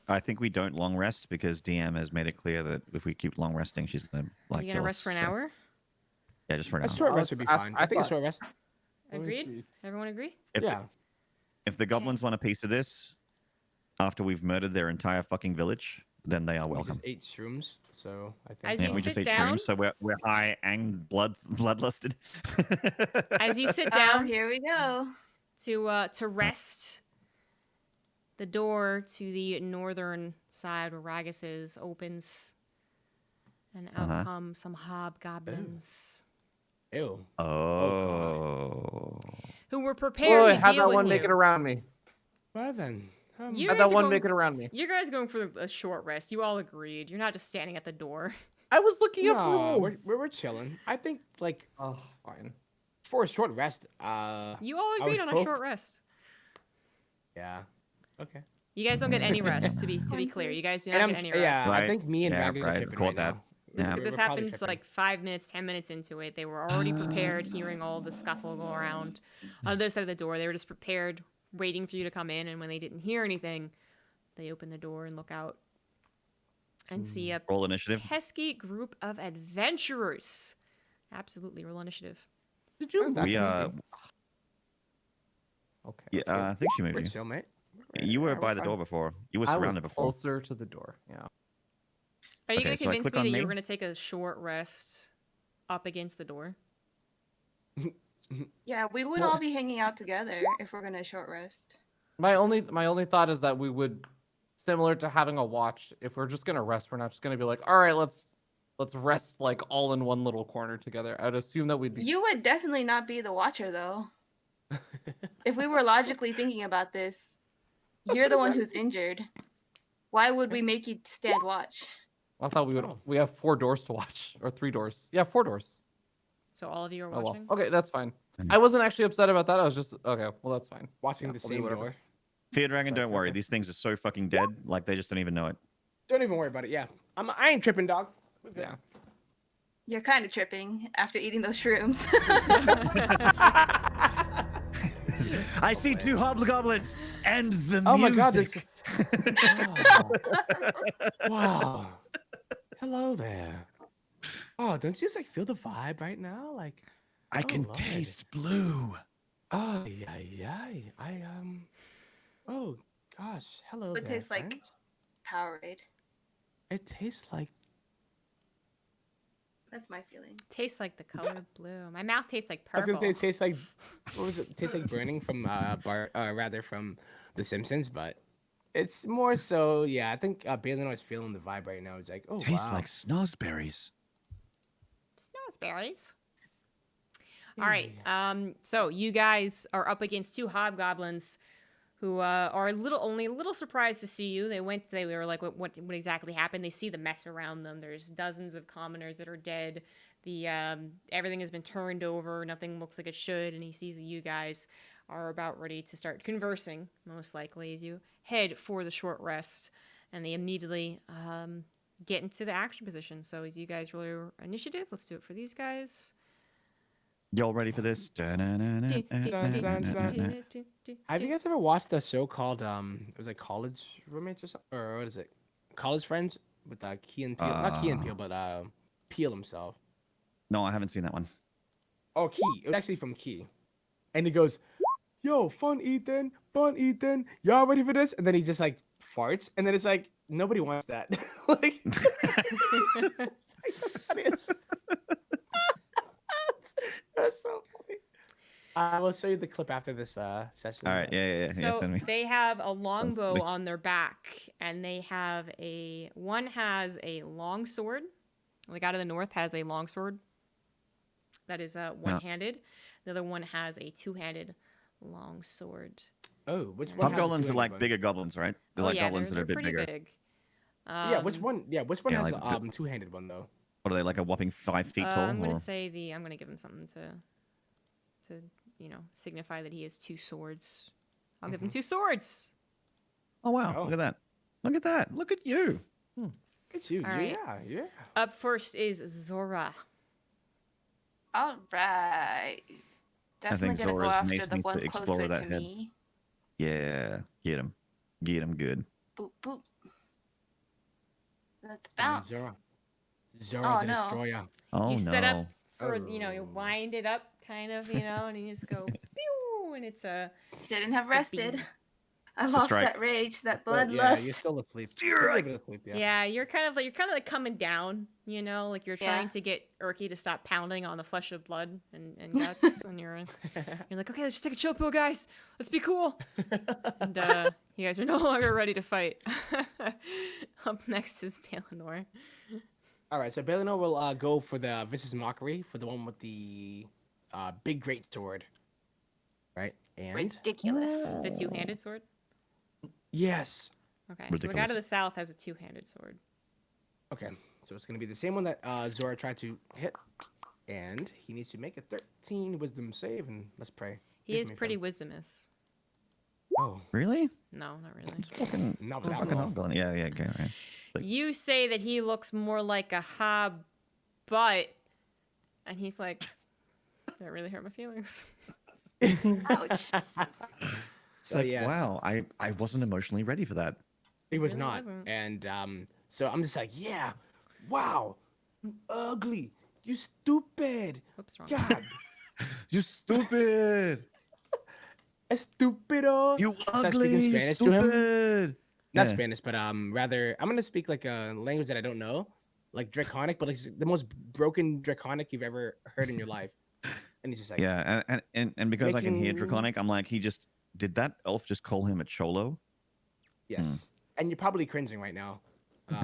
I think we don't long rest because DM has made it clear that if we keep long resting, she's gonna like. you gonna kill rest us, for an so- hour? Yeah, just for an A hour. short Oh, rest would be that's- fine. I I think a thought- short rest. Let me Agreed. see. Everyone agree? If, Yeah. if the goblins want a piece of this, after we've murdered their entire fucking village, then they are We welcome. just ate shrooms, so I think. As Yeah, you we just sit ate down- shrooms, so we're high and bloodlusted. As you sit Oh, down here we go. to rest, the door to the northern side where Ragas is opens, and out Uh-huh. come some hobgoblins Ew. Oh. who were prepared Boy, to how'd deal that with one you. make it around me? Well then. You How'd guys that are one going- make it around me? You guys going for a short rest? You all agreed. You're not just standing at the door. I was looking up No, rules. we're chilling. I think like Oh, fine. for a short rest. You all I agreed would on a hope- short rest. Yeah. Okay. You guys don't get any rest. To be clear, you guys do not And get any rest. yeah, I Right. think me and Yeah, Ragas right. are tripping Caught right that. now. This, Yeah. this We're probably happens tripping. like 5 minutes, 10 minutes into it. They were already prepared, hearing all the scuffle go around. On the other side of the door, they were just prepared, waiting for you to come in. And when they didn't hear anything, they open the door and look out and see a Roll initiative. pesky group of adventurers. Absolutely, roll initiative. Did you? That We was Okay. yeah, I think she moved We're you. chill, mate. You were Yeah, by we're the fine. door before. You were I was surrounded before. closer to the door. Yeah. Are you Okay, going to so I convince click me on that you me? were going to take a short rest up against the door? Yeah, we would Well- all be hanging out together if we're gonna short rest. My only thought is that we would, similar to having a watch, if we're just gonna rest, we're not just gonna be like, all right, let's rest like all in one little corner together. I'd assume that we'd be. You would definitely not be the watcher though. If we were logically thinking about this, you're the one who's injured. Why would we make you stand watch? I thought we would. Oh. We have 4 doors to watch, or 3 doors. Yeah, 4 doors. So all of you are Oh well. watching? Okay, that's fine. Mm. I wasn't actually upset about that. I was just okay. Well, that's fine. Watching Yeah, the we'll do same whatever. door. Fear Dragon, Sorry, don't worry. okay. These things are so fucking dead. Like they just don't even know it. Don't even worry about it. Yeah, I ain't tripping, dog. We're good. Yeah. You're kind of tripping after eating those shrooms. I see 2 hobgoblins and the Oh my music. god, this. Wow. Hello there. Oh, don't you just like feel the vibe right now? Like, I Oh, can Lord. taste blue. oh yeah. Oh gosh, hello It there. tastes like- friends. Powerade. It tastes like. That's my feeling. Tastes like the color blue. My mouth tastes like I was purple. gonna say it tastes like. What was it? Tastes like burning from rather from The Simpsons, but it's more so. Yeah, I think Baleanor is feeling the vibe right now. It's like, oh Tastes wow. like snozberries. Snowsberries. All right. So you guys are up against 2 hobgoblins who are only a little surprised to see you. They were like, what exactly happened? They see the mess around them. There's dozens of commoners that are dead. The everything has been turned over. Nothing looks like it should. And he sees that you guys are about ready to start conversing, most likely, as you head for the short rest. And they immediately get into the action position. So as you guys roll your initiative, let's do it for these guys. Y'all ready for this? Have you guys ever watched the show called it was like College Roommates or something, or what is it? College Friends with Key and Peele, not Key and Peele, but Peele himself. No, I haven't seen that one. Oh, Key. It was actually from Key. And he goes, "Yo, fun Ethan. Y'all ready for this?" And then he just like farts. And then it's like, nobody wants that. Like, it's like the funniest. That's so funny. I will show you the clip after this session. All right, yeah, So send me. they have a longbow funny. on their back, and they have one has a long sword. The guy to the north has a long sword that is one-handed. The other one has a two-handed long sword. Oh, which one? has a Hobgoblins are two-handed like one? bigger goblins, right? They're like goblins that they're are a bit pretty bigger. big. Yeah, which one? Yeah, which one yeah, has like a two-handed one though? What are they, like a whopping 5 feet tall? I'm gonna or- say I'm gonna give him something to signify that he has two swords. I'll give him two swords. Oh, wow. Oh. Look at that. Look at that. Look at you. It's you. All right. Yeah. Up first is Zora. All right. Definitely gonna go Zora's after needs the to one explore closer that to head. me. Yeah. Get him. Get him good. Boop boop. Let's Fine, bounce. Zora Oh, the no. Destroyer. Oh, You no. set up for you Oh. wind it up kind of, and you just go pew, and it's a Shouldn't have It's a rested. beam. I It's a lost strike. that rage, that Yeah, bloodlust. you're still asleep. You're You're a right. bit asleep, yeah. yeah. You're kind of like coming down, like you're Yeah. trying to get Urki to stop pounding on the flesh of blood and guts, and you're like, okay, let's just take a chill pill, guys. Let's be cool. And you guys are no longer ready to fight. Up next is Baleanor. All right, so Baleanor will go for the Vicious Mockery, for the one with the big great sword. Right? And Ridiculous. The two-handed sword. yes. Okay, so the guy to Ridiculous. the south has a two-handed sword. Okay, so it's gonna be the same one that Zora tried to hit, and he needs to make a 13 Wisdom save, and let's pray. He Give is me pretty fun. wisdomous. Oh, Really? No, not really. Fucking, not with that fucking roll. Hobgoblin. Yeah, go right. Like- You say that he looks more like a hob, but, and he's like, that really hurt my feelings. Ouch. It's So like, yes. wow, I wasn't emotionally ready for that. He was really not, wasn't. and so I'm just like, yeah, wow, you ugly, you stupid, Whoops, wrong. God, You stupid! estupido. You I speak in ugly Spanish to him? stupid! Not Yeah. Spanish, but rather I'm gonna speak like a language that I don't know, like Draconic, but like the most broken Draconic you've ever heard in your life. And he's just like, Yeah, and because I can hear Making- Draconic, I'm like, did that elf just call him a cholo? yes, and you're probably cringing right now.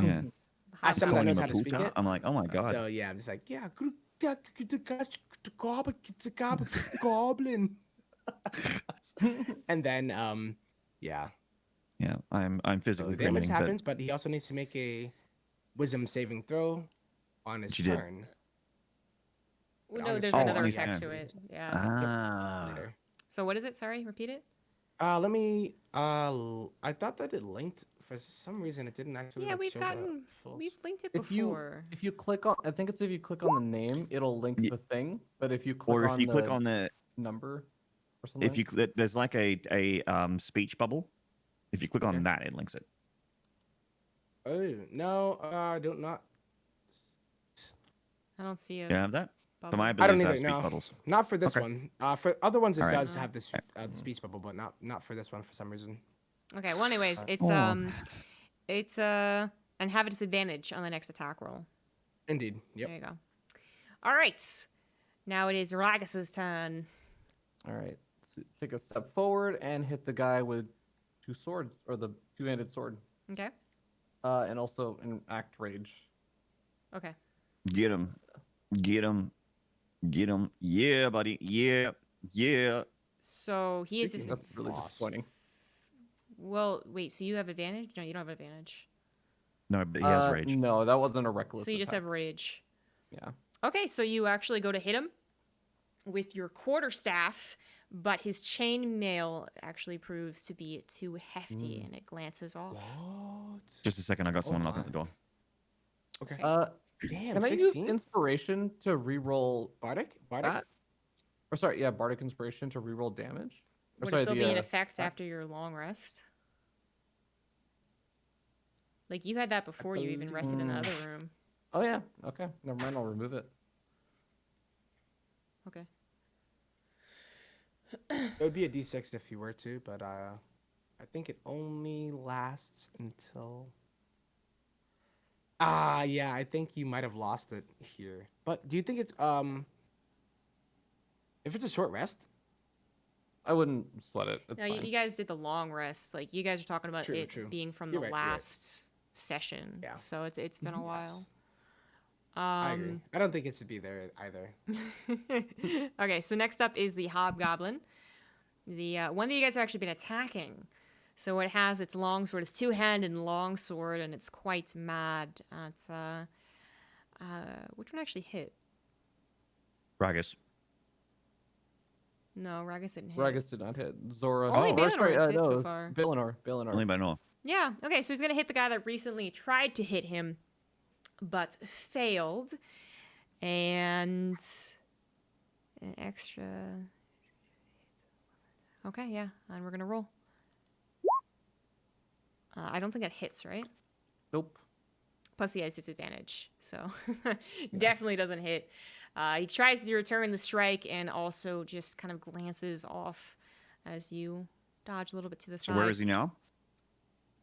Yeah. As someone that Calling knows him how a to speak puta? it. I'm like, oh my god. So yeah, I'm just like, yeah, goblin. And then yeah. Yeah, I'm So physically damage grimacing, happens, but he also needs to make a wisdom saving throw on his Which he did. turn. Well, on no, his there's phone. another on his effect phone. to it. but Yeah. ah, Later. So what is it? Sorry, repeat it. Let me I thought that it linked for some reason it didn't actually Yeah, like, we've show the gotten, full we've linked it If you before. if you click on, I think it's if you click on the name, it'll link Ye- the thing. But if you click or if on you the click on the number or something, if you there's like a speech bubble. If you click Okay. on that, it links it. Oh no, I don't not I don't see a You have that? For bubble. my I don't abilities, I have either, speech no. bubbles. Not for this Okay. one. For other ones, it All right. does Oh. have this the speech bubble, but not for this one for some reason. Okay. Well, anyways, it's Oh. it's and have a disadvantage on the next attack roll. Indeed. Yep. There you go. All right. Now it is Ragas's turn. all right, take a step forward and hit the guy with two swords or the two-handed sword, Okay. and also enact rage. Okay. Get him, get him, get him. Yeah, buddy. Yeah, yeah. So he is. Speaking Dis- That's really Loss. disappointing. well, wait. So you have advantage? No, you don't have advantage. No, but he has rage. No, that wasn't a reckless. So you just attack. have rage. Yeah. Okay, so you actually go to hit him with your quarterstaff, but his chain mail actually proves to be too hefty, and it glances off. What? Just a second, I got someone knocking my. at the door. Okay. Can Damn. I use 16. inspiration to reroll Bardic. that? Or sorry, yeah, bardic inspiration to reroll damage. Or Would sorry, it still the, be in effect attack? after your long rest? Like you had that before you even believe- rested in the other room. Oh yeah. Okay. Never mind. I'll remove it. Okay. It would be a D6 if you were to, but I think it only lasts until. Yeah, I think you might have lost it here. But do you think it's if it's a short rest? I wouldn't sweat it. It's No, you fine. guys did the long rest. Like you guys are talking about True, it true. being from You're the right, you're right. last session. Yeah. So it's been a while. Yes. I agree. Um, I don't think it should be there either. okay, so next up is the Hobgoblin. The one that you guys have actually been attacking. So it has its long sword, its two-handed long sword, and it's quite mad. It's which one actually hit? Ragas. No, Ragas didn't hit. Ragas did not hit. Zora. Only or, Baleanor sorry, has hit no, so it was far. Baleanor. Baleanor. Only by North. Yeah. Okay, so he's gonna hit the guy that recently tried to hit him, but failed, and an extra. Okay, yeah, and we're gonna roll. I don't think that hits, right? Nope. Plus he has disadvantage, so definitely doesn't hit. He tries to return the strike and also just kind of glances off as you dodge a little bit to the So side. where is he now?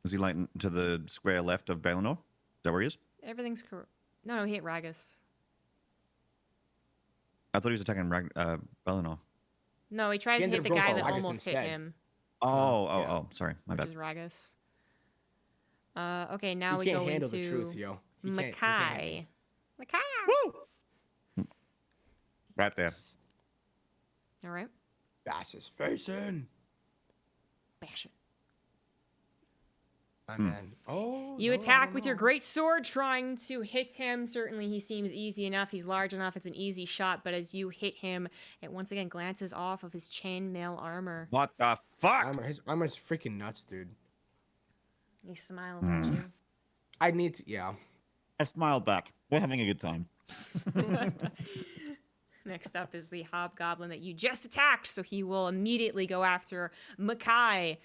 Is he like to the square left of Baleanor? Is that where he is? Everything's correct. No, he hit Ragas. I thought he was attacking Baleanor. No, he tries He to hit ended the up guy going that for Ragas almost hit instead. him, Oh, sorry, my which bad. is Ragas. Okay, now You we can't go handle into the truth, yo. You can't handle Makai. it. Makai. Right there. All right, Bash his face in. bash it. My man. Oh. You no, attack with no. your great sword, trying to hit him. Certainly, he seems easy enough. He's large enough. It's an easy shot. But as you hit him, it once again glances off of his chainmail armor. What the fuck? His armor's freaking nuts, dude. He smiles at you. I need to. Yeah. I smiled back. We're having a good time. Next up is the Hobgoblin that you just attacked, so he will immediately go after Makai,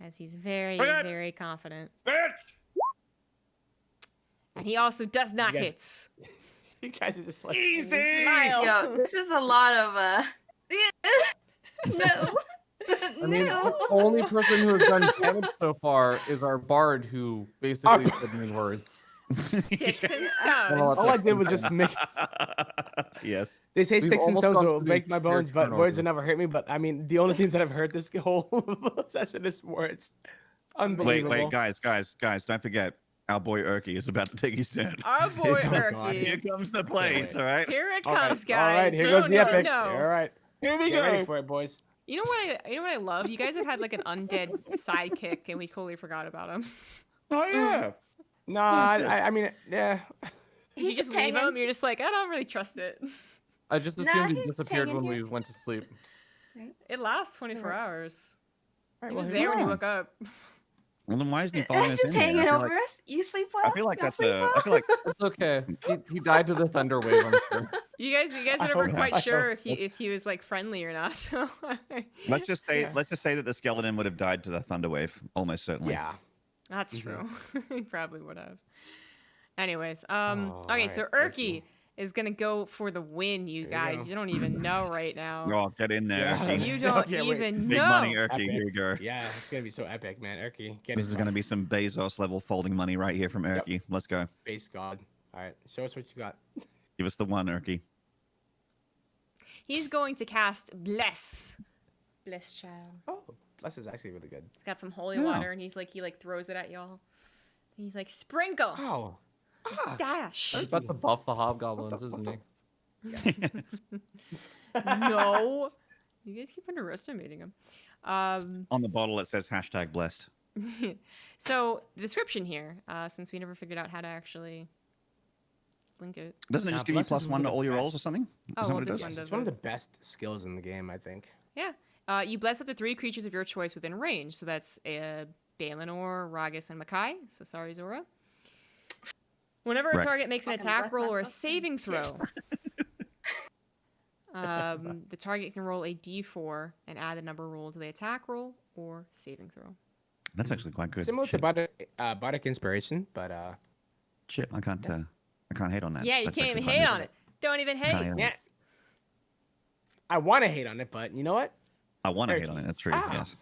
as he's very, Bring it! very confident. Bitch! And he also does not You hit. You guys are just like. Easy! Smile. Yo, this is a lot of no. I mean, No. the only person who has done damage so far is our bard, who basically said mean words. Sticks and Well, stones. All I did was just make. Yes. They say We've sticks and almost stones gone will through break my your bones, but turn words already. will never hurt me. But I mean, the only things that have hurt this whole session is words. Unbelievable. Wait, guys, don't forget. Our boy Urky is about to take his turn. Our boy Oh, God. Urky. Here comes the place, wait. all right? Here it All right, comes, All guys. right, here No, goes the no, epic. no. All right. Here we Get ready go. for it, boys. You know what I love? You guys have had like an undead sidekick, and we totally forgot about him. Oh, yeah. No, I mean, yeah. Did you just leave him? You're just like, I don't really trust it. I just Nah, assumed he he's disappeared hanging when we here. went to sleep. It lasts 24 hours. All right, He was well, there when you on. woke up. Well, then why isn't he following us Just in here? hanging I feel over like- us. You sleep well. I feel like Y'all that's sleep a. well? I feel like It's okay. He died to the thunder wave, I'm sure. You guys I are never hope- quite I sure hope if he was like friendly or not. So let's just say Yeah. that the skeleton would have died to the thunder wave, almost certainly. Yeah. that's true. He probably would have. Anyways, Oh, okay, so alright, Urky is gonna go for the win, you There you guys. go. You don't even know right now. Oh, get in there. Yeah. Urky. You don't Okay, wait. even Big know. money, Urky. Epic. Here we go. Yeah, it's gonna be so epic, man. Urky, get This it. is going to be some Bezos level folding money right here from Yep. Urky. Let's go. base god. All right, show us what you got. Give us the one, Urky. He's going to cast Bless. Bless, child. Oh, this is actually really good. He's got some holy Yeah. water, and he throws it at y'all. He's like, sprinkle, Oh. Ah. dash. He's about to buff the hobgoblins, isn't he? No, you guys keep underestimating him. On the bottle, it says #blessed. So the description here, since we never figured out how to actually link it. Doesn't it Nah, just give you bless is +1 one to of the all your rolls best. or something? Oh, Is that well, what it this does? one Yes, does it's one of it. the best skills in the game, I think. Yeah. You bless up to 3 creatures of your choice within range. So that's Baleanor, Ragas, and Makai. So sorry, Zora. Whenever a Rex. target makes an Fucking attack bless roll or a myself. saving Shit. throw, the target can roll a d4 and add the number rolled to the attack roll or saving throw. That's actually quite good. Similar to Shit. Bardic Inspiration, but Shit, I can't hate on that. Yeah, you That's can't actually even quite hate good. on it. Don't even Can't hate hate. on yeah, it. I want to hate on it, but you know what? I want to hit on Erky. it. That's true. Ah. Yes.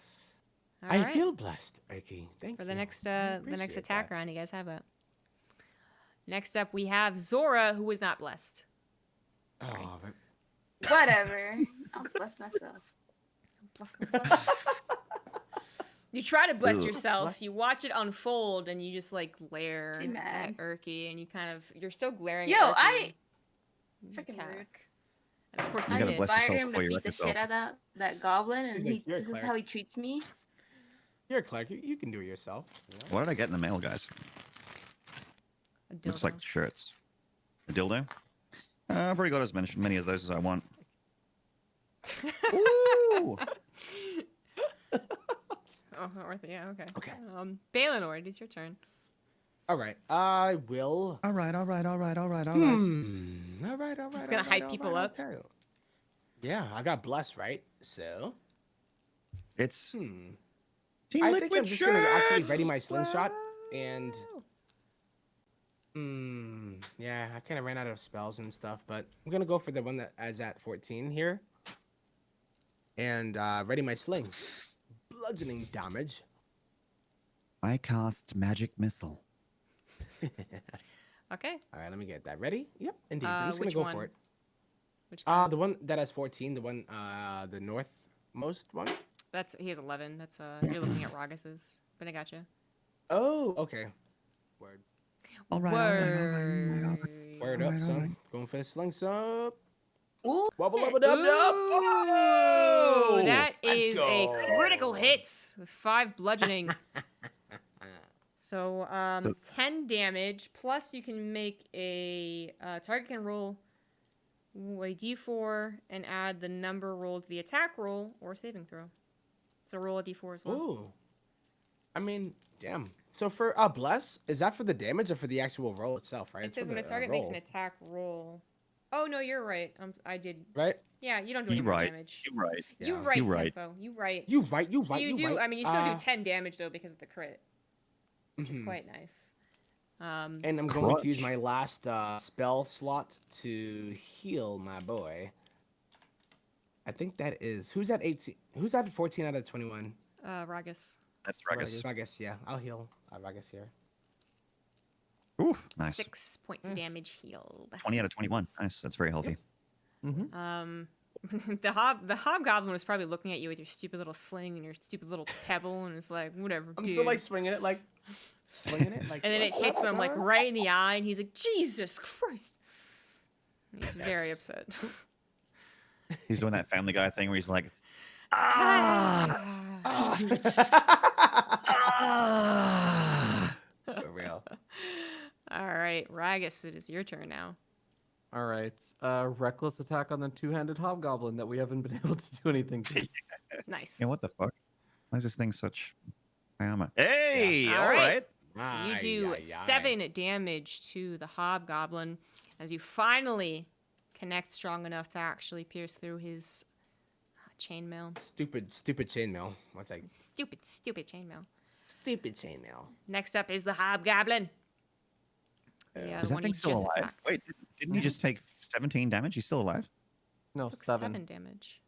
All I right. feel blessed, Erky. Thank For you. the next I attack appreciate that. round, you guys have that. Next up, we have Zora, who was not blessed. Oh, but- Whatever. I'll bless myself. Bless myself. You try to bless Ugh. yourself. You watch it unfold, and you just like glare Too mad. at Erky, and you're still glaring. Yo, at Erky. I- You Freaking attack. rude. And of course, You I gotta he bless is. yourself inspired him before to you beat wreck the yourself. shit out of that goblin, and He's like, "You're a this is cleric." how he treats me. You're a clerk. You can do it yourself. You know? What did I get in the mail, guys? A Looks dildo. like shirts. A dildo? I've already got as many of those as I want. Ooh! Oh, not worth it. Yeah, okay. Okay. Baleanor, it is your turn. All right. I will. All right. All right. He's gonna hype people up. Okay. Yeah, I got blessed, right? So, It's Team Team I Liquid think I'm just gonna actually shirts! ready my slingshot and. Wow. Yeah, I kind of ran out of spells and stuff, but I'm gonna go for the one that is at 14 here. And ready my sling. Bludgeoning damage. I cast Magic Missile. Okay. All right, let me get that ready. Yep, indeed. I'm just gonna Which go one? for it. Which guy? The one that has 14, the one, the northmost one. He has 11. That's you're looking at Ragas's, but I got you. Oh, okay. Word. All right. Word up, son. Going for the sling up. Ooh, Wobble, shit. wobble, dub, dub. Oh, That let's is a go. critical hit with 5 bludgeoning. So 10 damage, plus you can make a target can roll a d4 and add the number rolled to the attack roll or saving throw. So roll a d4 as well. Ooh. I mean, damn. So for bless, is that for the damage or for the actual roll itself, right? It It's says for when a the, target makes an roll, attack roll. Oh no, you're right. I did. right? Yeah, you don't do any You more right. damage. You right. You Yeah. right, You right. Tempo. You right. You right. You So right. you do. right. I mean, you still do 10 damage though because of the crit, which is Mhm. quite nice. And I'm going to use Crunch. my last spell slot to heal my boy. I think that is who's at 18. Who's at 14 out of 21? Ragas. That's Ragas. Ragas, yeah. I'll heal Ragas here. Ooh, nice. 6 points of Nice. damage healed. 20 out of 21. Nice. That's very healthy. The hobgoblin was probably looking at you with your stupid little sling and your stupid little pebble, and it's like, whatever. I'm dude. still like swinging it, like slinging it, like. And then it what's hits up, him like son? right in the eye, and he's like, Jesus Christ. He's very upset. He's doing that Family Guy thing where he's like, For real. All right, Ragas, it is your turn now. All right. Reckless attack on the two-handed hobgoblin that we haven't been able to do anything to. Nice. yeah, what the fuck? Why is this thing such high armor? Hey, Yeah. all All right. right. You do 7 damage to the hobgoblin as you finally connect strong enough to actually pierce through his chainmail. Stupid chainmail. What's like Stupid chainmail. stupid chainmail? Next up is the hobgoblin. Yeah, Is the that one thing you still just alive? attacked. Wait, didn't he just take 17 damage? He's still alive? No, Took 7. 7 damage.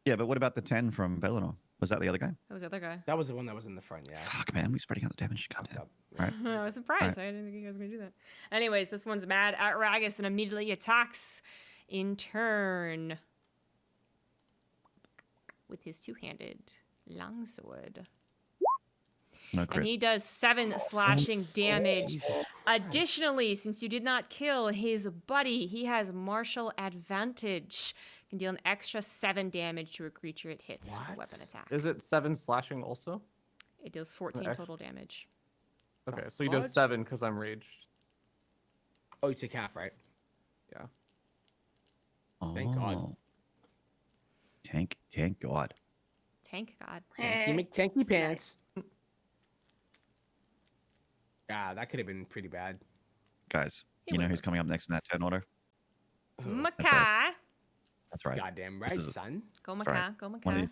Yeah, but what about the 10 from Baleanor? Was that the other guy? That was the other guy. That was the one that was in the front. Yeah. Fuck, man. We're spreading out the damage. God damn. Up. All right. I was surprised. I didn't think you guys were going to do that. Anyways, this one's mad at Ragas and immediately attacks in turn with his two-handed longsword. No And crit. he does 7 slashing damage. Jesus Christ. Additionally, since you did not kill his buddy, he has martial advantage. Can deal an extra 7 damage to a creature it hits with a What? weapon attack. Is it 7 slashing also? It deals 14 Okay. total damage. Okay, The so he does fudge? 7 because I'm raged. Oh, you took half, right? Yeah. Thank God. Oh. Thank God. Tank god. Tanky McTanky pants. Yeah, that could have been pretty bad. Guys, He you know would've. who's coming up next in that turn order? Makai. That's right. Goddamn This right, is- son. Go That's right. Makai. Go One of Makai. these.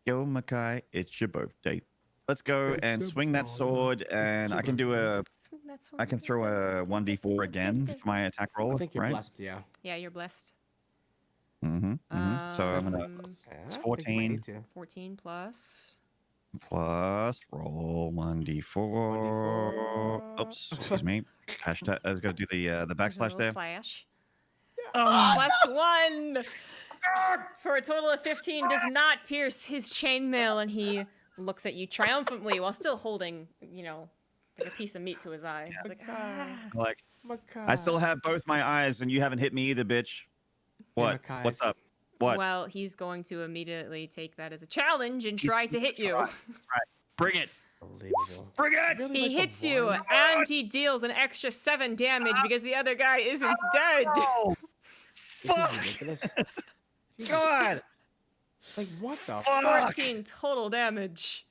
Go, Makai. It's your birthday. Let's go It's and your swing that birthday. sword, and your I can do a. Swing that sword. I can throw a 1d4 again for my attack roll, I think you're right? blessed, yeah. Yeah, you're blessed. So I'm gonna. Um, It's Yeah, I think you might 14 need to. 14 plus. plus roll 1d4. 1d4. Oops, excuse me. Hashtag. I was gonna do the There's a backslash little there. slash. Oh, Plus 1 for a total of 15 does not pierce his chainmail, and he looks at you triumphantly while still holding, like a piece of meat to his eye. He's like, like Makai. I still have both my eyes, and you haven't hit me either, bitch. What? Makai, What's up? What? Well, he's going to immediately take that as a challenge and He's try to hit you. Bring it! Unbelievable. Bring it! Really He like a hits you, one? and he deals an extra 7 damage because the other guy isn't dead. Oh, This is fuck! ridiculous. God! Like what the? Fuck! 14 total damage.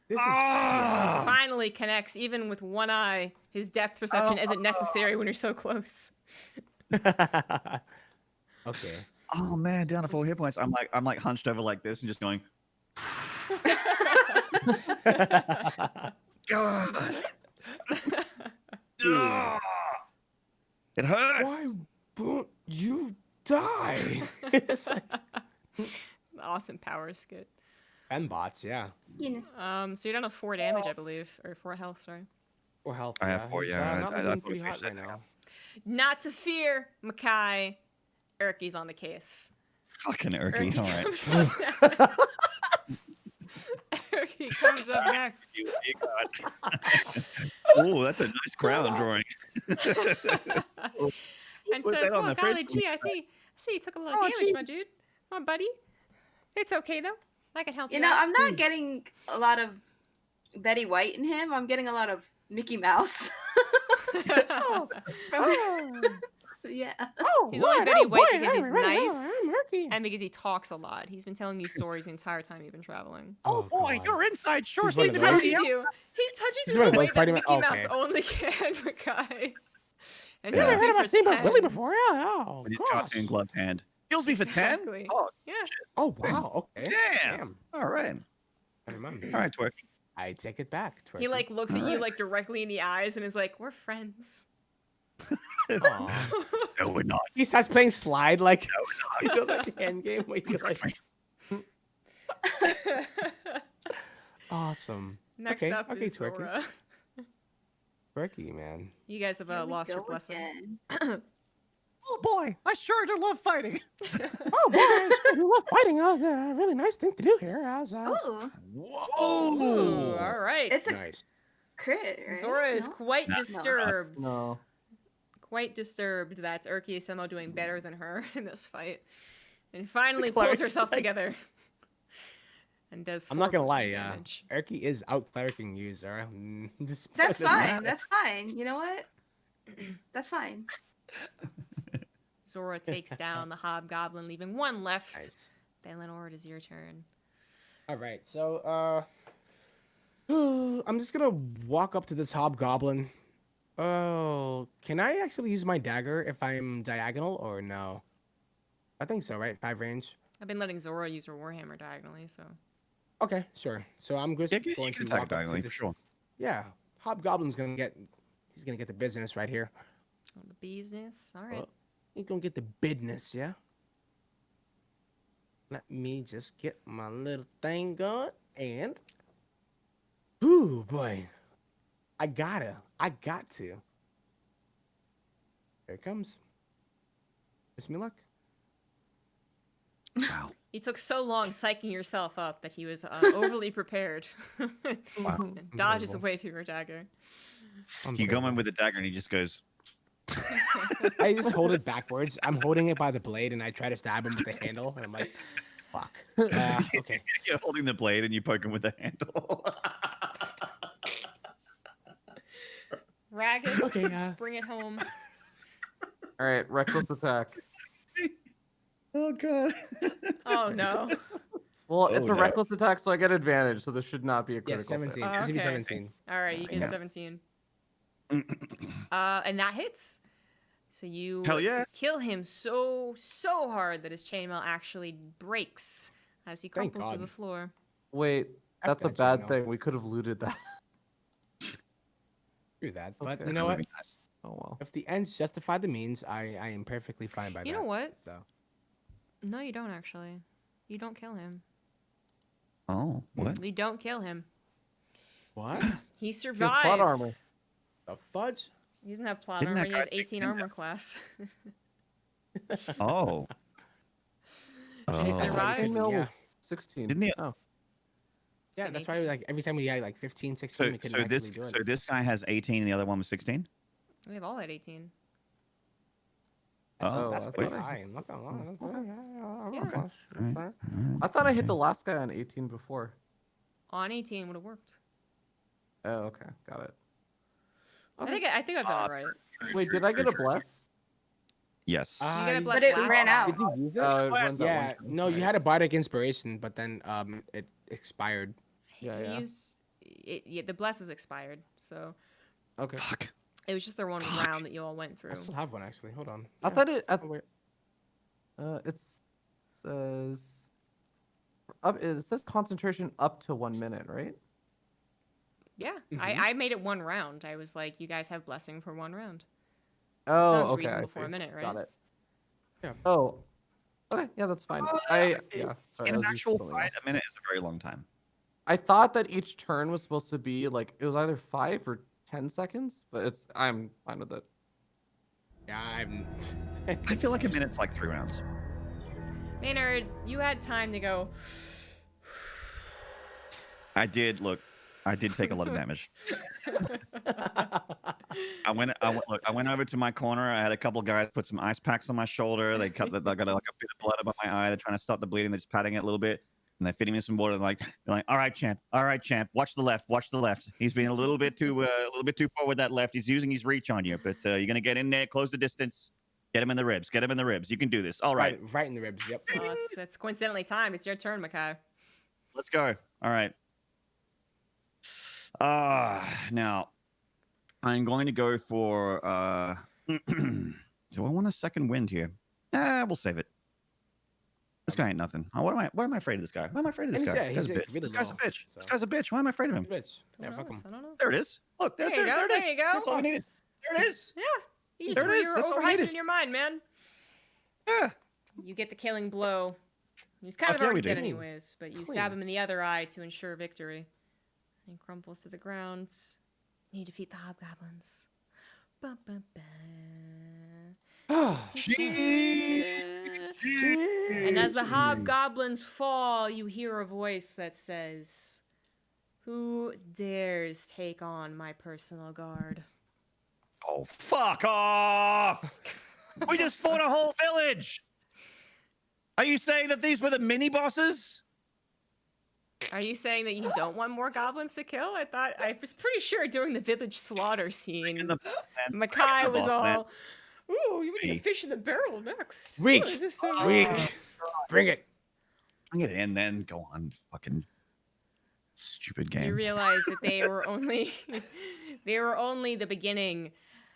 This is Ah! Finally connects, even with one eye. His depth perception isn't necessary when you're so close. Okay. Oh man, down to 4 hit points. I'm like hunched over like this and just going. God. Ah! It hurts. Why won't you die? It's like... Awesome power skit. And bots, yeah. So you're down to 4 damage, I believe, or 4 health. Sorry. Or health. I have 4, He's, yeah, not I looking thought pretty you hot said right that. now. Not to fear, Makai. Erky's on the case. Fucking Erky. All right. Erky comes up next. Oh, that's a nice crown drawing. And Put says, that on well, the golly fridge. gee, I see you took a lot of Oh, damage, gee. my dude. My buddy. It's okay, though. I can help you You know, out. I'm not getting a lot of Betty White in him. I'm getting a lot of Mickey Mouse. Yeah. He's only Betty White because he's nice and because he talks a lot. He's been telling you stories the entire time you've been traveling. Oh boy, God. your inside short. He's one He of those. touches you. He touches He's you one in of a way those that party Mickey men- Mouse okay. only can, Makai. And Yeah. heals you for 10. before. Yeah, With his cartoon gloved hand. Heals me for 10? Exactly. Oh, Yeah. Oh wow. Okay. damn. All right. I remember. All right, twerk. I take it back. He like looks at you Alright. like directly in the eyes and is like, "We're friends." Aw. No, we're not. He starts playing slide like you know, like the end game where you like awesome. Next Okay, up okay, is twerking. Zora. Quirky, man. You guys have Here we lost your go blessing. again. Oh boy, I sure do love fighting. Oh boy, you love fighting. Really nice thing to do here. Ooh, Whoa. Ooh, all right. It's a Nice. crit, right? Zora is No? quite No. disturbed. No. Quite disturbed that Erky is somehow doing better than her in this fight. And finally The cleric pulls herself is like- together. And does I'm not 4 gonna lie, damage. Erky is out clericing you, Zara. Just That's put it out fine. there. That's fine. You know what? That's fine. Zora takes down the Hobgoblin, leaving 1 left. Nice. Baleanor, it is your turn. All right, so I'm just gonna walk up to this hobgoblin. Oh, can I actually use my dagger if I'm diagonal or no? I think so, right? 5 range. I've been letting Zora use her Warhammer diagonally, so. Okay, sure. So I'm just Yeah, you going can to attack walk up to diagonally, for this. sure. Yeah, hobgoblin's gonna get. He's gonna get the business right here. Oh, the business. All right. He's gonna get the business, yeah. Let me just get my little thing going and. Ooh boy, I got to. Here it comes. Wish me luck. Wow. You took so long psyching yourself up that he was overly prepared. And dodges Unbelievable. away from your dagger. You come in with a dagger and he just goes. I just hold it backwards. I'm holding it by the blade and I try to stab him with the handle. And I'm like, fuck. Okay. You're holding the blade and you poke him with the handle. Ragas, Okay, bring it home. All right, reckless attack. Oh god. Oh no. Well, Oh, it's a no. reckless attack, so I get advantage. So this should not be a Yeah, critical. 17. Oh, It's gonna be okay. 17. All right, you I get know. 17. And that hits. So you Hell yeah. kill him so hard that his chainmail actually breaks as he Thank crumples to God. the floor. Wait, that's a that bad chainmail. thing. We could have looted that. Do that. But Okay. you know what? Oh well. If the ends justify the means, I am perfectly fine by that. You know what? So No, you don't actually. You don't kill him. Oh, what? You don't kill him. What? He plot survives. armor. The fudge? He doesn't have plot Didn't armor. that He has guy 18 armor class. Oh. And he Oh. survives. Female Yeah. was 16. Didn't he- Oh. Yeah, An that's why 18. like every time we had like 15, 16, So we couldn't so this actually do it. so this guy has 18 and the other one was 16? We've all had 18. Oh, That's I pretty thought I- high. I'm not gonna lie. Yeah. Okay. Alright, Alright. alright, I thought I hit okay. the last guy on 18 before. On 18 would have worked. Oh, okay. Got it. I think I've done it right. Wait, did I get a bless? Yes. You get a bless But it last ran time. out. Did you use it? Oh, it runs out Yeah, one time. no, you Right. had a bardic inspiration, but then it expired. Yeah, He yeah. used- yeah, the bless is expired, so Okay. Fuck. it was just the one Fuck. round that you all went through. I still have one actually. Hold on. I Yeah. thought it. Oh, wait. It says. It says concentration up to 1 minute, right? Yeah, Mhm. I made it one round. I was like, you guys have blessing for one round. Oh, Sounds okay. I reasonable for a see. minute, right? Got it. Yeah. Oh. Okay. Yeah, that's fine. Yeah. Sorry. In I an was used to actual something fight, else. a minute is a very long time. I thought that each turn was supposed to be like it was either 5 or 10 seconds, but I'm fine with it. Yeah, I'm. I feel like a minute's like 3 rounds. Maynard, you had time to go. I did take a lot of damage. I went over to my corner. I had a couple guys put some ice packs on my shoulder. They got like a bit of blood above my eye. They're trying to stop the bleeding. They're just patting it a little bit, and they're feeding me some water. They're like, all right, champ, watch the left. He's being a little bit too far with that left. He's using his reach on you, but you're gonna get in there, close the distance, get him in the ribs. You can do this. All right, Right in the ribs. Yep. Well, it's coincidentally time. It's your turn, Makai. let's go. All right. Now I'm going to go for do I want a second wind here? We'll save it. This guy ain't nothing. Why am I afraid of this guy? Why am I afraid of this And guy? he's This guy's a like bitch. really This guy's a low, bitch. so- This guy's a bitch. Why am I afraid of him? Bitch. Who Yeah, fuck knows? him. I don't know. There it is. Look, There that's you it. go, There it is. there you go. That's all I needed. There it is. Yeah, you just There it is, you're that's all we overhyped needed. in your mind, man. Yeah. You get the killing blow. He's kind of Fuck yeah, already we dead did. anyways, but you Clean. stab him in the other eye to ensure victory. And he crumples to the ground. You need to defeat the hobgoblins. Bum, bum, bum. And as the hobgoblins fall, you hear a voice that says, "Who dares take on my personal guard?" Oh, fuck off! We just fought a whole village. Are you saying that these were the mini bosses? Are you saying that you don't want more goblins to kill? I was pretty sure during the village slaughter scene, Makai was all, "Ooh, you need a fish in the barrel next." Weak. Ooh, is this so Weak. Bring it. Bring it in, then go on. Fucking stupid game. You realize that they were only the beginning,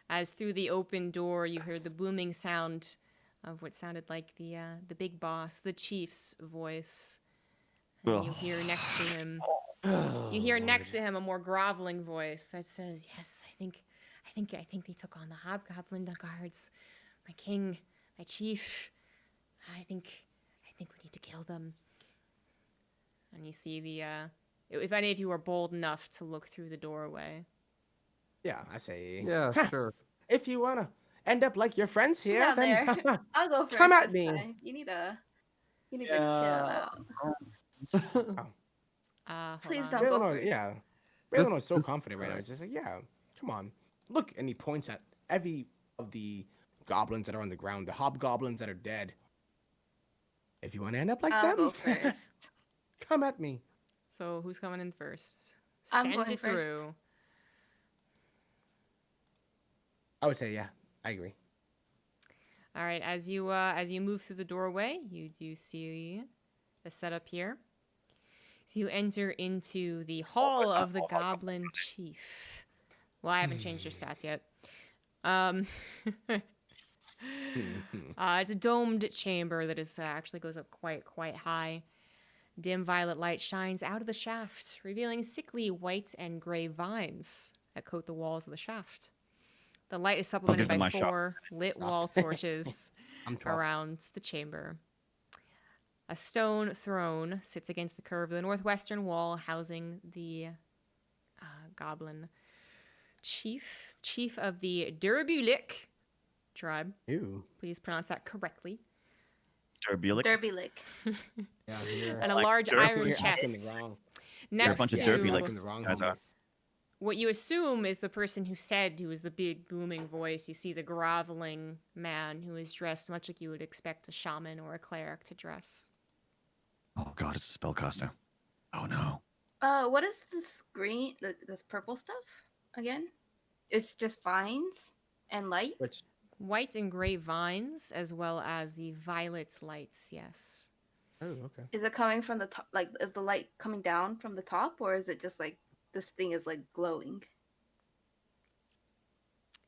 as through the open door you heard the booming sound of what sounded like the big boss, the chief's voice. And you hear next to him a more groveling voice that says, "Yes, I think they took on the hobgoblin guards. My king, my chief. I think we need to kill them." And you see if any of you are bold enough to look through the doorway. Yeah, I say. Yeah, sure. If you wanna end up like your friends here, Down then there. I'll go first. Come at this me. time. You need to chill out. Hold Please on. don't go Baleanor, first. yeah. This- Baleanor's so this- confident right now. It's just like, yeah, come on. Look, and he points at every of the goblins that are on the ground, the hobgoblins that are dead. If you want to end up like I'll them, go first. come at me. So who's coming in first? I'm Send going it first. through. I would say, yeah, I agree. All right, as you move through the doorway, you do see the setup here. So you enter into the Hall of the Goblin Chief. Well, I haven't changed your stats yet. It's a domed chamber that is actually goes up quite high. Dim violet light shines out of the shaft, revealing sickly white and gray vines that coat the walls of the shaft. The light is supplemented them by my shot. 4 lit wall torches I'm 12. around the chamber. A stone throne sits against the curve of the northwestern wall, housing the goblin chief of the Durbulik tribe. Ew. Please pronounce that correctly. Turbulic. Derby lick. Yeah, you're, And a like large derp. iron you're asking chest the wrong. You're a next bunch of to derpy you're like asking the wrong guys homie. are. what you assume is the person who was the big booming voice. You see the groveling man who is dressed much like you would expect a shaman or a cleric to dress. Oh god, it's a spellcaster. Oh no. What is this green, this purple stuff again? It's just vines and light. Which White and gray vines, as well as the violet lights, yes. oh okay. Is it coming from the top? Like, is the light coming down from the top, or is it just like this thing is like glowing?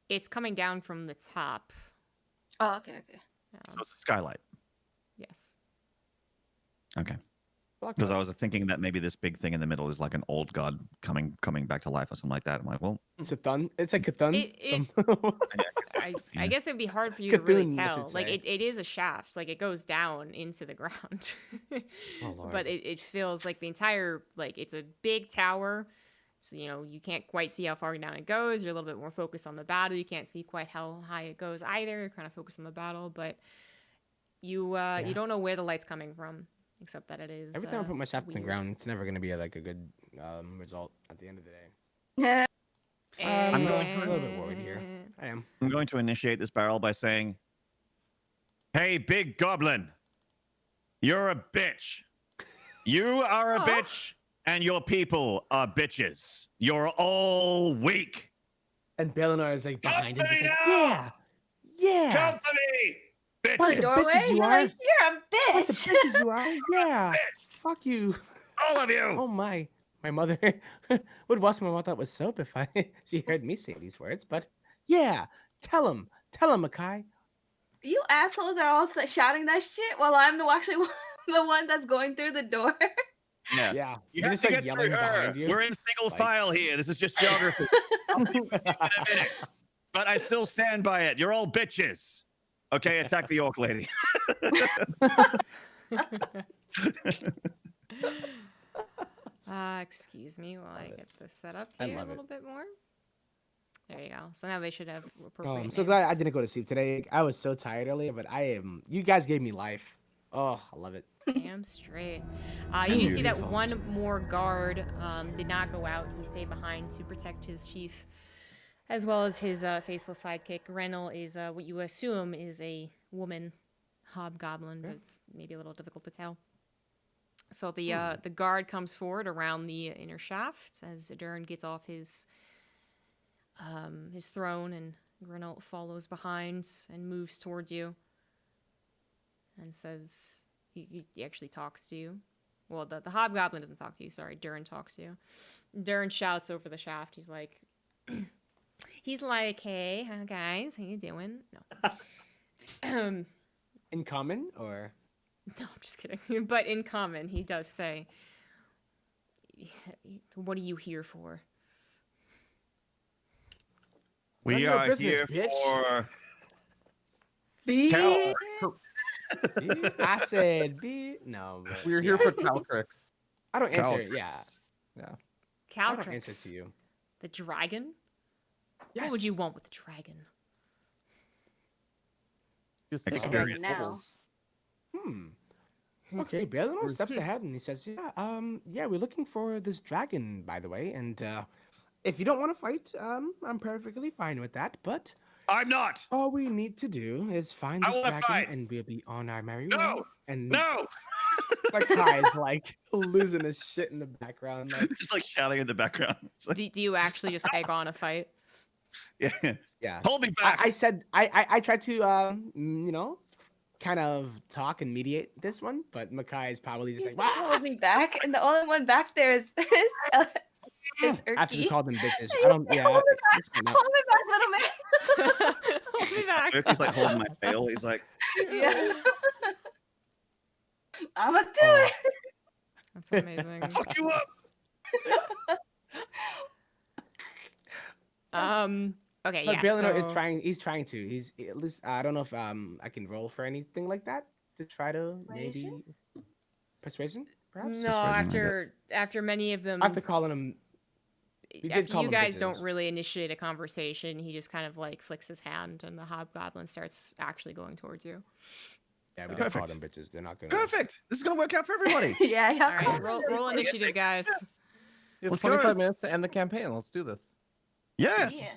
It's coming down from the top. Oh, okay. So it's a skylight. Yes. Okay. Because I was thinking that maybe this big thing in the middle is like an old god coming back to life or something like that. I'm like, well, It's a thun. It's like a thun. I Yeah. guess it'd be hard for you to really Cthulhu, I tell. should Like, say. it is a shaft. Like, it goes down into the ground. Oh, Lord. But it feels like the entire, like, it's a big tower. So, you can't quite see how far down it goes. You're a little bit more focused on the battle. You can't see quite how high it goes either. You're kind of focused on the battle. But you don't know where the light's coming from, except that it is. Every time I put my shaft in the weird. ground, it's never gonna be like a good result at the end of the day. Yeah. I'm a little bit worried here. I am. I'm going to initiate this barrel by saying, "Hey, big goblin, you're a bitch. You are a bitch, and your people are bitches. You're all weak. And Baleanor is like behind him, Come just to like, me yeah, yeah. Come for me, Bunch bitches. of bitches you You're are. like, you're a Bunch of bitch. bitches you are. Yeah. Fuck you. All of you." Oh my. My mother would wash my mouth out with soap if she heard me say these words. But yeah, tell him, Makai. You assholes are all shouting that shit while I'm actually the one that's going through the door. Yeah. Yeah, You they're have just to like get through yelling her. behind you. We're in single Like- file here. This is just geography. I'll be with you in a minute. But I still stand by it. You're all bitches. Okay, attack the orc lady. Excuse me while I get this set up I here a love it. little bit more. There you go. So now they should have Oh, appropriate I'm so glad I names. didn't go to sleep today. I was so tired earlier, but I am. You guys gave me life. Oh, I love it. Damn straight. You do see that Beautiful. one more guard did not go out. He stayed behind to protect his chief, as well as his faithful sidekick. Renel is what you assume is a woman hobgoblin, but it's maybe a little difficult to tell. So the guard comes forward around the inner shaft as Durin gets off his throne, and Renel follows behind and moves towards you and says, he actually talks to you. Well, the hobgoblin doesn't talk to you. Sorry, Durin talks to you. Durin shouts over the shaft. He's like, "Hey, hi guys, how you doing?" No. In common or No, I'm just kidding. But in common, he does say, "What are you here for?" We None of your are business, here bitch. for Bitch. I said B. No, but We're here for Calcrix. I don't answer. Calcrix. Yeah, Yeah. I don't answer Calcrix, to you. the dragon. Yes. What would you want with the dragon? Just take Experience. Now. rolls. Okay, Baleanor steps ahead and he says, yeah, we're looking for this dragon, by the way, and if you don't want to fight, I'm perfectly fine with that, but I'm not. all we need to do is find I this wanna dragon fight. and we'll be on our merry No. way. And No. Makai is like losing his shit in the background. Like, Just like shouting in the background. It's like, Do you actually just egg on a fight? yeah. yeah. Hold me back. I said I tried to kind of talk and mediate this one, but Makai is probably just He's like, not holding back, and the only one back there is after we Erky. called them bitches. Hey, I don't. Yeah. hold it it's fine now. Hold me back, little man. Hold me back. Erky's like holding my tail. He's like, Yeah. I'ma do Oh. it. That's amazing. fuck you up. Okay, But yeah. Baleanor is so- trying. He's trying to. He's at least. I don't know if I can roll for anything like that to try to maybe. Persuasion? Persuasion, perhaps? No, Persuasion, after many of them, After calling him, we did after call you them guys don't bitches. really initiate a conversation, he just kind of like flicks his hand, and the hobgoblin starts actually going towards you. Yeah, So- we did call Perfect. them bitches. They're not gonna. Perfect. This is gonna work out for everybody. Yeah, yeah. All right, roll initiative, guys. You have Let's go. 25 minutes to end the campaign. Let's do this. Yes.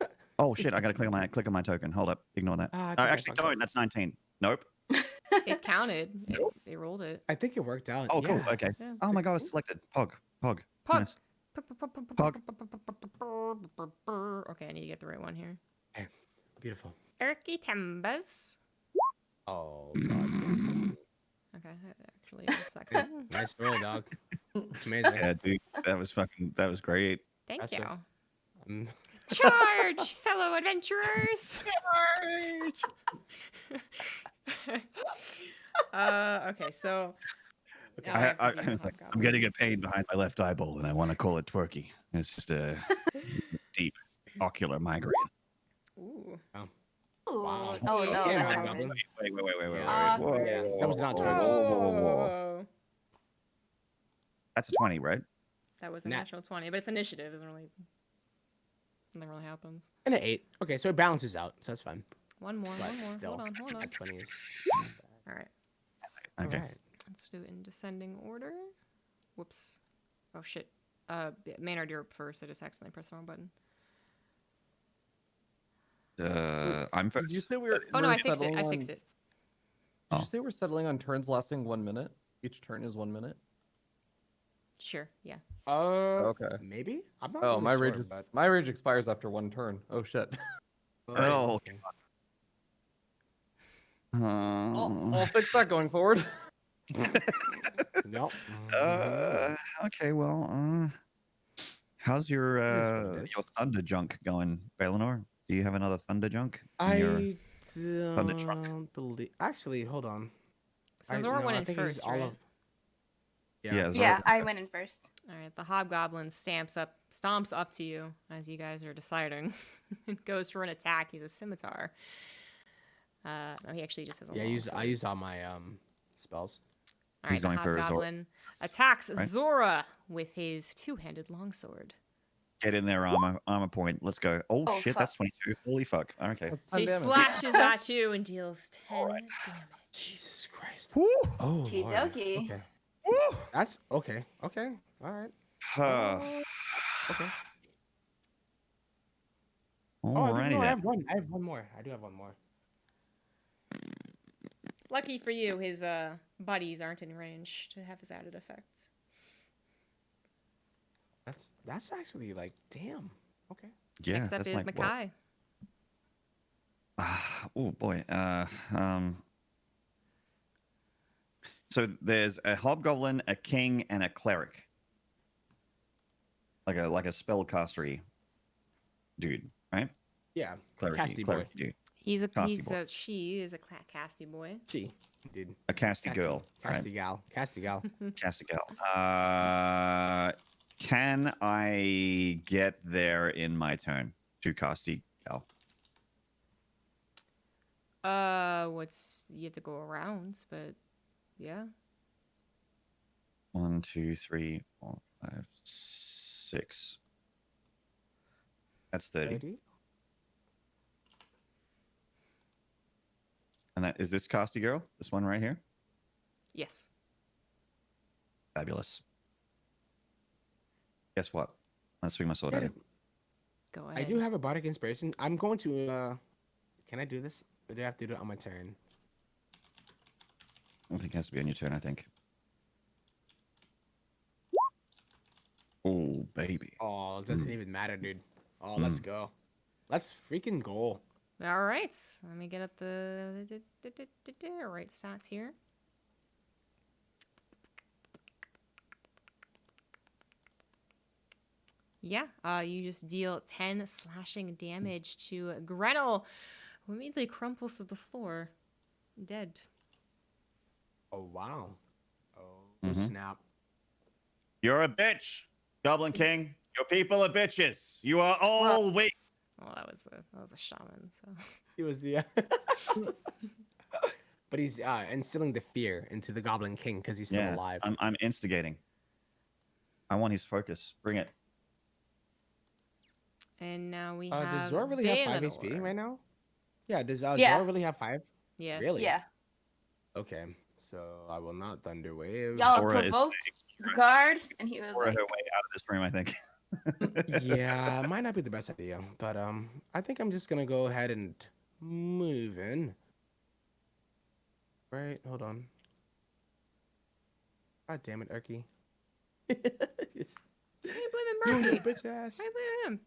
Yeah. Oh shit! I gotta click on my token. Hold up. Ignore that. Ah, I think I Actually, fucked up. don't. That's 19. Nope. It counted. They rolled it. I think it worked out. Oh, cool. yeah. Okay. Yeah. Oh my god, it's selected. Pog. Pog. Nice. Okay, I need to get the right one here. Beautiful. Erky Tembas. Oh god. Okay, that actually reflected. Nice roll, dog. Amazing. Yeah, dude. That was great. Thank That's you. Mm. Charge, fellow adventurers! Okay, so Okay. now I have to do the I'm hobgoblin. getting a pain behind my left eyeball, and I want to call it twerky. It's just a deep ocular migraine. Ooh. Ooh. Wow. Oh no, Yeah, that's not Goblin. good. Wait. Yeah. Whoa. Yeah, that was not Whoa, twerky. Whoa. That's a 20, right? That was a Nat- natural 20, but it's initiative. Nothing really happens. And an 8. Okay, so it balances out, so that's fine. One more. But Hold still, on. at 20 is. All right, Okay. Alright. let's do it in descending order. Whoops. Oh shit. Maynard, you're up first. I just accidentally pressed the wrong button. I'm first. Did you say we were? Oh no, we're I fixed it. settling I on- fixed it. Did Oh. you say we're settling on turns lasting 1 minute? Each turn is 1 minute. Sure. Yeah. Okay. Maybe? I'm not Oh, really my sure, rage is but... my rage expires after 1 turn. Oh shit. Oh, okay. I'll fix that going forward. Nope. Okay, well, how's your is what it is. thunder junk going, Baleanor? Do you have another thunder junk? in your- I Thunder truck. don't believe... Actually, hold on. So Zora went I in think I used first, right? Yeah, Zora- Yeah, I went in first. All right. The hobgoblin stomps up to you as you guys are deciding. It goes for an attack. He's a scimitar. No, he actually just has a Yeah, longsword. I used all my spells. All He's right, the going for Zora. hobgoblin attacks Right. Zora with his two-handed longsword. Get in there, armor point. Let's go. Oh, Oh, shit, fuck. that's 22. Holy fuck. Okay. That's 10 He damage. slashes at you and deals 10 damage. Jesus Christ. Woo! Oh, Lord. Okey-dokey. Okay. That's okay. Okay. All right. Okay. Oh, I Alrighty do know. I then. have one. I have one more. I do have one more. Lucky for you, his buddies aren't in range to have his added effects. That's actually like damn. Okay. Yeah, Next up that's is like, what? Makai. Oh boy. So there's a hobgoblin, a king, and a cleric. Like a spellcastery dude, right? Yeah. Cleric-y Casty boy. dude. She is a casty boy. She. Dude. A casty girl. Casty gal. Casty gal. Casty girl. Can I get there in my turn to casty gal? You have to go around, but yeah. 1, 2, 3, 4, 5, 6. That's 30. 30? And that is this casty girl? This one right here? Yes. Fabulous. Guess what? Let's swing my sword at Yeah, him. Go ahead. I do have a bardic inspiration. I'm going to can I do this? Or do I have to do it on my turn? I think it has to be on your turn, I think. Oh, baby. Oh, it doesn't even matter, dude. Oh, let's go. Let's freaking go. All right. Let me get up the right stats here. Yeah, you just deal 10 slashing damage to Grenell, who immediately crumples to the floor, dead. Oh wow. Oh Mhm. snap. You're a bitch, Goblin King. Your people are bitches. You are all weak. Well, that was a shaman, so. He was the but he's instilling the fear into the Goblin King because he's still alive. I'm instigating. I want his focus. Bring it. And now we Does have Zora really have 5 HP Baleanor. right now? Yeah, does Yeah. Zora really have 5? Yeah. Really? Yeah. Okay, so I will not Thunder Wave. Y'all Zora is provoked the guard, and he was Zora like, her way out of this room, I think. Yeah, it might not be the best idea, but I think I'm just gonna go ahead and move in. Right, hold on. God damn it, Erky. Just Why you blaming doing Murphy? your bitch ass. Why you blaming him?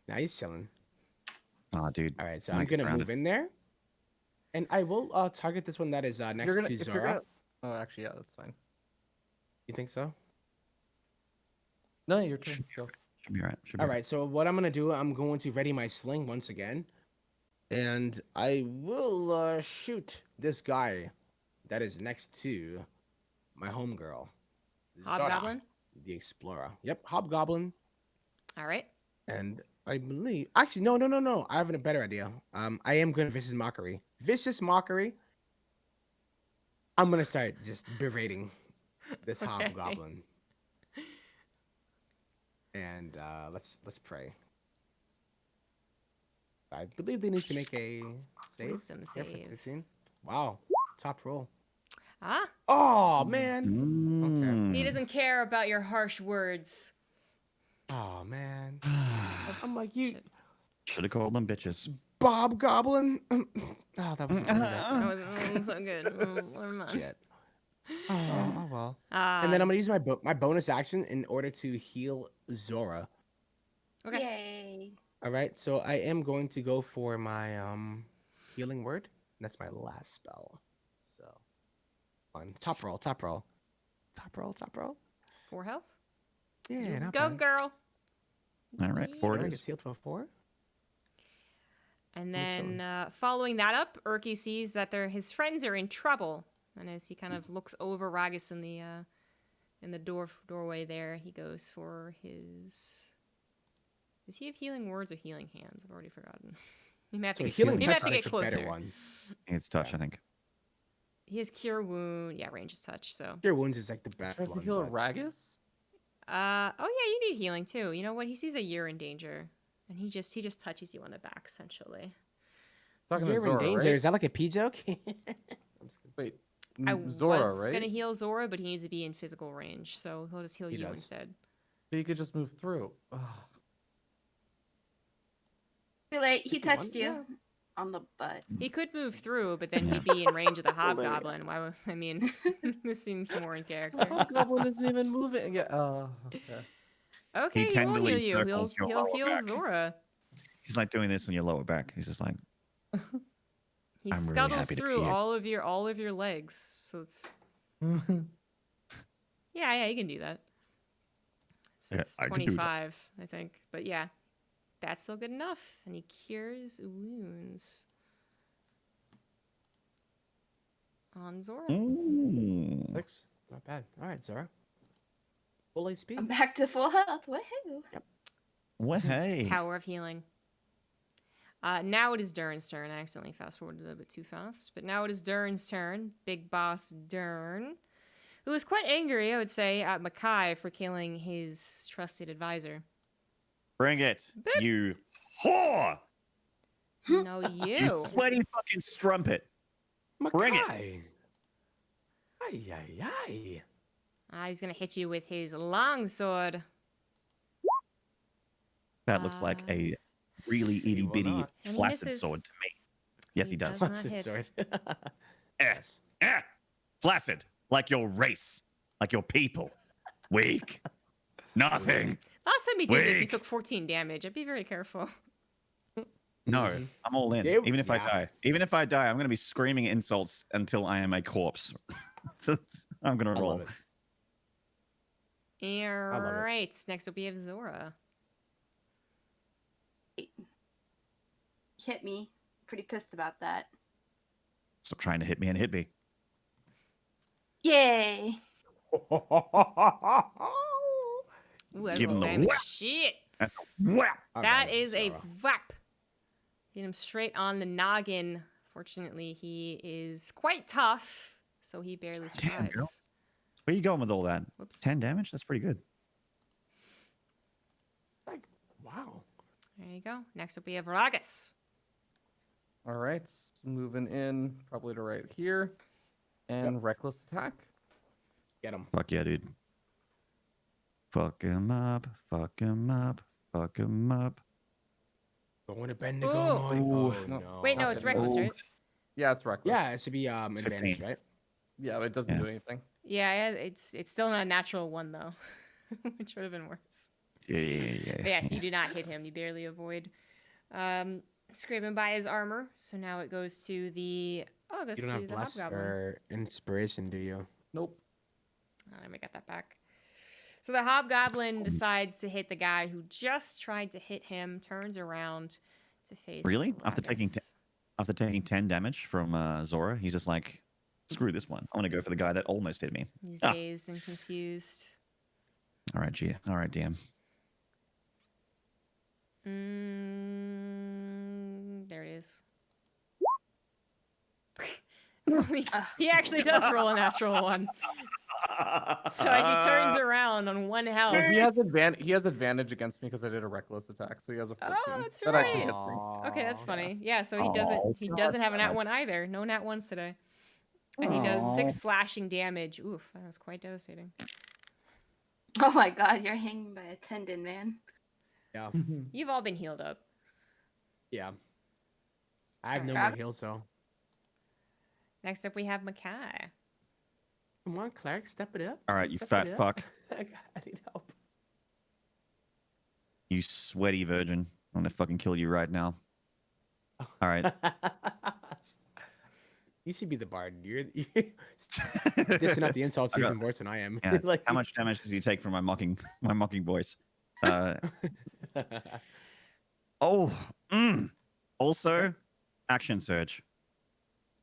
Now he's chilling. Oh, dude. All right, so Might I'm get gonna surrounded. move in there, and I will target this one that is next to if you're Zora. gonna... Oh, actually, yeah, that's fine. You think so? No, your turn. Go. Should be all right. Should be All right, so what I'm gonna do, I'm going to ready my sling once again, and I will shoot this guy that is next to my homegirl, Zora, Hobgoblin. the explorer. Yep, Hobgoblin, All right. and I believe actually no. I have a better idea. I am gonna vicious mockery. Vicious mockery. I'm gonna start just berating this Okay. Hobgoblin. And let's pray. I believe they need to make a save. Wisdom here for save. 13. Wow, top roll. Ah, Oh man. Mm. he doesn't care about your harsh words. Oh man. Oops. I'm like you, Shit. Should have called them bitches. Bob Goblin. Oh, that was really That wasn't so good. Never mind. shit. Oh well. Ah, And then I'm gonna use my bonus action in order to heal Zora. okay. "Yay!" All right, so I am going to go for my healing word. That's my last spell. So, on top roll. 4 health. Yeah, You not go, bad. girl. All right, 4 Alright, it gets is. healed for 4. And You're chilling. then following that up, Urki sees that his friends are in trouble. And as he kind of looks over Ragas in the doorway there, he goes for his. Does he have healing words or healing hands? I've already forgotten. You may have to So get, healing you may have touch to is get the better closer. one. It's touch, I think. He has cure wound. Yeah, range is touch. So. Cure wounds is like the best I have to one. heal a but- Ragas? Oh yeah, you need healing too. You know what? He sees that you're in danger, and he just touches you on the back essentially. Talking to You're in Zora, danger. right? Is that like a pee joke? I'm just kidding. Wait, I Zora, was right? gonna heal Zora, but he needs to be in physical range, so he'll just heal He you does. instead. But you could just move through. Ugh. Too late. He If you want, touched you on the butt. He could move through, but then he'd be in range of the hobgoblin. Why? I mean, this seems more in character. Goblin isn't even moving. Yeah. Okay. Okay, he won't tenderly heal you. He'll circles your he'll lower heal back. Zora. He's like doing this on your lower back. He's just like, He I'm really scuttles happy to through be here. all of your legs, so it's yeah, you can do that. So Yeah, it's I can do that. 25, I think, but yeah, that's still good enough, and he cures wounds on Zora. ooh. 6. Not bad. All right, Zora. Full HP. I'm back to full health. Woohoo! Well, hey. Power of healing. Now it is Dern's turn. I accidentally fast forwarded a little bit too fast. But now it is Dern's turn. Big boss Dern. Who is quite angry, I would say, at Makai for killing his trusted advisor. Bring it, Boop. you whore! No, You you. sweaty fucking strumpet. Bring it. Makai. Ay. He's going to hit you with his longsword. That looks like a really itty will bitty not. And he flaccid misses. sword to me. Yes, he does. does not hit. Sword. Yes. Flaccid, like your race, like your people. Weak. Nothing. Last time he did this, he Weak. took 14 damage. I'd be very careful. No, Mhm. I'm all in. They- Even if I yeah. die. Even if I die, I'm going to be screaming insults until I am a corpse. So I'm going I to roll. love it. All love it. right. Next up, we have Zora. Hit me. Pretty pissed about that. Stop trying to hit me and hit me. Yay! Ooh, that's Give a him the damage. whap. Shit. That's a whap. All That right, is a Zora. whap. Hit him straight on the noggin Fortunately, he is quite tough, so he barely Damn, girl. survives. Where you going with all that? Whoops. 10 damage? That's pretty good. Like, wow. There you go. Next up, we have Ragas. All right, moving in probably to right here, and reckless attack. Get him. Fuck yeah, dude. Fuck him up. Fuck him up. Fuck him up. Going to Bendigo. Ooh. Oh, No. no. Wait, no, not it's getting reckless, Oh. right? Yeah, it's reckless. Yeah, it should be advantage, 15. right? Yeah, but it doesn't Yeah. do anything. Yeah, it's still not a natural one though, which would have been worse. Yeah. But yes, you do not hit him. You barely avoid. Scraping by his armor. So now it goes to the. Oh, it goes You don't to have the bless hobgoblin. or inspiration, do you? Nope. Let me get that back. So the hobgoblin decides to hit the guy who just tried to hit him. Turns around to face. Really? After taking Ragas. After taking 10 damage from Zora, he's just like, screw this one. I want to go for the guy that almost hit me. He's Ah. dazed and confused. All right, G. All right, DM. There it is. He actually does roll a natural one. So as he turns around on one health. Well, he has advantage against me because I did a reckless attack, so he has a 14. Oh, that's That actually right. hits me. Okay, that's funny. Yeah, so he Oh, doesn't have a nat one either. No nat ones today. And he does 6 slashing damage. Oof, that was quite devastating. Oh my god, you're hanging by a tendon, man. Yeah. You've all been healed up. Yeah. I have no Alright. more heals, so. Next up we have Makai. Come on, Clark, step it up. All right, you Step fat it up. fuck. I need help. You sweaty virgin. I'm going to fucking kill you right now. All right. You should be the bard. You're dishing out the insults I got- even worse than I am. Yeah. Like, How much damage does he take from my mocking voice? Oh. Also, action surge.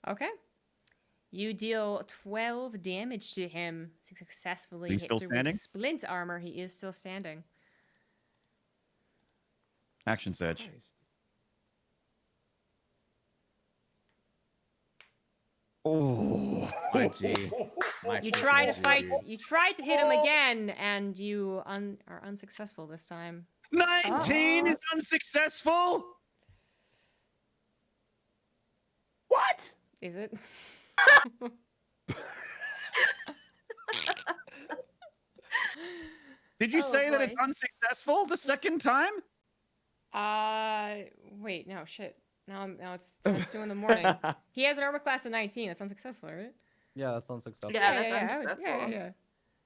Okay. You deal 12 damage to him. Successfully Is he hit still through standing? his splint armor. He is still standing. Action surge. Christ. Oh. My G. My You freaking try to G, fight. dude. You try to hit him again, and you are unsuccessful this time. 19 is unsuccessful. What? Is it? Did you Oh, say that it's boy. unsuccessful the second time? Wait, no, shit. Now it's 2 in the morning. He has an armor class of 19. That's unsuccessful, right? Yeah, that's unsuccessful. Yeah, that's yeah. unsuccessful. Yeah.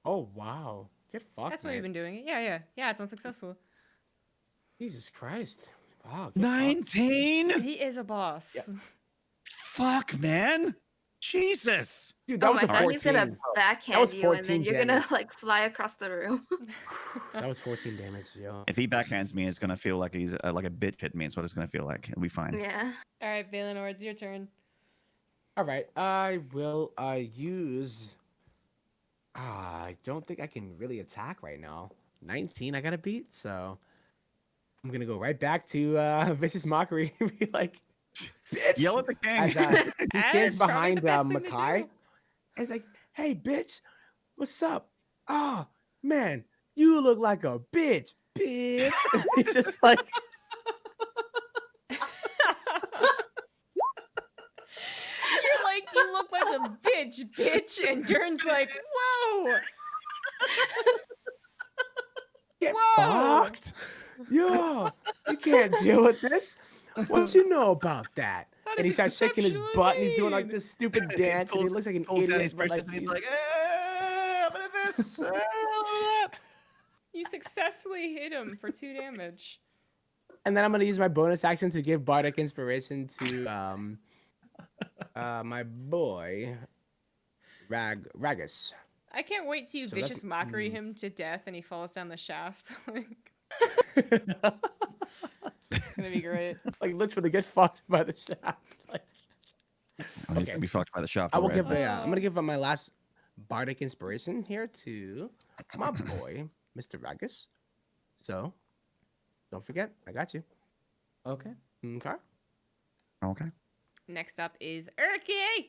Oh wow. Get fucked. That's what we've been doing. Yeah. It's unsuccessful. Jesus Christ. Wow. get fucked. 19? He is a boss. Fuck, man. Jesus. Dude, that Oh was my a god, 14. he's gonna backhand was you and 14 then you're gonna damage. like fly across the room. That was 14 damage, yo. If he backhands me, it's going to feel like he's like a bitch hit me. It's what it's going to feel like. It'll be fine. Yeah. All right, Baleanor, it's your turn. All right, I will use. I don't think I can really attack right now. 19, I gotta beat, so I'm gonna go right back to vicious mockery. Be like, bitch. Yell at the king. As he That stands is probably behind the best thing to Makai. do. And it's like, hey, bitch, what's up? Oh, man, you look like a bitch. He's just like, You're like, you look like a bitch. And Dern's like, whoa. get Whoa. fucked. Yo, you can't deal with this. What you know about that? That And he is starts shaking his butt and he's doing like exceptionally this stupid dance and he looks like an Pulls down idiot. his But britches like, and he's like, a bit of this, a little of that. You successfully hit him for 2 damage. and then I'm gonna use my bonus action to give bardic inspiration to my boy Ragas. I can't wait till you So that's- vicious mockery him to death and he falls down the shaft. It's gonna be great. Like literally get fucked by the shaft. Like, Oh, he's Okay. gonna be fucked by the shaft. I will already. give I'm gonna give my last bardic inspiration here to my boy, Mr. Ragas. So don't forget, I got you. Okay. Okay. Okay. Next up is Erky.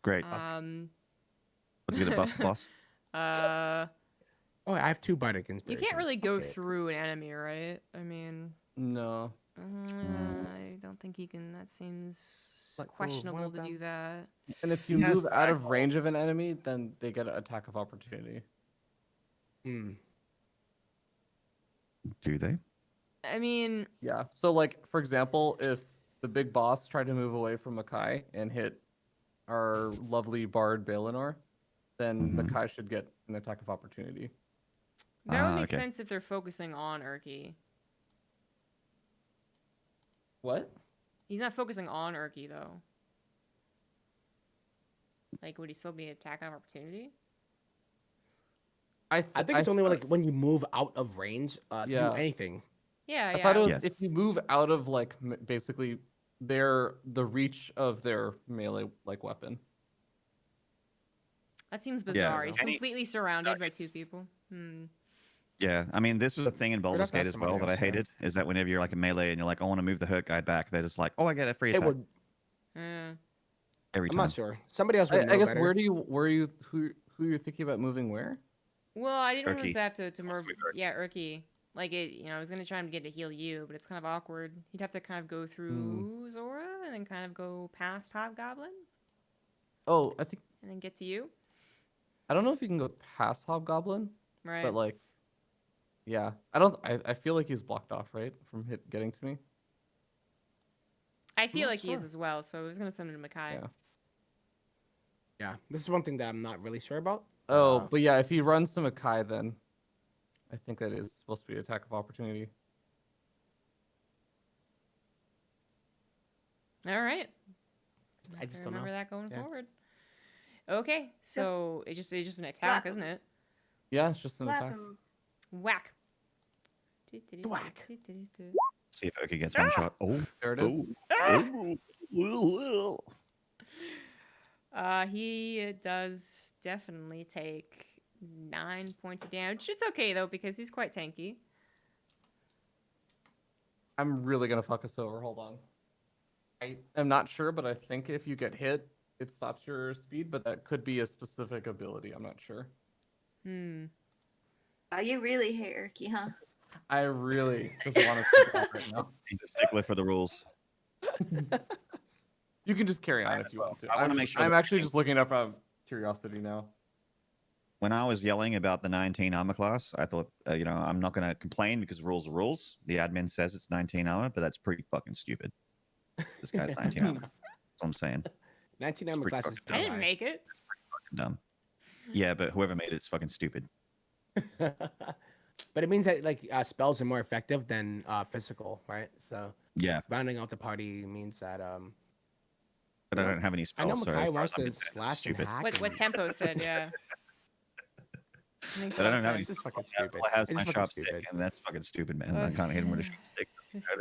Great. Let's get a buff, boss. Oh, I have 2 bardic You inspirations. can't really go Okay. through an enemy, right? I mean, No. I don't think you can. That seems Like, oh, one questionable of to do that. And if you He has move out of range of an enemy, then they get an attack of opportunity. Hmm. Do they? I mean, Yeah. So, like, for example, if the big boss tried to move away from Makai and hit our lovely bard Baleanor, then Mhm. Makai should get an attack of opportunity. that would make okay. sense if they're focusing on Erky. What? He's not focusing on Erky though. Like, would he still be attack of opportunity? I think it's only like when you move out of range to do Yeah. anything. Yeah, I yeah. thought it was Yes. if you move out of like basically the reach of their melee like weapon. That seems Yeah. bizarre. He's Any completely surrounded by targets. 2 people. Yeah, I mean, this was a thing in Baldur's ask Gate as somebody well that I else, yeah. hated, is that whenever you're like a melee and you're like, I want to move the hurt guy back, they're just like, oh, I get a free It attack would. every I'm time. not sure. Somebody else would I know guess better. who you're thinking about moving where? Well, I didn't want Erky. to have to move. with Erky. Yeah, Erky. Like it, I was gonna try and get to heal you, but it's kind of awkward. He'd have to kind of go through Zora and then kind of go past Hobgoblin Oh, I think and then get to you, I don't know if you can go past Hobgoblin, right? but like, yeah, I feel like he's blocked off, right, from getting to me. I feel not like he is sure. as well, so I was gonna send him to Makai. Yeah. Yeah, this is one thing that I'm not really sure about. Oh, but yeah, if he runs to Makai, then I think that is supposed to be attack of opportunity. All right. I just don't remember know. that going Yeah. forward. Okay, so it's just an attack, isn't it? Yeah, it's just an Slap attack. him. Whack. Whack. See if Oki gets one shot. Oh, There it is. He does definitely take 9 points of damage. It's okay though because he's quite tanky. I'm really gonna fuck us over. Hold on. I am not sure, but I think if you get hit, it stops your speed. But that could be a specific ability. I'm not sure. Oh, you really hate Erky, huh? I really just want to stick off right now. he's a stickler for the rules. You can just carry on if you want to. I wanna make sure I'm that- actually just looking up out of curiosity now. When I was yelling about the 19 armor class, I thought, I'm not going to complain because rules are rules. The admin says it's 19 armor, but that's pretty fucking stupid. This guy's 19 armor. That's what I'm saying. 19 armor pretty class is I didn't high. make it. Fucking dumb. Yeah, but whoever made it's fucking stupid. But it means that like spells are more effective than physical, right? So Yeah, rounding out the party means that but I don't have any I know spells. so as Makai far wants as I'm to concerned, it's slash and stupid. hack. What and- Tempo said, yeah. Makes But I a lot don't have any of It's just sense. fucking Yeah, stupid. all I have is It's my fucking sharp stupid. stick, and that's fucking stupid, man. I can't hit him with a sharp stick.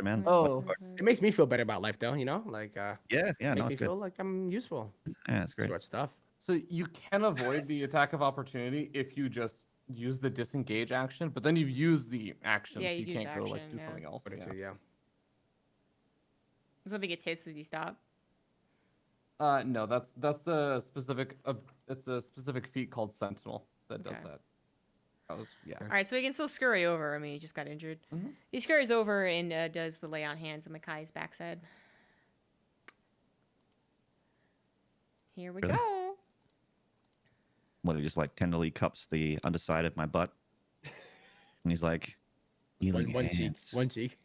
Man. Oh. It makes me feel better about life, though. You know, like Yeah, makes no, me it's good. feel like I'm useful. Yeah, it's great. Short stuff. So you can avoid the attack of opportunity if you just use the disengage action, but then you've used the action, Yeah, so you've you used can't go like action, do yeah. something else. But it's Yeah. So if he gets hit, does he stop? No, that's a specific it's a specific feat called Sentinel that does Okay. that. That was yeah. All right, so he can still scurry over. I mean, he just got injured. Mhm. He scurries over and does the lay on hands on Makai's backside. Here we Really? go. What, he just like tenderly cups the underside of my butt. And he's like, healing One cheek. hands. One cheek.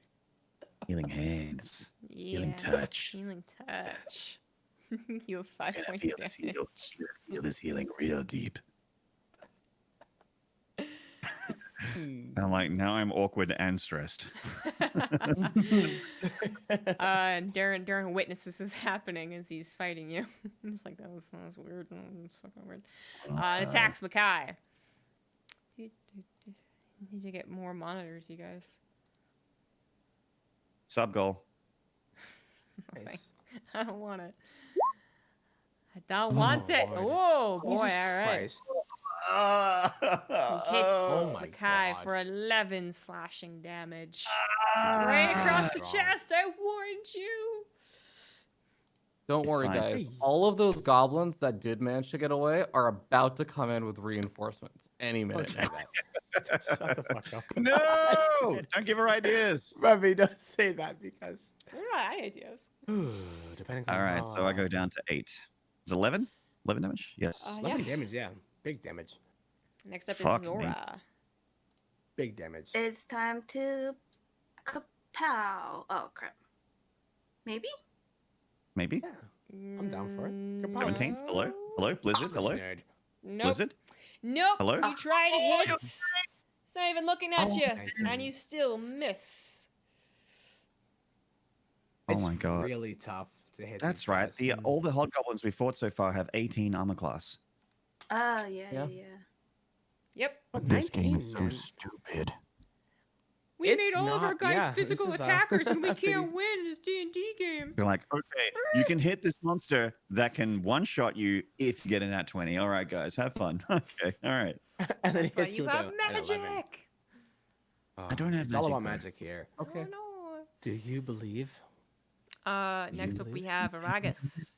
Healing hands. Yeah. Healing touch. Healing touch. Heals 5 And I points feel of this, damage. feel this healing real deep. And I'm like, now I'm awkward and stressed. And Darren witnesses this happening as he's fighting you. It's like, that was weird. That was fucking weird. Attacks Makai. Need to get more monitors, you guys. Sub goal. Nice. I don't want it. I don't want it. Lord. Whoa, boy, Jesus all right. Christ. He hits Oh my Makai God. for 11 slashing damage. Right across the Wrong. chest. I warned you. Don't It's worry, fine. guys. Hey. All of those goblins that did manage to get away are about to come in with reinforcements any Don't minute say now. that. Shut the fuck up. No! Shit. Don't give her ideas. Ravi, don't say that because. I had ideas. Depending on All right, so I how- go down to 8. Is it 11? 11 damage? Yes. 11 Yeah. damage, yeah. Big damage. Next up Fuck is me. Zora. Big damage. It's time to kapow. Oh crap. Maybe? Maybe? Yeah. I'm down for it. Kapow. 17? Hello? Hello? Blizzard? Hello? Snared. Nope. Blizzard? Nope. Hello? You tried to hit. It's not even looking at Oh, you, 19. and you still miss. Oh It's my god. really tough to hit. That's these right. guys. The all the hobgoblins we fought so far have 18 armor class. Oh yeah, Yeah. yeah. Yep. But 19, man. stupid. We It's made all of our not- guys yeah, this physical is, attackers, and we I think can't win this D&D game. They're like, okay, you can hit this monster that can one-shot you if you get in that 20. All right, guys, have fun. Okay, all right. And then That's it why hits you with have an magic. 11. I don't have It's all magic, about though. magic here. Okay. Oh, Do you believe? no. Next up we have Ragas.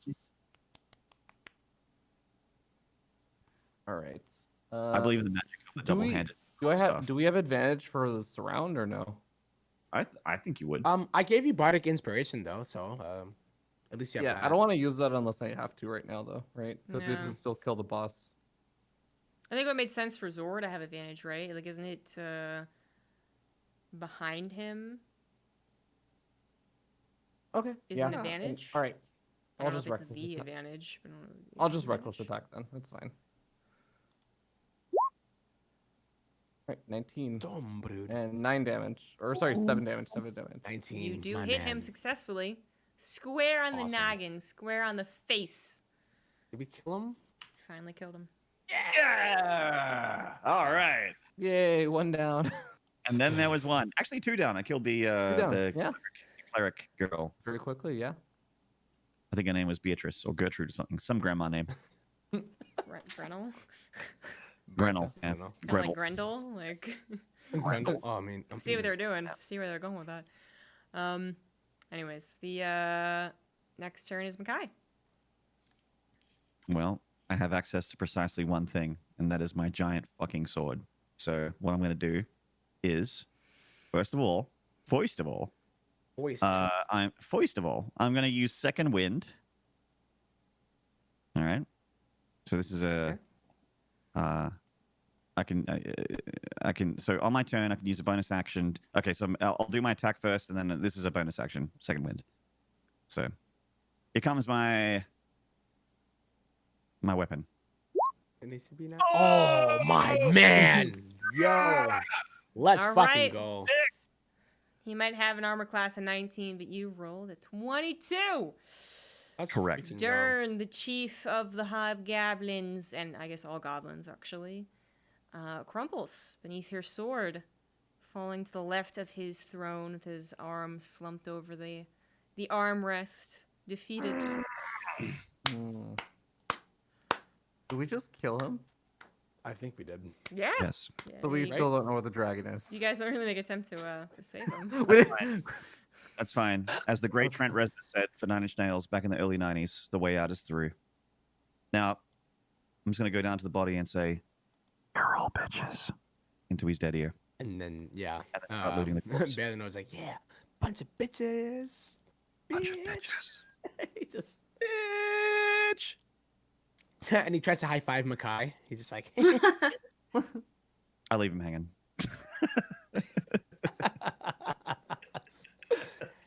All right. I believe in the magic of the do we- double-handed Do stuff. we have advantage for the surround or no? I think you would. I gave you bardic inspiration though, so at least you have Yeah, that. I don't want to use that unless I have to right now, though, right? Because we have No. to still kill the boss. I think it would make sense for Zora to have advantage, right? Like, isn't it behind him? Okay. Is yeah. an advantage? All right. I I'll don't know just if it's reckless the attack. advantage. But I don't know if I'll it's just reckless advantage. attack then. That's fine. Right, 19 Dumb brood. and 9 damage, or sorry, 7 damage. 7 damage. 19. You do my hit man. him successfully. Square on the Awesome. noggin, square on the face. Did we kill him? Finally killed him. Yeah. All right. Yay, 1 down. And then there was one. Actually, 2 down. I killed the down, yeah. cleric girl. Very quickly, yeah. I think her name was Beatrice or Gertrude or something. Some grandma name. Grendel? Grenell. I Yeah. don't know. Kind of Gretel. like Grendel? Like, Grendel? Oh, I mean, I'm see what thinking- they're doing. See where they're going with that. Anyways, the next turn is Makai. Well, I have access to precisely one thing, and that is my giant fucking sword. So what I'm going to do is, first of all, Hoist. I'm going to use second wind. All right. So this is a, I can. So on my turn, I can use a bonus action. Okay, so I'll do my attack first, and then this is a bonus action, second wind. So here comes my weapon. It needs to be now. Oh, my man. Yo. Let's All fucking right. go. He might have an armor class of 19, but you rolled a 22. Let's Correct. freaking go. Dern, the chief of the hobgoblins, and I guess all goblins actually, crumples beneath your sword, falling to the left of his throne with his arm slumped over the armrest, defeated. Hmm. Did we just kill him? I think we did. Yeah. Yes. Yeah, So we you, still don't know what the dragon is. you guys don't really make attempt to save him. We didn't- That's fine. As the great Trent Reznor said for Nine Inch Nails back in the early 90s, the way out is through. Now, I'm just going to go down to the body and say, "You're all bitches," into his dead ear. And then, yeah. And then start looting the corpse. Baleanor was like, yeah, bunch of bitches. Bunch of bitch." bitches. he just, Bitch! and he tries to high five Makai. He's just like, I leave him hanging.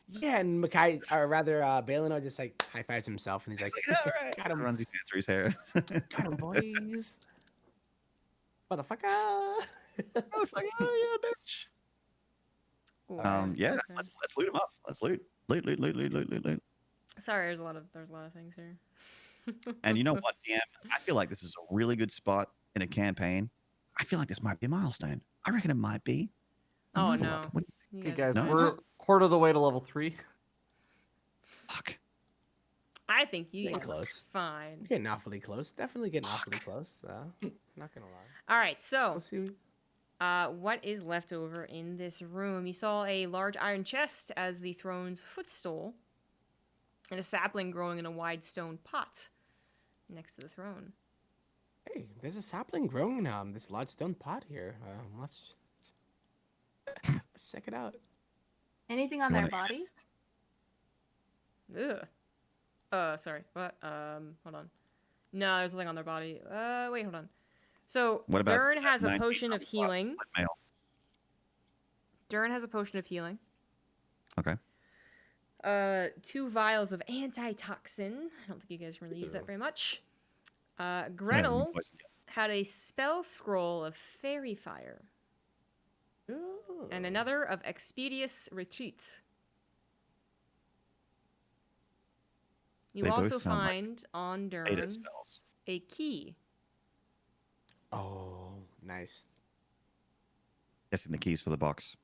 yeah. And Makai, or rather, Baleanor just like high fives himself, and he's like, All right. got him, Runs his hand through his hair. got him, boys. Motherfucker. Motherfucker, oh, yeah, bitch. Yeah, Okay. let's loot him up. Let's loot. Loot. Sorry, there's a lot of things here. And you know what, DM? I feel like this is a really good spot in a campaign. I feel like this might be a milestone. I reckon it might be. a Oh, level no. up. What do you You Okay, guys, No? we're quarter of the way to level 3. fuck? I think you Getting guys are close. fine. Getting awfully close. Definitely getting awfully close. Not gonna lie. All right, so We'll see. what is left over in this room? You saw a large iron chest as the throne's footstool. and a sapling growing in a wide stone pot next to the throne. Hey, there's a sapling growing in this large stone pot here. Let's check it out. Anything on You their wanna- bodies? Ugh. Sorry. What? Hold on. No, there's nothing on their body. Wait, hold on. So What about Dern has a 19 potion of healing. split mail? Dern has a potion of healing. Okay. 2 vials of antitoxin. I don't think you guys really use that Ew. very much. Yeah, Grenell poison. had a spell scroll of fairy fire Ooh. and another of expeditious retreat. You They both also sound like find on Beta Dern spells. a key. Oh, nice. Guessing the keys for the box.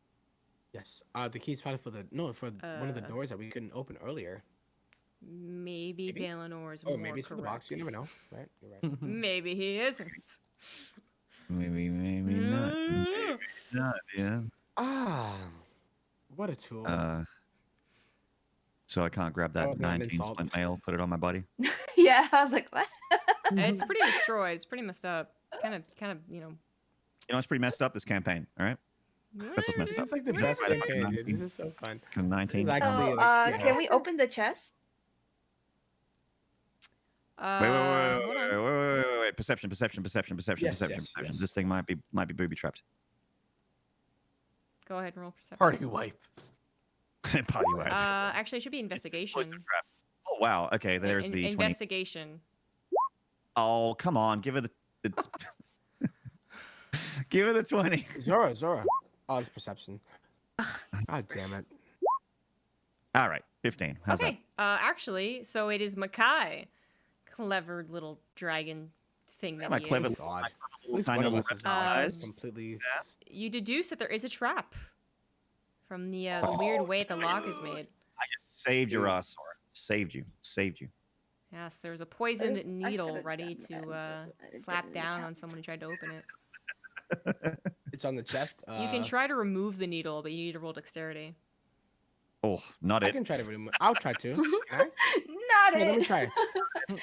Yes. The key's probably for one of the doors that we couldn't open earlier. Maybe Maybe? Baleanor is Oh, more maybe it's for the box. You never correct. know, right? You're right. Maybe he isn't. Maybe not. Maybe not. Yeah. What a tool. So I can't grab that Oh, not an 19 insult. splint mail, put it on my body. Yeah, I was like, what? It's pretty destroyed. It's pretty messed up. Kind of, You know, it's pretty messed up this campaign. All right. That's what's messed This up. is like the Yeah, best right, campaign, dude. 19. This is so fun. 19. Like- So, Actually, like, can we open the chest? Wait. Perception. Yes, yes. This thing might be booby trapped. Go ahead and roll perception. Party wipe. Party wipe. Actually, it should be investigation. Explosive trap. Oh wow. Okay, there's the 20. Investigation. Oh come on, give her the. Give her the 20. Zora. Oh, it's perception. God damn it. All right, 15. How's Okay. Actually, so it is Makai, clever little dragon thing that? that My he clever, is. God. little least tiny one of little us is eyes. completely. You deduce that there is a trap from the weird way the lock is made. I just saved your ass, Zora. Saved you. Yes, there's a poisoned I needle could've ready done to that, but I slap didn't down count. on someone who tried to open it. It's on the chest. You can try to remove the needle, but you need to roll dexterity. Oh, not I it. can try to remove. I'll try to. Can I? Not Yeah, let me it. try.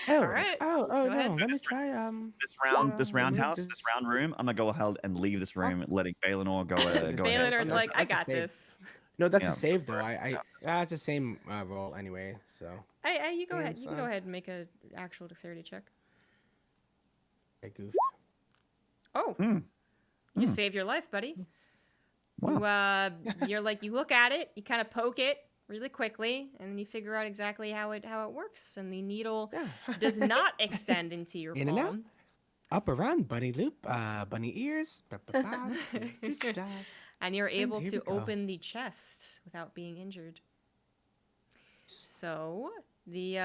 Oh, right. oh Go no! ahead. Let me try. This round remove house, this this. round room. I'm gonna go ahead and leave this room, letting Baleanor go. Go ahead. Baleanor's Oh, like, I that's a got save. this. No, that's Yeah. a save though. It's the same roll anyway. So Hey, you go Yeah, ahead. You can go son. ahead and make a actual dexterity check. I goofed. Oh, Hmm. you saved your life, buddy. Wow. You're like, you look at it, you kind of poke it really quickly, and then you figure out exactly how it works. And the needle Yeah. does not extend into your In and out. palm. Up around bunny loop, bunny ears. Da-da-da. And you're able here to we go. open the chest without being injured. So the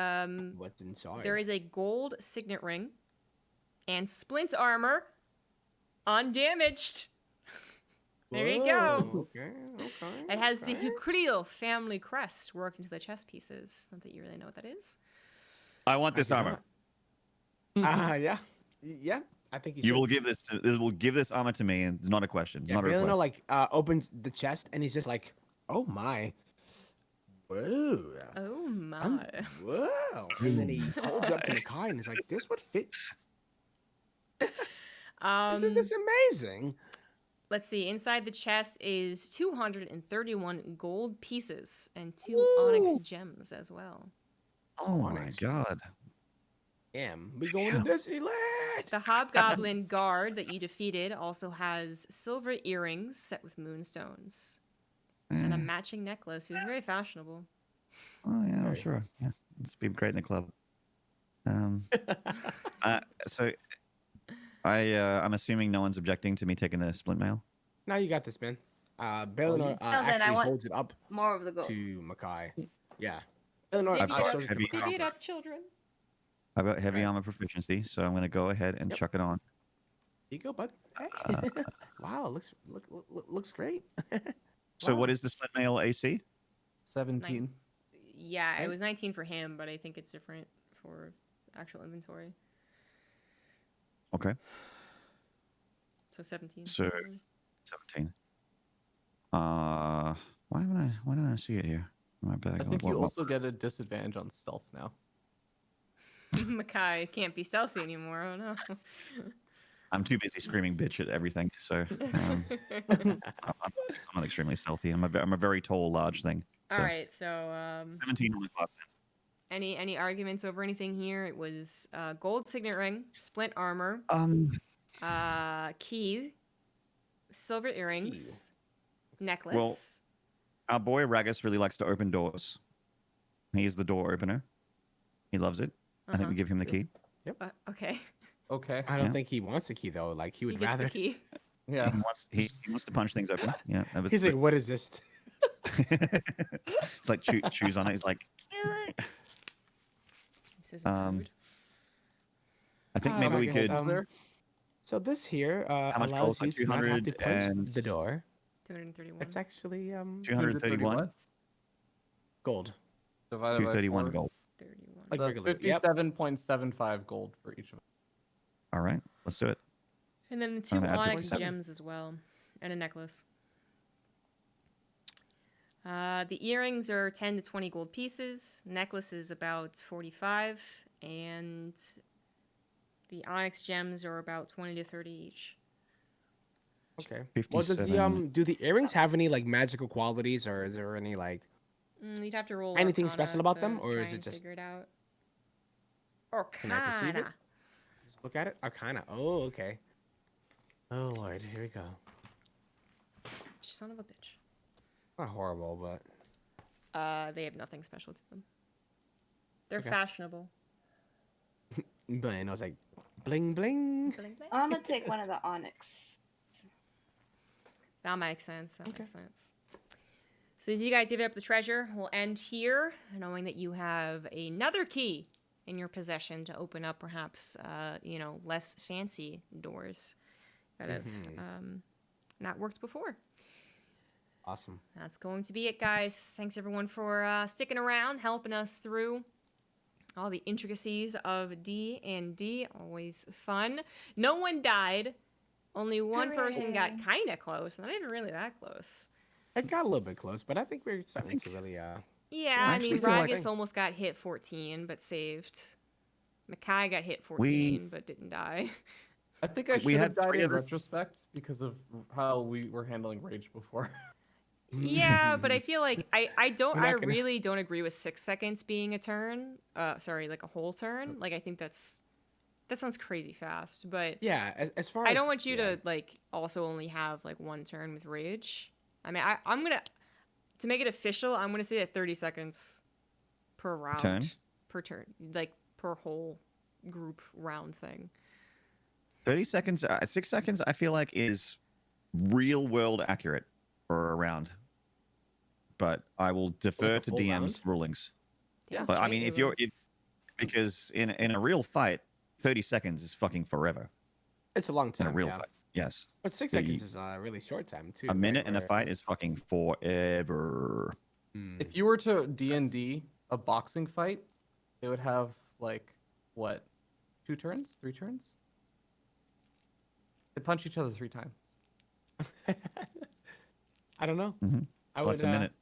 What's inside? there is a gold signet ring and splint armor, undamaged. There you go. Okay. It has the okay. Hucriel family crest worked into the chest pieces. Not that you really know what that is. I want this I do armor. Yeah. Yeah. I think You will give this. Will give this armor to me, and it's not a question. It's Yeah, not a Baleanor request. like opens the chest and he's just like, "Oh my, whoa, Oh my. whoa!" And then he holds it up to Makai and he's like, "This would fit. Isn't this amazing?" Let's see. Inside the chest is 231 gold pieces and 2 onyx gems as well. Oh my Onyx. god. Damn, we going to Disneyland. The hobgoblin guard that you defeated also has silver earrings set with moonstones and a Eh. matching necklace. He was very fashionable. Oh yeah, Very sure. Yeah, it's be great in the club. So I'm assuming no one's objecting to me taking the splint mail. Now you got this, man. Baleanor then I actually want- holds it up More of the gold. to Makai. Yeah, Baleanor Divvy got it shows up, it to heavy divvy Makai. it up, children. I've got heavy Right. armor proficiency, so I'm gonna go ahead and Yep. chuck it on. Here you go, bud. Hey. Wow, looks great. So Wow. what is the splint mail AC? 17. Yeah, it Right. was 19 for him, but I think it's different for actual inventory. Okay, So 17. So- 17. Why don't I see it here? My bag. I think you also get a disadvantage on stealth now. Makai can't be stealthy anymore. Oh no. I'm too busy screaming bitch at everything, so I'm not extremely stealthy. I'm a very tall, large thing. So. All right, so 17 on the class any arguments over anything here? It was gold signet ring, splint armor, then. key, silver earrings, necklace. Well, our boy Ragas really likes to open doors. He's the door opener. He loves it. I think we give him the key. Okay. Okay. I don't Yeah. think he wants the key though. Like he would He gets rather. the key. Yeah. He wants to punch things open. Yeah. He's like, what is this? it's like choose on it. He's like, This is Um, food. I think Oh, maybe I we guess, could. So this here much allows gold? you to not have to 200 punch and- the door. 231. It's actually 231. what? gold. Divided 231 by 4. gold. 31. Like That's regular. Yep. 57.75 gold for each of them. All right, let's do it. And then the 2 I'm gonna add onyx 57. gems as well, and a necklace. The earrings are 10 to 20 gold pieces. Necklace is about 45, and the onyx gems are about 20 to 30 each. Okay. Well, does the 57. do the earrings have any like magical qualities, or is there any like? You'd have to roll Anything Arcana special about to them, or try is it and just- figure it out? Can I perceive it? Arcana. Just look at it. Arcana. Oh, okay. Oh Lord, here we go. Son of a bitch. Not horrible, but They have nothing special to them. They're Okay. fashionable. I was like, bling bling. Bling, bling. I'm gonna take one of the onyx. That makes sense. That makes sense. So as you guys divvy up the treasure, we'll end here, knowing that you have another key in your possession to open up perhaps, less fancy doors that have not worked before. Awesome. That's going to be it, guys. Thanks everyone for sticking around, helping us through all the intricacies of D&D. Always fun. No one died. Only one person got Hooray. kind of close. Not even really that close. It got a little bit close, but I think we're starting to really Yeah, I I mean, actually feel like- Ragas almost got hit 14, but saved. Makai got hit 14, but didn't die. I think I We should had have died 3 in of us. retrospect because of how we were handling rage before. Yeah, but I feel like I We're not gonna- really don't agree with 6 seconds being a turn. Like a whole turn. Like I think that sounds crazy fast, but Yeah, as far as I don't want you yeah. to like also only have like 1 turn with rage. I mean, I'm gonna to make it official. I'm gonna say that 30 seconds per round, per turn, like per whole group round thing. 30 seconds, 6 seconds. I feel like is real world accurate for a round, but I will defer a to full DM's rulings. Damn But I straight mean, you if will. you're because in a real fight, 30 seconds is fucking forever. It's a long In time. a real yeah. fight, yes. But 6 So seconds is a really short time too. A minute right, in a where- fight is fucking forever. Hmm. If you were to D&D a boxing fight, it would have like what, 2 turns, 3 turns? They punch each other 3 times. I don't know. Mhm. I What's would. a minute?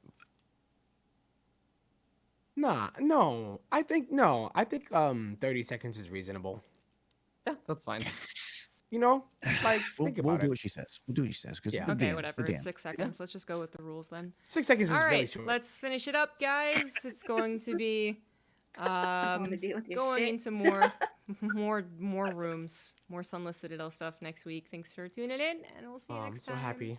No. I think 30 seconds is reasonable. Yeah, that's fine. You know, like We'll think do about it. what she says. We'll do what she says. Because Yeah. Okay, whatever. It's 6 seconds. Let's just go with the rules then. 6 seconds is All really right, short. let's finish it up, guys. It's going to be Something to do with your going shit. into more rooms, more Sunless Citadel stuff next week. Thanks for tuning in, and we'll see you Oh, I'm next so time. happy.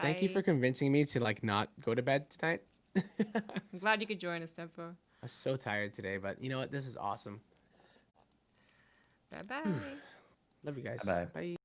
Thank you for Bye. convincing me to like not go to bed tonight. I'm glad you could join us, Tempo. I'm so tired today, but you know what? This is awesome. Bye bye. Love you guys. Bye-bye. Bye.